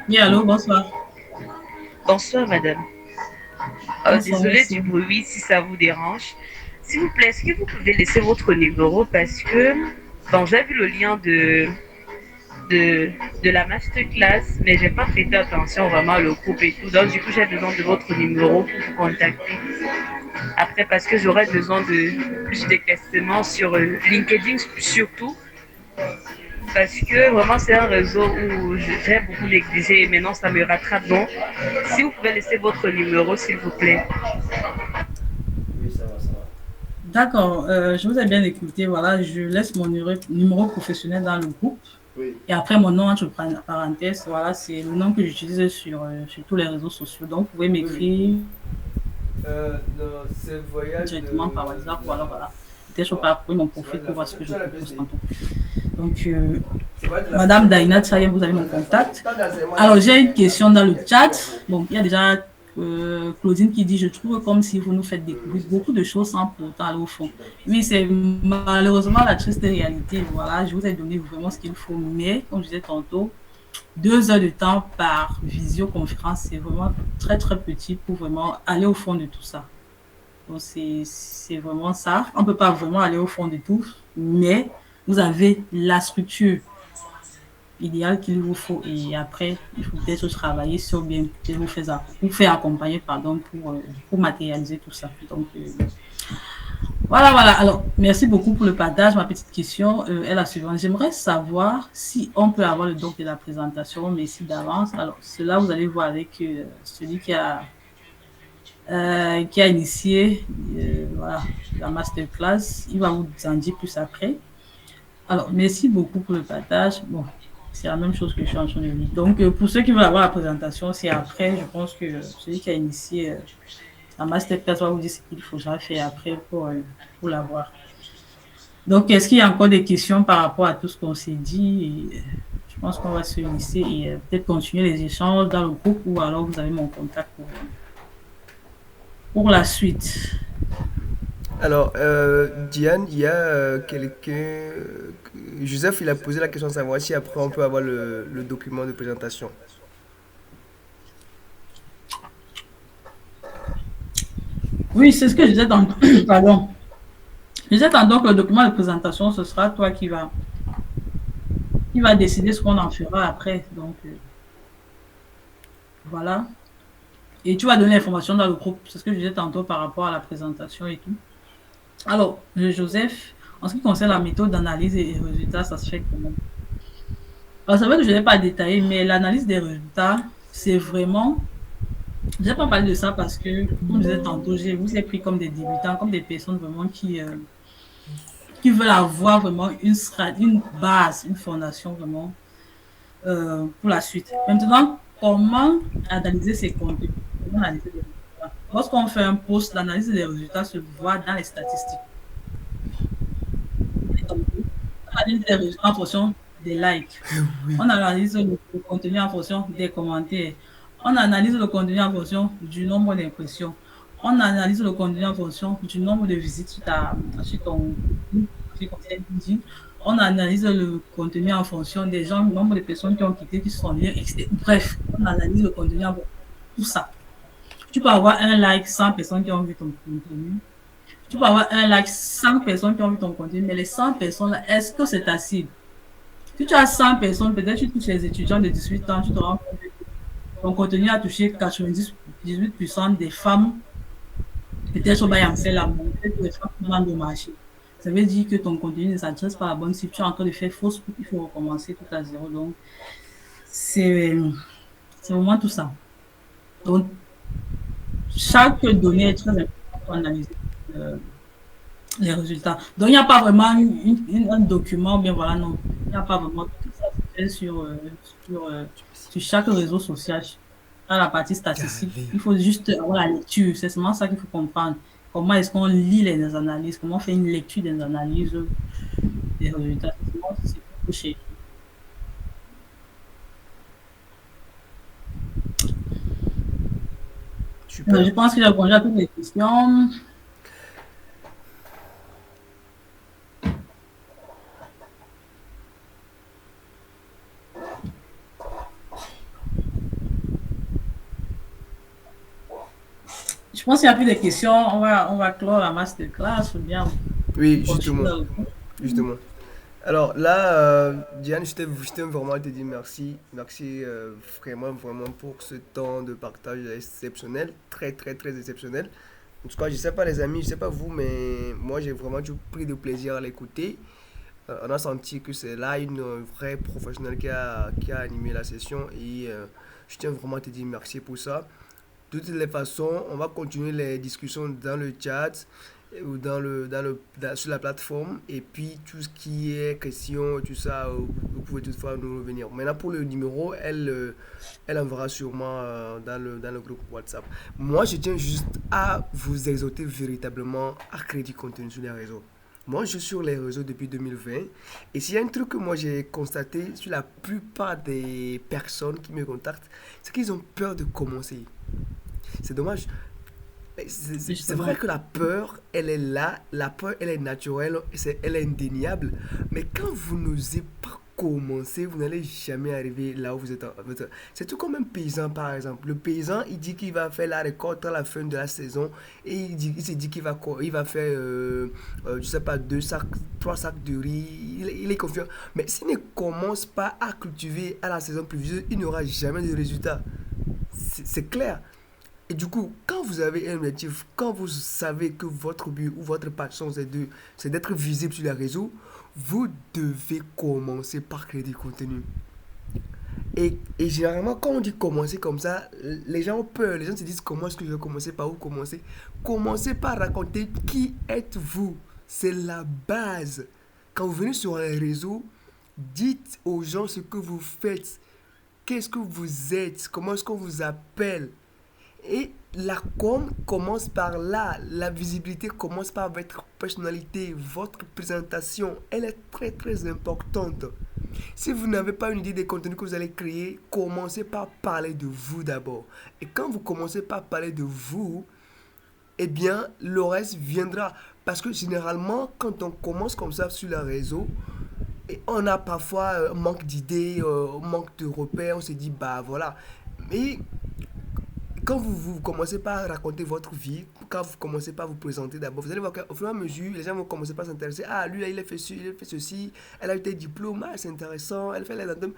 Oui, allô, bonsoir. Bonsoir, madame. Bonsoir, Désolée merci. du bruit si ça vous dérange. S'il vous plaît, est-ce que vous pouvez laisser votre numéro parce que bon, j'ai vu le lien de, de la masterclass, mais j'ai pas prêté attention vraiment au groupe et tout. Donc, du coup, j'ai besoin de votre numéro pour vous contacter. Après, parce que j'aurais besoin de plus d'éclaircissements sur LinkedIn surtout. Parce que vraiment, c'est un réseau où j'ai beaucoup négligé et maintenant ça me rattrape. Donc, si vous pouvez laisser votre numéro, s'il vous plaît. Oui, ça va, ça va. D'accord, je vous ai bien écouté. Voilà, je laisse mon numéro professionnel dans le groupe. Oui. Et après, mon nom, entre parenthèses, voilà, c'est le nom que j'utilise sur tous les réseaux sociaux. Donc, vous pouvez m'écrire Non, c'est le voyage directement par WhatsApp. Voilà, voilà. Peut-être je peux parcourir mon profil pour voir ce que je propose tantôt. Donc, Madame Daina Tsaye, vous avez mon contact. Alors, j'ai une question dans le chat. Bon, il y a déjà Claudine qui dit, je trouve comme si vous nous faites découvrir beaucoup de choses sans pourtant aller au fond. Oui, c'est malheureusement la triste réalité. Voilà, je vous ai donné vraiment ce qu'il faut. Mais, comme je disais tantôt, 2 heures de temps par visioconférence, c'est vraiment très, très petit pour vraiment aller au fond de tout ça. Donc, c'est vraiment ça. On ne peut pas vraiment aller au fond de tout, mais vous avez la structure idéale qu'il vous faut. Et après, il faut peut-être travailler sur bien, vous faire accompagner, pardon, pour matérialiser tout ça. Donc, voilà, voilà. Alors, merci beaucoup pour le partage. Ma petite question est la suivante. J'aimerais savoir si on peut avoir le doc de la présentation, mais si d'avance. Alors, cela, vous allez voir avec celui qui a initié voilà, la masterclass. Il va vous en dire plus après. Alors, merci beaucoup pour le partage. Bon, c'est la même chose que je suis en train de dire. Donc, pour ceux qui veulent avoir la présentation, c'est après. Je pense que celui qui a initié la masterclass va vous dire ce qu'il faudra faire après pour l'avoir. Donc, est-ce qu'il y a encore des questions par rapport à tout ce qu'on s'est dit? Et, je pense qu'on va se laisser et peut-être continuer les échanges dans le groupe ou alors vous avez mon contact pour la suite. Alors, Diane, il y a quelqu'un. Joseph, il a posé la question de savoir si après on peut avoir le document de présentation. Oui, c'est ce que je disais tantôt. Pardon. Je disais tantôt que le document de présentation, ce sera toi qui va décider ce qu'on en fera après. Donc, voilà. Et tu vas donner l'information dans le groupe. C'est ce que je disais tantôt par rapport à la présentation et tout. Alors, Joseph, en ce qui concerne la méthode d'analyse et résultats, ça se fait comment? Alors, c'est vrai que je n'ai pas détaillé, mais l'analyse des résultats, c'est vraiment. Je n'ai pas parlé de ça parce que, comme je disais tantôt, je vous ai pris comme des débutants, comme des personnes vraiment qui veulent avoir vraiment une base, une fondation vraiment pour la suite. Maintenant, comment analyser ces contenus? Comment analyser les résultats? Lorsqu'on fait un post, l'analyse des résultats se voit dans les statistiques. On analyse les résultats en fonction des likes. On analyse le contenu en fonction des commentaires. On analyse le contenu en fonction du nombre d'impressions. On analyse le contenu en fonction du nombre de visites sur ton LinkedIn. On analyse le contenu en fonction des gens, du nombre de personnes qui ont quitté, qui sont liées, etc. Bref, on analyse le contenu en fonction de tout ça. Tu peux avoir un like, 100 personnes qui ont vu ton contenu. Tu peux avoir un like, 100 personnes qui ont vu ton contenu, mais les 100 personnes-là, est-ce que c'est ta cible? Si tu as 100 personnes, peut-être tu touches les étudiants de 18 ans, tu te rends compte que ton contenu a touché 98% des femmes Peut-être bah, il y a fait la montée de dans le marché. Ça veut dire que ton contenu ne s'adresse pas à la bonne cible. Tu es en train de faire fausse pub, il faut recommencer tout à zéro. Donc, c'est vraiment tout ça. Donc, chaque donnée est très importante pour analyser euh, les résultats. Donc, il n'y a pas vraiment un document, bien voilà, non. Il n'y a pas vraiment tout ça se fait sur chaque réseau social. Dans la partie statistique, il faut juste avoir la lecture. C'est seulement ça qu'il faut comprendre. Comment est-ce qu'on lit les analyses, comment on fait une lecture des analyses des résultats. C'est pour chercher. Super. Je pense que j'ai répondu à toutes les questions. Je pense qu'il n'y a plus de questions. On va clore la masterclass ou bien Oui, continuer. justement. Alors là, Diane, je t'aime vraiment te dire merci. Merci vraiment, vraiment pour ce temps de partage exceptionnel. Très, très, très exceptionnel. En tout cas, je sais pas les amis, je sais pas vous, mais moi j'ai vraiment pris de plaisir à l'écouter. On a senti que c'est là une vraie professionnelle qui a animé la session et je tiens vraiment à te dire merci pour ça. De toutes les façons, on va continuer les discussions dans le chat ou sur la plateforme. Et puis, tout ce qui est question, tout ça, vous pouvez toutefois nous revenir. Maintenant, pour le numéro, elle enverra sûrement dans le groupe WhatsApp. Moi, je tiens juste à vous exhorter véritablement à créer du contenu sur les réseaux. Moi, je suis sur les réseaux depuis 2020. Et s'il y a un truc que moi j'ai constaté sur la plupart des personnes qui me contactent, c'est qu'ils ont peur de commencer. C'est dommage. C'est vrai que la peur, elle est là. La peur, elle est naturelle. Elle est indéniable. Mais quand vous n'osez pas commencer, vous n'allez jamais arriver là où vous êtes. C'est tout comme un paysan, par exemple. Le paysan, il dit qu'il va faire la récolte à la fin de la saison. Et il se dit qu'il va faire, je sais pas, 3 sacs de riz. Il est confiant. Mais s'il ne commence pas à cultiver à la saison pluvieuse, il n'y aura jamais de résultat. C'est clair. Et du coup, quand vous avez un objectif, quand vous savez que votre but ou votre passion, c'est d'être visible sur les réseaux, vous devez commencer par créer du contenu. Et généralement, quand on dit commencer comme ça, les gens ont peur. Les gens se disent comment est-ce que je vais commencer, par où commencer. Commencez par raconter qui êtes-vous. C'est la base. Quand vous venez sur les réseaux, dites aux gens ce que vous faites. Qu'est-ce que vous êtes? Comment est-ce qu'on vous appelle? Et la com commence par là. La visibilité commence par votre personnalité, votre présentation. Elle est très très importante. Si vous n'avez pas une idée des contenus que vous allez créer, commencez par parler de vous d'abord. Et quand vous commencez par parler de vous, eh bien, le reste viendra. Parce que généralement, quand on commence comme ça sur les réseaux, et on a parfois manque d'idées, manque de repères, on se dit, bah voilà. Mais quand vous commencez par raconter votre vie, quand vous commencez par vous présenter d'abord, vous allez voir qu'au fur et à mesure, les gens vont commencer par s'intéresser. Ah, lui, là, il a fait ceci, elle a eu tes diplômes, ah, c'est intéressant, elle fait les atomes.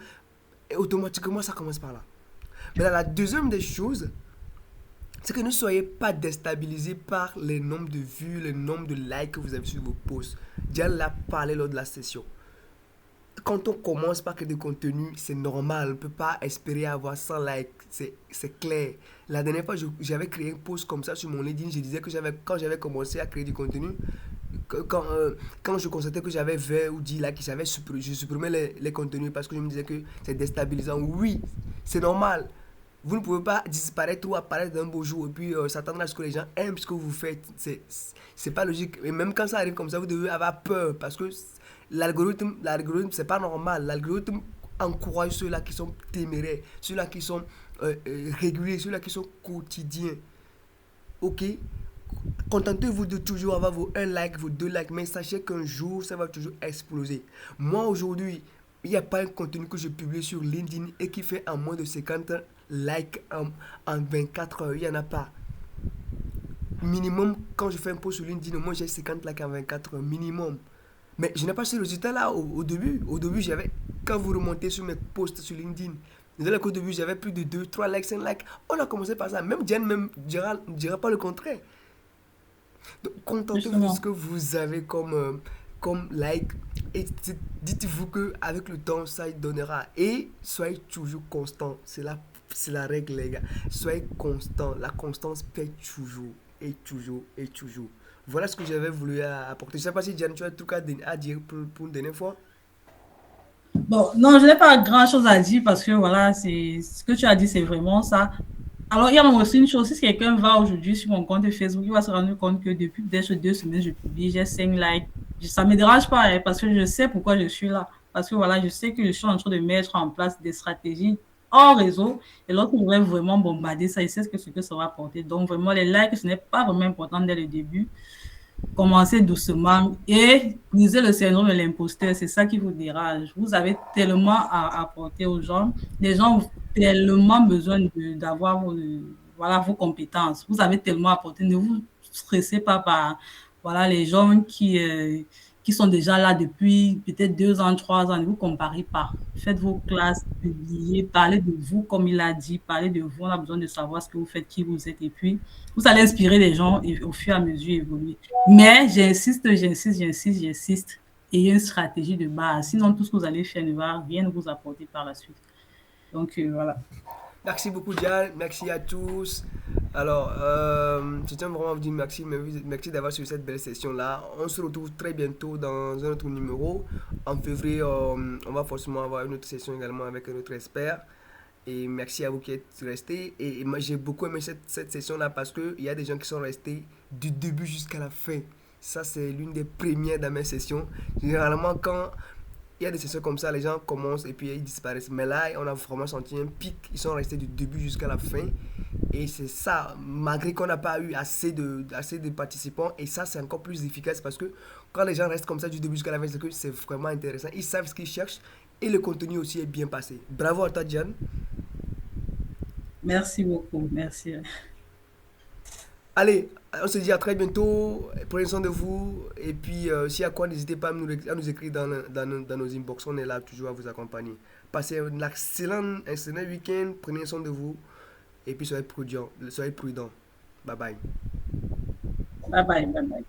Et automatiquement, ça commence par là. Mais là, la deuxième des choses, c'est que ne soyez pas déstabilisés par les nombres de vues, le nombre de likes que vous avez sur vos posts. Diane l'a parlé lors de la session. Quand on commence par créer du contenu, c'est normal. On ne peut pas espérer avoir 100 likes. C'est clair. La dernière fois, j'avais créé un post comme ça sur mon LinkedIn. Je disais que quand j'avais commencé à créer du contenu, quand je constatais que j'avais 20 ou 10 likes, je supprimais les contenus parce que je me disais que c'est déstabilisant. Oui, c'est normal. Vous ne pouvez pas disparaître ou apparaître d'un beau jour et puis s'attendre à ce que les gens aiment ce que vous faites. C'est pas logique. Et même quand ça arrive comme ça, vous devez avoir peur parce que l'algorithme, c'est pas normal. L'algorithme encourage ceux-là qui sont téméraires, ceux-là qui sont réguliers, ceux-là qui sont quotidiens. Ok? Contentez-vous de toujours avoir vos 1 like, vos 2 likes, mais sachez qu'un jour, ça va toujours exploser. Moi, aujourd'hui, il n'y a pas un contenu que je publie sur LinkedIn et qui fait en moins de 50 likes en 24 heures. Il n'y en a pas. Minimum, quand je fais un post sur LinkedIn, moi j'ai 50 likes en 24 heures. Minimum. Mais je n'ai pas ce résultat-là au début. Au début, quand vous remontez sur mes posts sur LinkedIn, au début, j'avais plus de 2, 3 likes, 5 likes. On a commencé par ça. Même Diane ne dira pas le contraire. Donc, contentez-vous de ce Justement. que vous avez comme like et dites-vous que avec le temps, ça y donnera. Et soyez toujours constant. C'est la règle, les gars. Soyez constant. La constance paye toujours. Et toujours. Et toujours. Voilà ce que j'avais voulu apporter. Je sais pas si Diane, tu as tout cas à dire pour une dernière fois. Bon, non, je n'ai pas grand-chose à dire parce que voilà, c'est ce que tu as dit, c'est vraiment ça. Alors, il y a même aussi une chose, si quelqu'un va aujourd'hui sur mon compte Facebook, il va se rendre compte que depuis peut-être 2 semaines, je publie, j'ai 5 likes. Ça ne me dérange pas hein, parce que je sais pourquoi je suis là. Parce que voilà, je sais que je suis en train de mettre en place des stratégies hors réseau. Et lorsque je vais vraiment bombarder ça, je sais ce que ça va apporter. Donc, vraiment, les likes, ce n'est pas vraiment important dès le début. Commencez doucement et brisez le syndrome de l'imposteur. C'est ça qui vous dérange. Vous avez tellement à apporter aux gens. Les gens ont tellement besoin d'avoir voilà, vos compétences. Vous avez tellement à apporter. Ne vous stressez pas par voilà, les gens qui sont déjà là depuis peut-être 2 ans, 3 ans. Ne vous comparez pas. Faites vos classes, publiez, parlez de vous comme il a dit. Parlez de vous. On a besoin de savoir ce que vous faites, qui vous êtes. Et puis, vous allez inspirer les gens et au fur et à mesure évoluer. Mais j'insiste. Ayez une stratégie de base. Sinon, tout ce que vous allez faire ne va rien vous apporter par la suite. Donc, voilà. Merci beaucoup, Diane. Merci à tous. Alors, je tiens vraiment à vous dire merci. Merci d'avoir suivi cette belle session-là. On se retrouve très bientôt dans un autre numéro. En février, on va forcément avoir une autre session également avec un autre expert. Et merci à vous qui êtes restés. Et moi, j'ai beaucoup aimé cette session-là parce qu'il y a des gens qui sont restés du début jusqu'à la fin. Ça, c'est l'une des premières dans mes sessions. Généralement, quand il y a des sessions comme ça, les gens commencent et puis ils disparaissent. Mais là, on a vraiment senti un pic. Ils sont restés du début jusqu'à la fin. Et c'est ça, malgré qu'on n'a pas eu assez de participants. Et ça, c'est encore plus efficace parce que quand les gens restent comme ça du début jusqu'à la fin, c'est que c'est vraiment intéressant. Ils savent ce qu'ils cherchent et le contenu aussi est bien passé. Bravo à toi, Diane. Merci beaucoup. Merci. Allez, on se dit à très bientôt. Prenez soin de vous. Et puis, s'il y a quoi, n'hésitez pas à nous écrire dans nos inbox. On est là toujours à vous accompagner. Passez un excellent week-end. Prenez soin de vous. Et puis, soyez prudents. Bye bye. Bye bye. Bye bye.